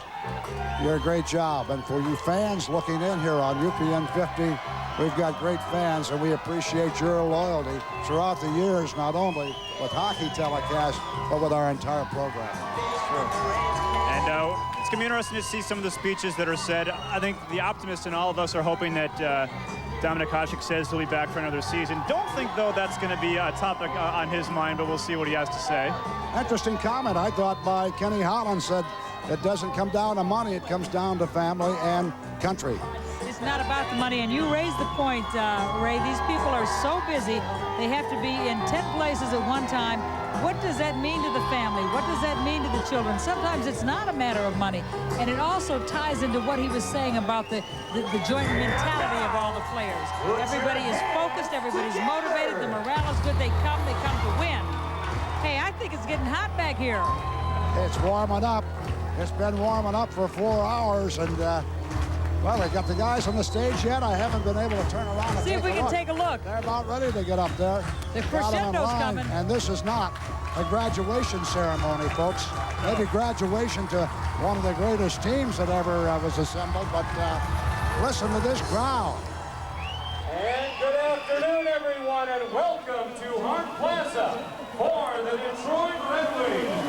you're a great job. And for you fans looking in here on UPN 50, we've got great fans, and we appreciate your loyalty throughout the years, not only with hockey telecasts, but with our entire program. And it's going to be interesting to see some of the speeches that are said. I think the optimists and all of us are hoping that Dominik Hasek says he'll be back for another season. Don't think, though, that's going to be a topic on his mind, but we'll see what he has to say. Interesting comment, I thought, by Kenny Holland, said it doesn't come down to money, it comes down to family and country. It's not about the money, and you raised the point, Ray. These people are so busy. They have to be in 10 places at one time. What does that mean to the family? What does that mean to the children? Sometimes it's not a matter of money, and it also ties into what he was saying about the joint mentality of all the players. Everybody is focused, everybody's motivated, the morale is good, they come to win. Hey, I think it's getting hot back here. It's warming up. It's been warming up for 4 hours, and well, they got the guys on the stage yet. I haven't been able to turn around and see if we can take a look. They're about ready to get up there. The crescendo's coming. And this is not a graduation ceremony, folks. Maybe graduation to one of the greatest teams that ever was assembled, but listen to this crowd. And good afternoon, everyone, and welcome to Hart Plaza for the Detroit Red Wings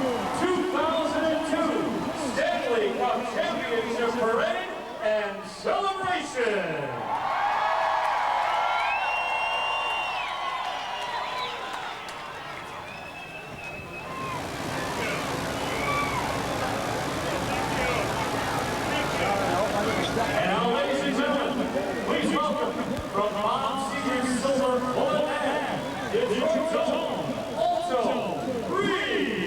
2002 Stanley Cup Championship Parade and celebration. And now, ladies and gentlemen, please welcome from Mom Senior Silver Bullet and Detroit's own Alto Reed.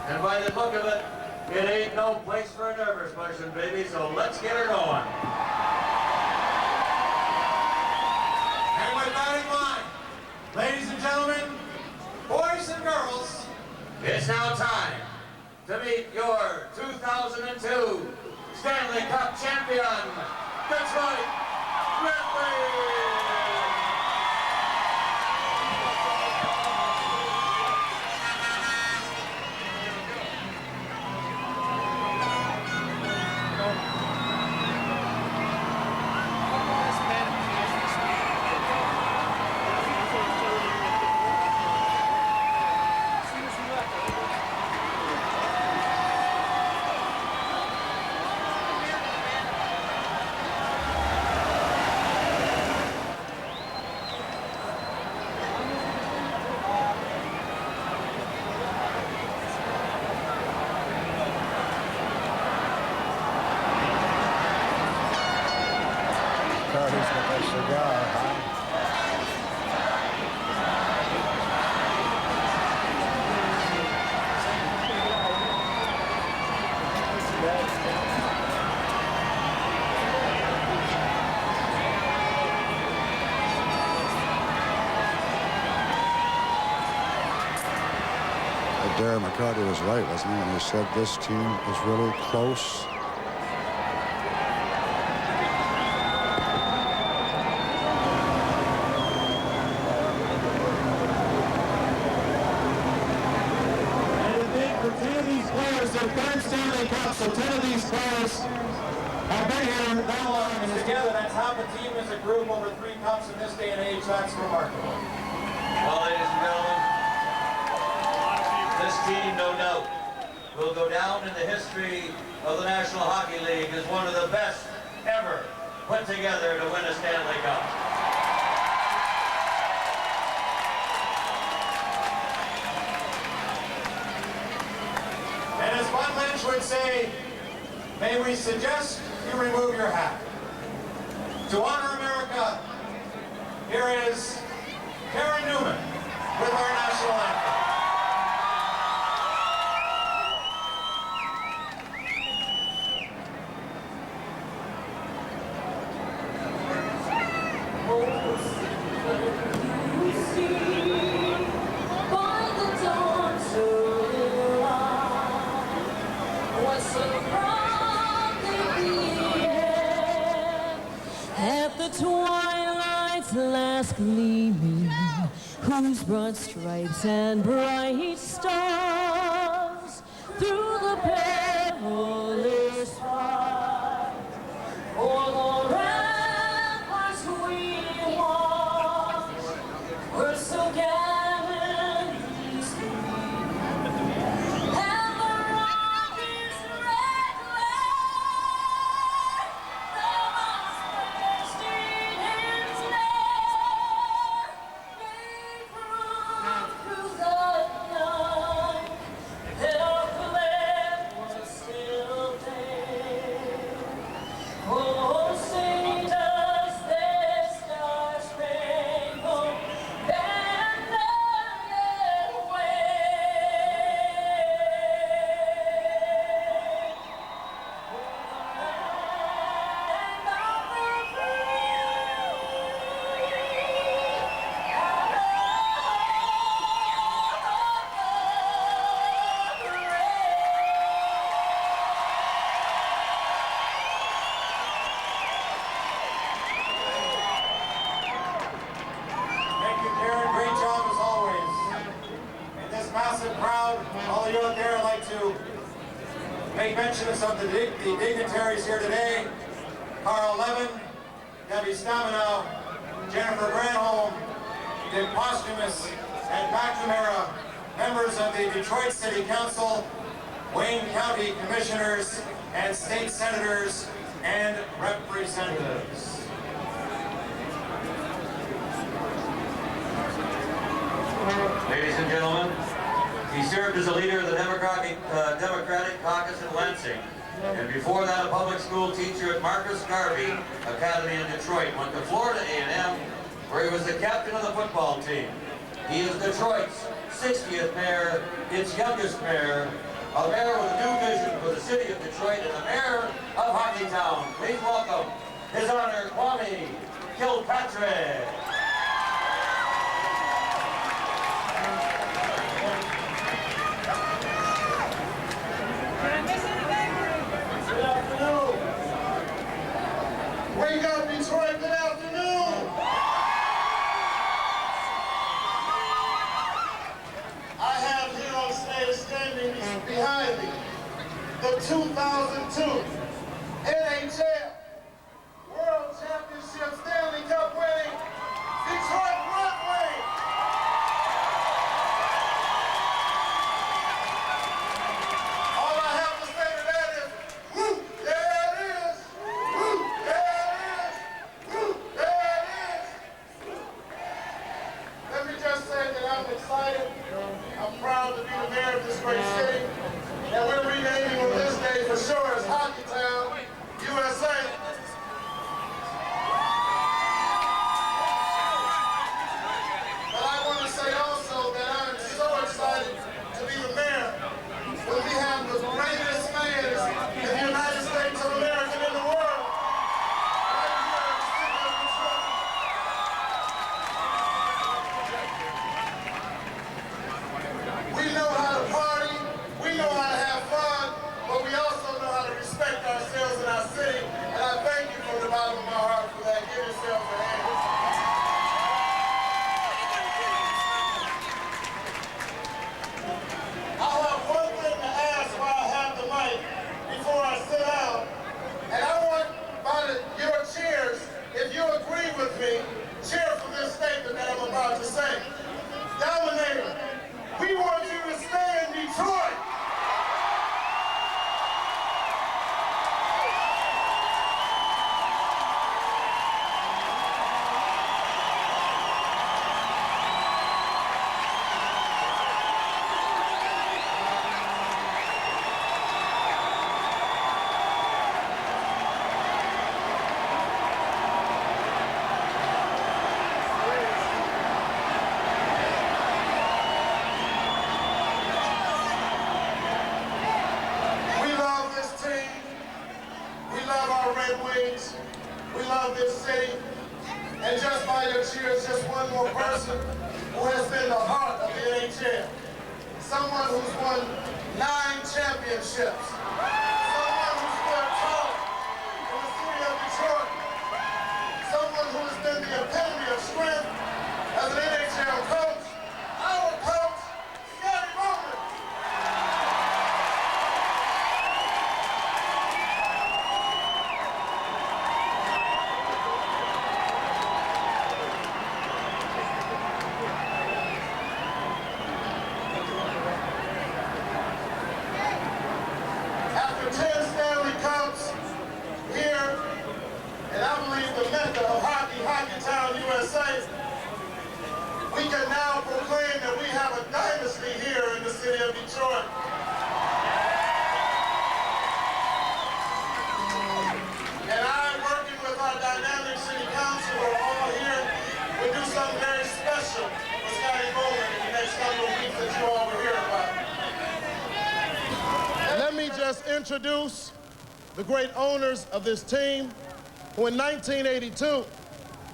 And by the look of it, it ain't no place for a nervous person, baby, so let's get her going. And with that in mind, ladies and gentlemen, boys and girls, It's now time to meet your 2002 Stanley Cup champion, Detroit Red Wings! Darren McCarty was right, wasn't he, when he said this team is really close. and to think for 10 of these players, their third Stanley Cup, so 10 of these players have been here that long, and together that's half a team as a group over 3 cups in this day and age. That's remarkable. Well, ladies and gentlemen, this team, no doubt, will go down in the history of the National Hockey League as one of the best ever put together to win a Stanley Cup. And as Bud Lynch would say, may we suggest you remove your hat. To honor America, here is Karen Newman with our national anthem. At the twilight's last gleaming, whose broad stripes and bright stars through the perilous fight, o'er the ramparts we watched, were so gallantly streaming, and the rocket's red glare, the most bursting its lair, gave proof through the night that our flag was still there. Oh, sing does their star-spangled banner yet Thank you, Karen. Great job as always. And this massive crowd, all of you out there, I'd like to make mention of some of the dignitaries here today. Carl Levin, Debbie Staminow, Jennifer Granholm, Dick Posthumus, and McNamara, members of the Detroit City Council, Wayne County Commissioners, and state senators and representatives. Ladies and gentlemen, he served as a leader of the Democratic Caucus in Lansing, and before that a public school teacher at Marcus Garvey Academy in Detroit. Went to Florida A&M, where he was the captain of the football team. He is Detroit's 60th mayor, its youngest mayor, a mayor with a new vision for the city of Detroit and the mayor of Hockeytown. Please welcome His Honor Kwame Kilpatrick. Good afternoon. Wake up, Detroit. Good afternoon. I have here on stage standing behind me the 2002 NHL World Championship Stanley Cup winning Detroit Red Wings. All I have to say to that is, woo, there it is. Woo, there it is. Woo, there it is. Let me just say that I'm excited. I'm proud to be the mayor of this great city. And we're renaming on this day for sure as Hockeytown, USA. But I want to say also that I'm so excited to be the mayor when we have the greatest fans in the United States of America and in the world. Right here in the city of Detroit. We know how to party, we know how to have fun, but we also know how to respect ourselves and our city. And I thank you from the bottom of my heart for that. Give yourselves a hand. I have one thing to ask while I have the mic before I sit down. And I want by your cheers, if you agree with me, cheer for this statement that I'm about to say. Dominator, we want you to stay in Detroit. We love this team. We love our Red Wings. We love this city. And just by your cheers, just one more person who has been the heart of the NHL. Someone who's won 9 championships. Someone who's stood tall in the city of Detroit. Someone who has been the epitome of strength as an NHL coach. Our coach, Scotty Bowman. After 10 Stanley Cups here, and I believe the mecca of hockey, Hockeytown, USA, we can now proclaim that we have a dynasty here in the city of Detroit. And I, working with our dynamic city council, are all here, will do something very special for Scotty Bowman in the next couple of weeks that you all will hear about. Let me just introduce the great owners of this team, who in 1982,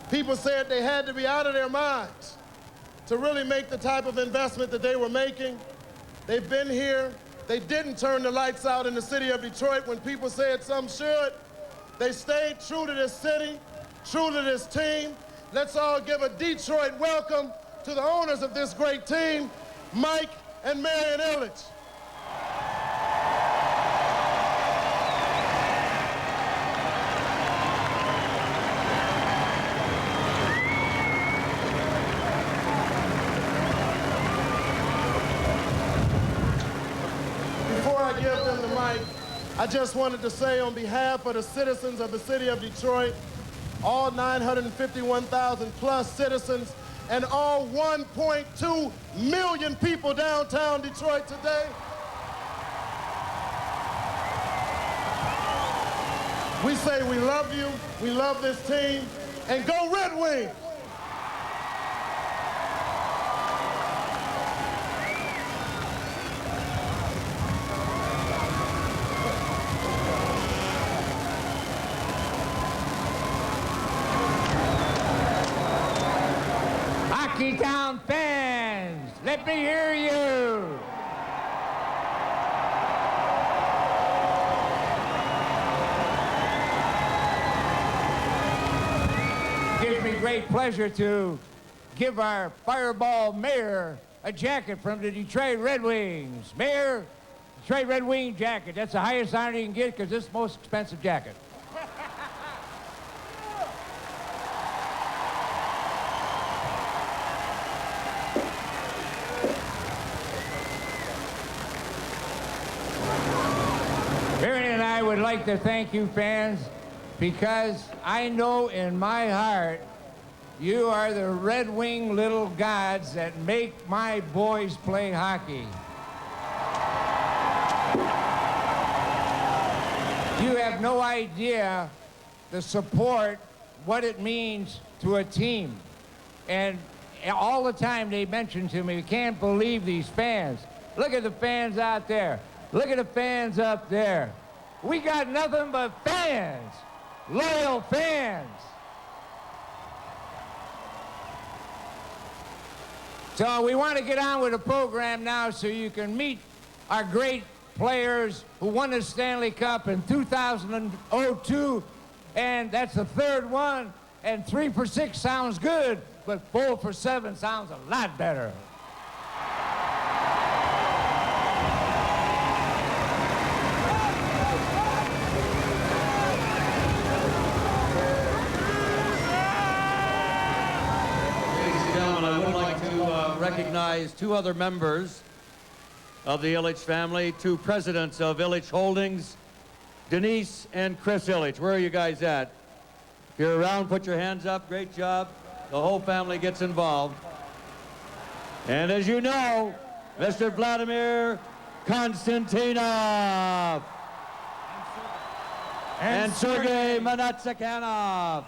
people said they had to be out of their minds to really make the type of investment that they were making. They've been here. They didn't turn the lights out in the city of Detroit when people said some should. They stayed true to this city, true to this team. Let's all give a Detroit welcome to the owners of this great team, Mike and Marion Illich. Before I give them the mic, I just wanted to say on behalf of the citizens of the city of Detroit, all 951,000 plus citizens, and all 1.2 million people downtown Detroit today, we say we love you, we love this team, and go Red Wings! Town fans, let me hear you. Gives me great pleasure to give our Fireball Mayor a jacket from the Detroit Red Wings. Mayor, Detroit Red Wing jacket. That's the highest honor you can get because it's the most expensive jacket. Barry and I would like to thank you fans because I know in my heart you are the Red Wing little gods that make my boys play hockey. You have no idea the support, what it means to a team. And all the time they mention to me, we can't believe these fans. Look at the fans out there. Look at the fans up there. We got nothing but fans, loyal fans. So we want to get on with the program now so you can meet our great players who won the Stanley Cup in 2002, and that's the third one, and 3 for 6 sounds good, but 4 for 7 sounds a lot better. Recognize two other members of the Ilitch family, two presidents of Ilitch Holdings, Denise and Chris Ilitch. Where are you guys at? If you're around, put your hands up. Great job. The whole family gets involved. And as you know, Mr. Vladimir Konstantinov and Sergei Manatsakanov.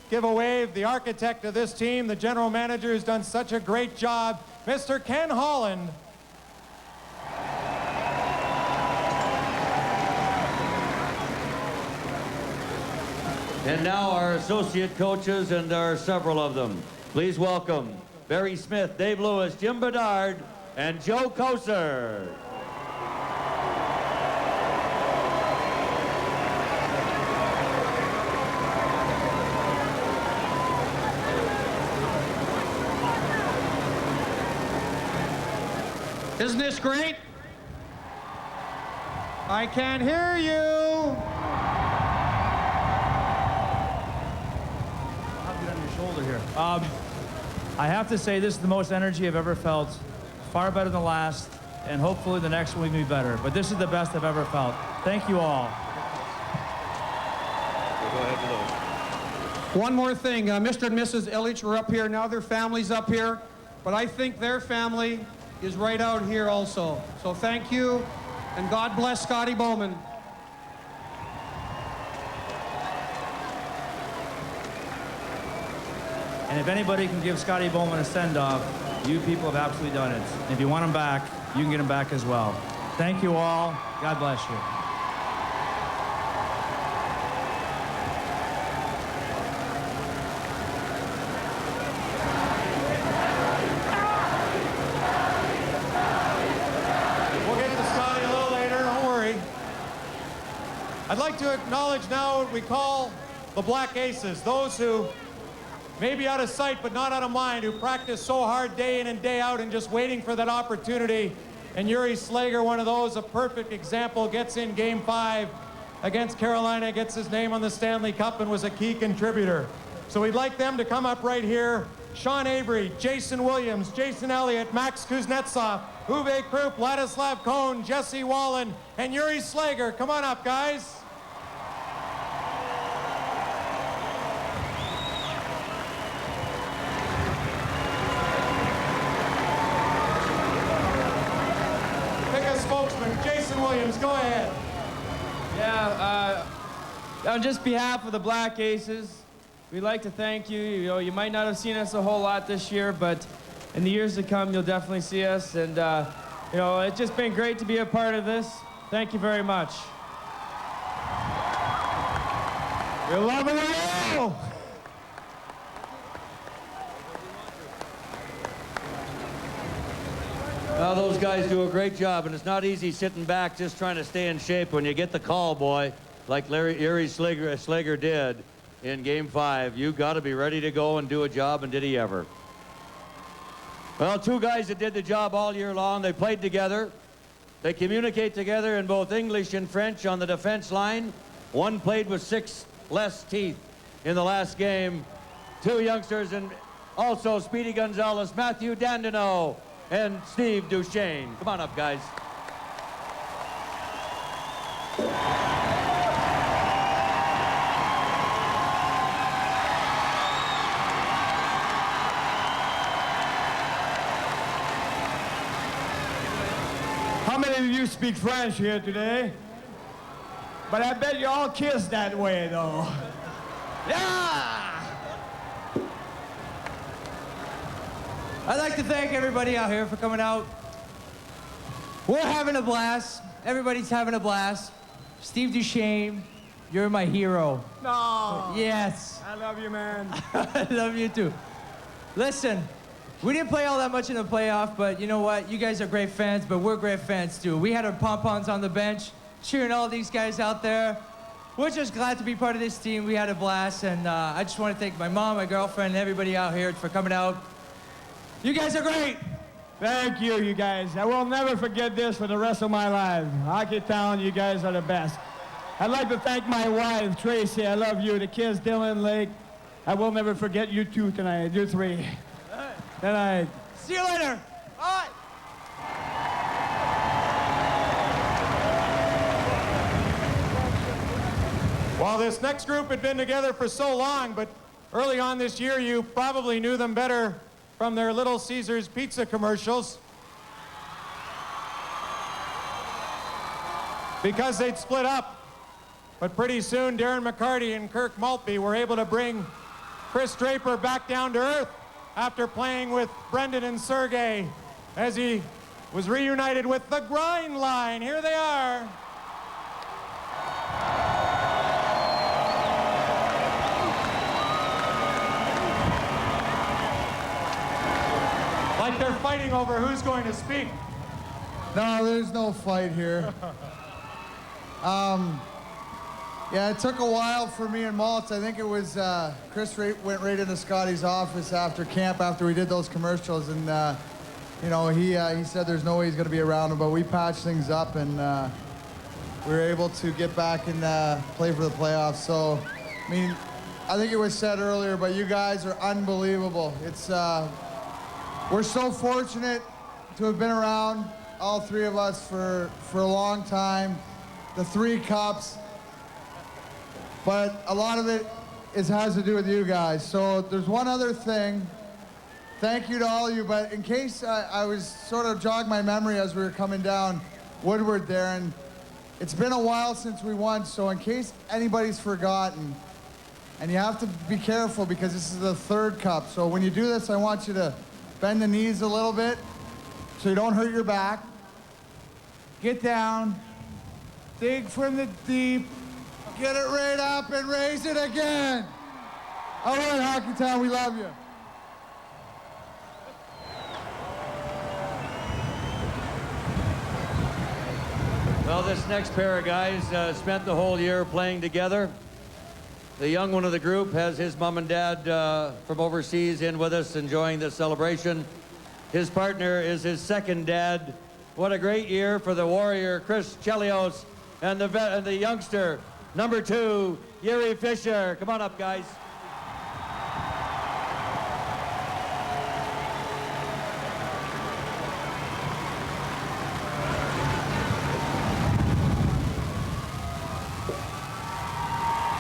Give a wave, the architect of this team, the general manager who's done such a great job, Mr. Ken Holland. And now our associate coaches, and there are several of them. Please welcome Barry Smith, Dave Lewis, Jim Bedard, and Joe Koser. Isn't this great? I can't hear you. I'll get on your shoulder here. I have to say this is the most energy I've ever felt. Far better than the last, and hopefully the next one will be better. But this is the best I've ever felt. Thank you all. Go ahead for those. One more thing, Mr. and Mrs. Ilitch were up here, now their family's up here, but I think their family is right out here also. So thank you, and God bless Scotty Bowman. And if anybody can give Scotty Bowman a send-off, you people have absolutely done it. And if you want him back, you can get him back as well. Thank you all. God bless you. I'd like to acknowledge now what we call the Black Aces, those who may be out of sight but not out of mind, who practice so hard day in and day out and just waiting for that opportunity. And Yuri Slager, one of those, a perfect example, gets in Game 5 against Carolina, gets his name on the Stanley Cup and was a key contributor. So we'd like them to come up right here. Sean Avery, Jason Williams, Jason Elliott, Max Kuznetsov, Uwe Krupp, Ladislav Kohn, Jesse Wallen, and Yuri Slager. Come on up, guys. Williams, go ahead. Yeah, on just behalf of the Black Aces, we'd like to thank you. You know, you might not have seen us a whole lot this year, but in the years to come, you'll definitely see us. And, you know, it's just been great to be a part of this. Thank you very much. You're loving it all. Well, those guys do a great job, and it's not easy sitting back just trying to stay in shape when you get the call, boy, like Erie Slager did in Game 5. You got to be ready to go and do a job, and did he ever. Well, two guys that did the job all year long. They played together. They communicate together in both English and French on the defense line. One played with 6 less teeth in the last game. Two youngsters, and also Speedy Gonzalez, Matthew Dandino, and Steve Duchesne. Come on up, guys. How many of you speak French here today? But I bet you all kiss that way, though. Yeah! I'd like to thank everybody out here for coming out. We're having a blast. Everybody's having a blast. Steve Duchesne, you're my hero. No. Yes. I love you, man. I love you too. Listen, we didn't play all that much in the playoff, but you know what? You guys are great fans, but we're great fans too. We had our pom-poms on the bench, cheering all these guys out there. We're just glad to be part of this team. We had a blast, and I just want to thank my mom, my girlfriend, and everybody out here for coming out. You guys are great. Thank you, you guys. I will never forget this for the rest of my life. Hockey Town, you guys are the best. I'd like to thank my wife, Tracy. I love you. The kids, Dylan, Lake. I will never forget you two tonight. You three. Tonight. See you later. Bye. Well, this next group had been together for so long, but early on this year, you probably knew them better from their Little Caesars pizza commercials, because they'd split up. But pretty soon, Darren McCarty and Kirk Maltby were able to bring Chris Draper back down to earth after playing with Brendan and Sergey as he was reunited with the Grind Line. Here they are. Like they're fighting over who's going to speak. No, there's no fight here. Yeah, it took a while for me and Maltz. I think it was Chris went right into Scotty's office after camp, after we did those commercials, and you know, he said there's no way he's going to be around him, but we patched things up, and we were able to get back and play for the playoffs. So, I mean, I think it was said earlier, but you guys are unbelievable. It's we're so fortunate to have been around, all three of us, for a long time. The 3 cups. But a lot of it has to do with you guys. So there's one other thing. Thank you to all of you, but in case I was sort of jogged my memory as we were coming down Woodward there, and it's been a while since we won, so in case anybody's forgotten, and you have to be careful because this is the 3rd cup, so when you do this, I want you to bend the knees a little bit so you don't hurt your back. Get down, dig from the deep, get it right up and raise it again. All right, Hockey Town, we love you. Well, this next pair of guys spent the whole year playing together. The young one of the group has his mom and dad from overseas in with us enjoying this celebration. His partner is his second dad. What a great year for the Warrior, Chris Chelios, and the youngster, number 2, Yuri Fisher. Come on up, guys.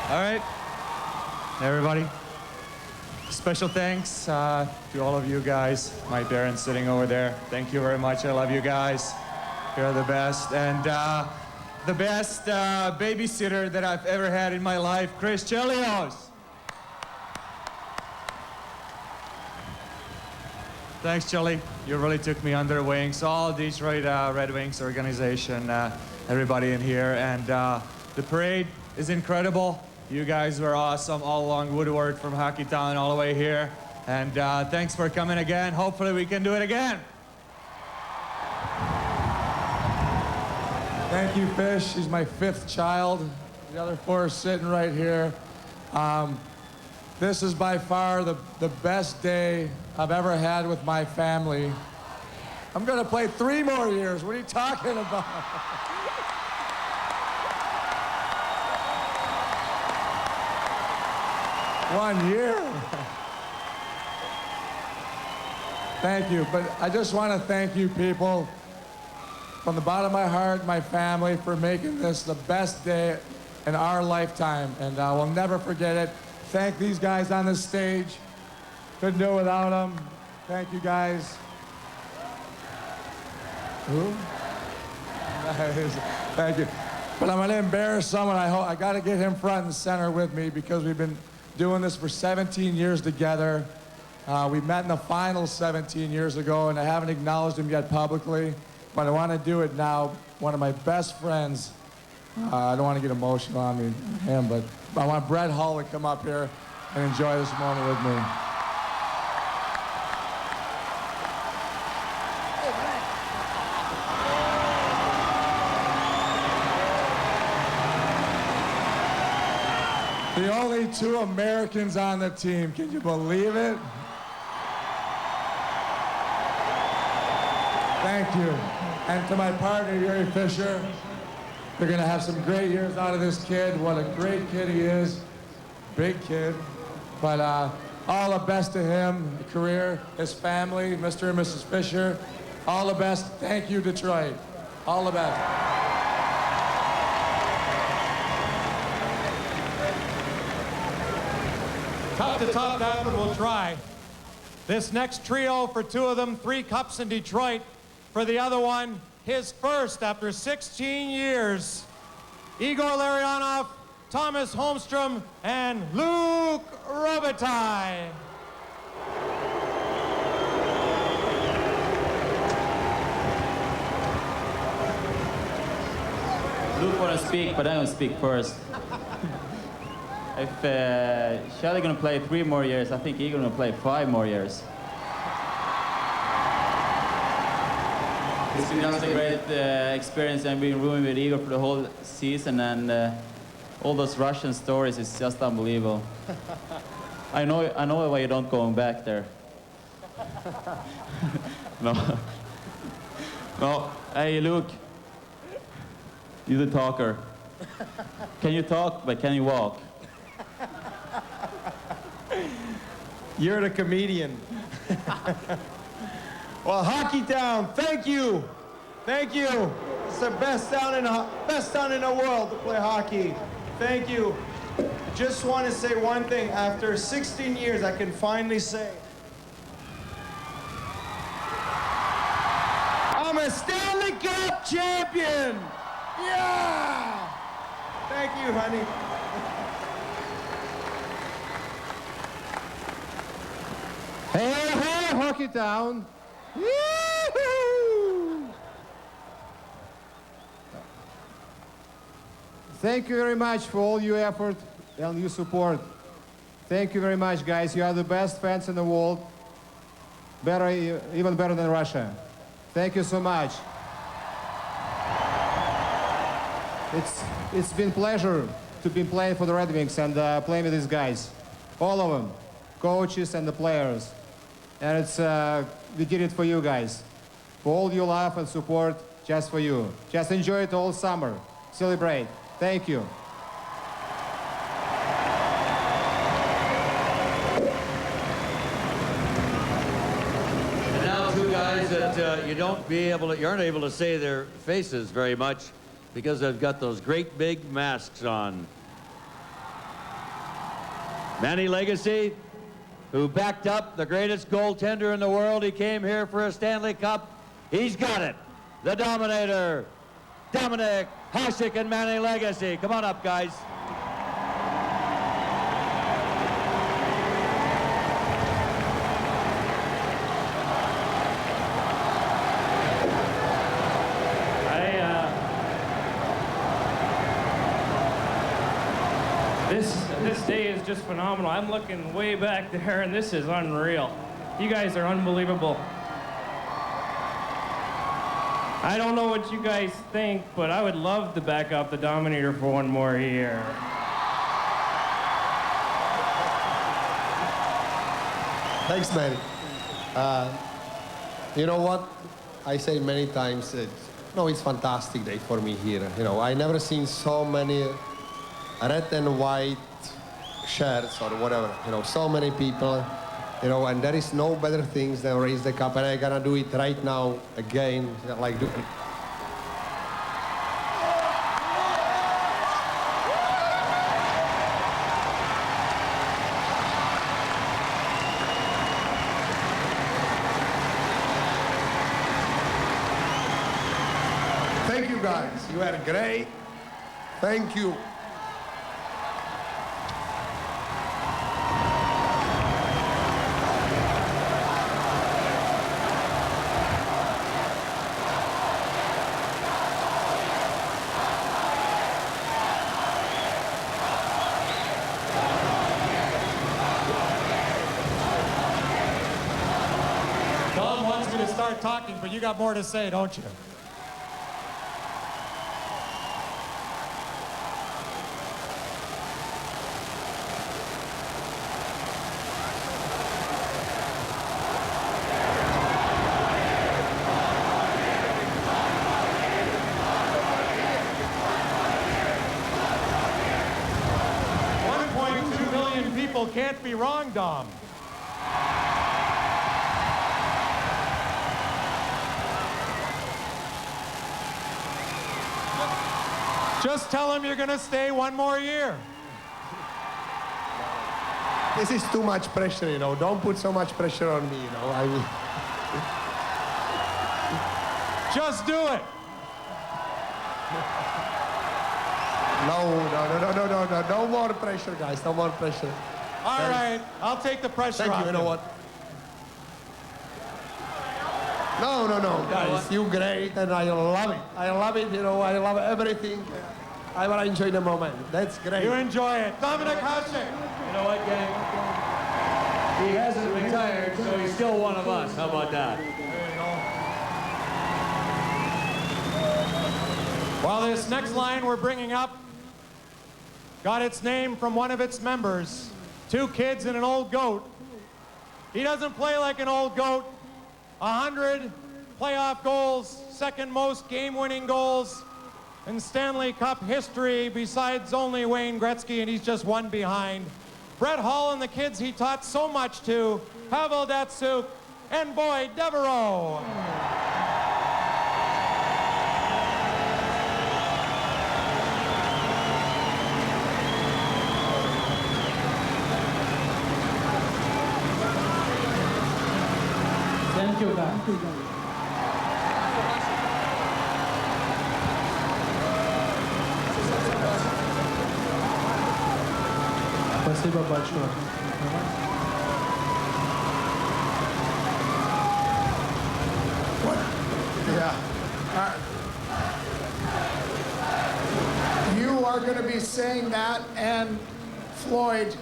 All right, everybody. Special thanks to all of you guys. My parents sitting over there. Thank you very much. I love you guys. You're the best. And the best babysitter that I've ever had in my life, Chris Chelios. Thanks, Chelly. You really took me under wings. All Detroit Red Wings organization, everybody in here. And the parade is incredible. You guys were awesome all along Woodward from Hockeytown all the way here. And thanks for coming again. Hopefully we can do it again. Thank you, Fish. He's my 5th child. The other 4 are sitting right here. This is by far the best day I've ever had with my family. I'm going to play 3 more years. What are you talking about? One year. Thank you. But I just want to thank you people from the bottom of my heart, my family, for making this the best day in our lifetime. And I will never forget it. Thank these guys on the stage. Couldn't do it without them. Thank you guys. Who? Thank you. But I'm going to embarrass someone. I got to get him front and center with me because we've been doing this for 17 years together. We met in the finals 17 years ago, and I haven't acknowledged him yet publicly, but I want to do it now. One of my best friends. I don't want to get emotional on him, but I want Brett Hull to come up here and enjoy this moment with me. The only 2 Americans on the team. Can you believe it? Thank you. And to my partner, Yuri Fisher, they're going to have some great years out of this kid. What a great kid he is. Big kid. But all the best to him, career, his family, Mr. and Mrs. Fisher. All the best. Thank you, Detroit. All the best. Tough to top that, but we'll try. This next trio, for 2 of them, 3 cups in Detroit. For the other one, his first after 16 years. Igor Larionov, Thomas Holmstrom, and Luke Robitaille. Luke want to speak, but I'm going to speak first. If Shelly going to play 3 more years, I think Igor going to play 5 more years. It's been just a great experience. I've been rooming with Igor for the whole season, and all those Russian stories is just unbelievable. I know why you don't go back there. No. No. Hey, Luke. You're the talker. Can you talk, but can you walk? You're the comedian. Well, Hockeytown, thank you. Thank you. It's the best town in the world to play hockey. Thank you. Just want to say one thing. After 16 years, I can finally say I'm a Stanley Cup champion. Yeah. Thank you, honey. Hey, Hockeytown. Woo-hoo! Thank you very much for all your effort and your support. Thank you very much, guys. You are the best fans in the world. Even better than Russia. Thank you so much. It's been a pleasure to be playing for the Red Wings and playing with these guys. All of them. Coaches and the players. And it's we did it for you guys. For all your love and support, just for you. Just enjoy it all summer. Celebrate. Thank you. And now 2 guys that you aren't able to say their faces very much because they've got those great big masks on. Manny Legacy, who backed up the greatest goaltender in the world. He came here for a Stanley Cup. He's got it. The Dominator, Dominic Hasek and Manny Legacy. Come on up, guys. This day is just phenomenal. I'm looking way back there, and this is unreal. You guys are unbelievable. I don't know what you guys think, but I would love to back up the Dominator for one more year. Thanks, Manny. You know what? I say many times, it's fantastic day for me here. You know, I never seen so many red and white shirts or whatever. You know, so many people. You know, and there is no better things than raise the cup, and I'm gonna do it right now again, like do. Thank you guys. You are great. Thank you. Tom wants me to start talking, but you got more to say, don't you? People can't be wrong, Dom. Just tell him you're going to stay one more year. This is too much pressure, you know. Don't put so much pressure on me, you know. I mean... Just do it. No. No more pressure, guys. No more pressure. All right. I'll take the pressure off. Thank you. You know what? No, guys. You great, and I love it. I love it, you know. I love everything. I will enjoy the moment. That's great. You enjoy it. Dominic Hasek. You know what, gang? He hasn't retired, so he's still one of us. How about that? Well, this next line we're bringing up got its name from one of its members, 2 kids and an old goat. He doesn't play like an old goat. 100 playoff goals, second most game-winning goals in Stanley Cup history besides only Wayne Gretzky, and he's just one behind. Brett Hull and the kids he taught so much to, Pavel Datsyuk and Boyd Devereaux. Thank you, guys. Спасибо большое. You are going to be saying that and Floyd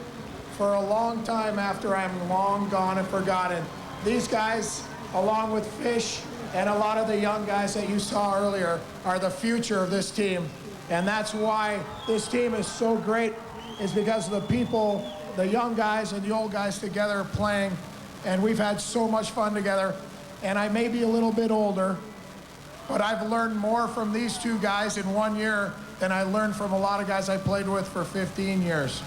for a long time after I'm long gone and forgotten. These guys, along with Fish and a lot of the young guys that you saw earlier, are the future of this team. And that's why this team is so great, is because of the people, the young guys and the old guys together playing. And we've had so much fun together. And I may be a little bit older, but I've learned more from these 2 guys in 1 year than I learned from a lot of guys I played with for 15 years.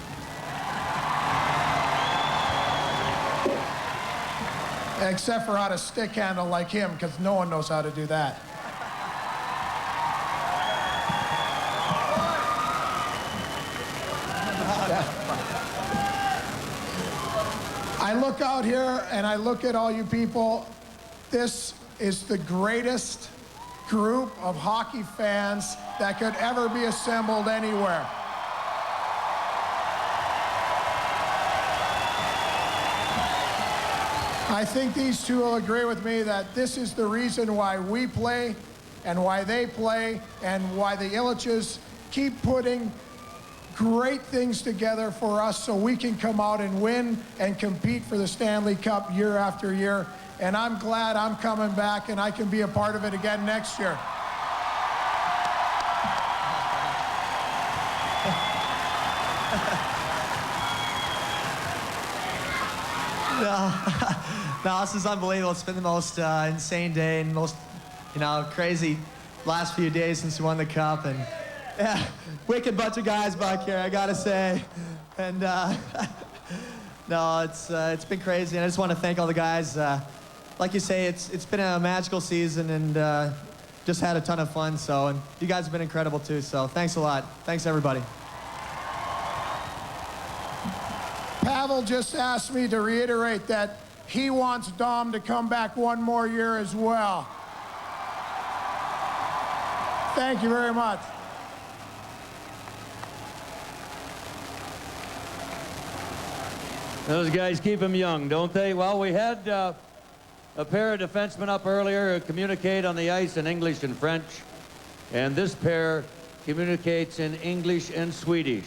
Except for how to stick handle like him, because no one knows how to do that. I look out here and I look at all you people. This is the greatest group of hockey fans that could ever be assembled anywhere. I think these two will agree with me that this is the reason why we play and why they play and why the Ilitches keep putting great things together for us so we can come out and win and compete for the Stanley Cup year after year. And I'm glad I'm coming back and I can be a part of it again next year. No, this is unbelievable. It's been the most insane day and most, crazy last few days since we won the Cup. And yeah, wicked bunch of guys back here, I gotta say. And no, it's been crazy. And I just want to thank all the guys. Like you say, it's been a magical season and just had a ton of fun. So, and you guys have been incredible too. So thanks a lot. Thanks everybody. Pavel just asked me to reiterate that he wants Dom to come back one more year as well. Thank you very much. Those guys keep him young, don't they? Well, we had a pair of defensemen up earlier who communicate on the ice in English and French, and this pair communicates in English and Swedish.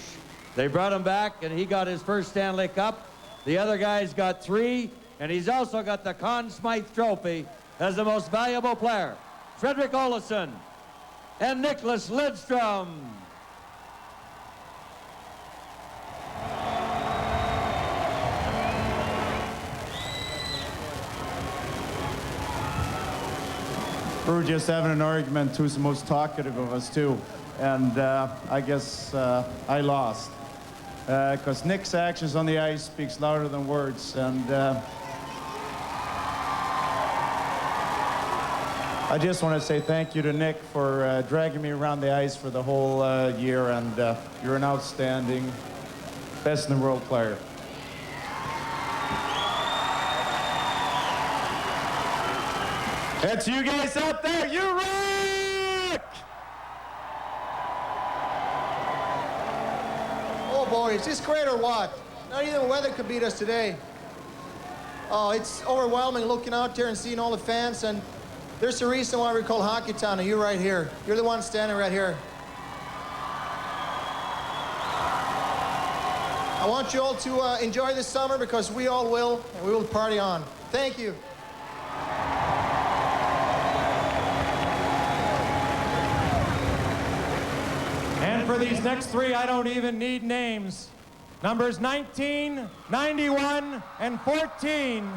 They brought him back, and he got his first Stanley Cup. The other guy's got 3, and he's also got the Conn Smythe Trophy as the most valuable player. Fredrik Olsson and Nicholas Lidstrom. We were just having an argument who's the most talkative of us two, and I guess I lost. Because Nick's actions on the ice speaks louder than words, and I just want to say thank you to Nick for dragging me around the ice for the whole year, and you're an outstanding, best in the world player. It's you guys out there, you rock! Oh boy, is this great or what? Not even the weather could beat us today. Oh, it's overwhelming looking out there and seeing all the fans, and there's a reason why we're called Hockey Town, and you're right here. You're the one standing right here. I want you all to enjoy this summer because we all will, and we will party on. Thank you. And for these next 3, I don't even need names. Numbers 19, 91, and 14.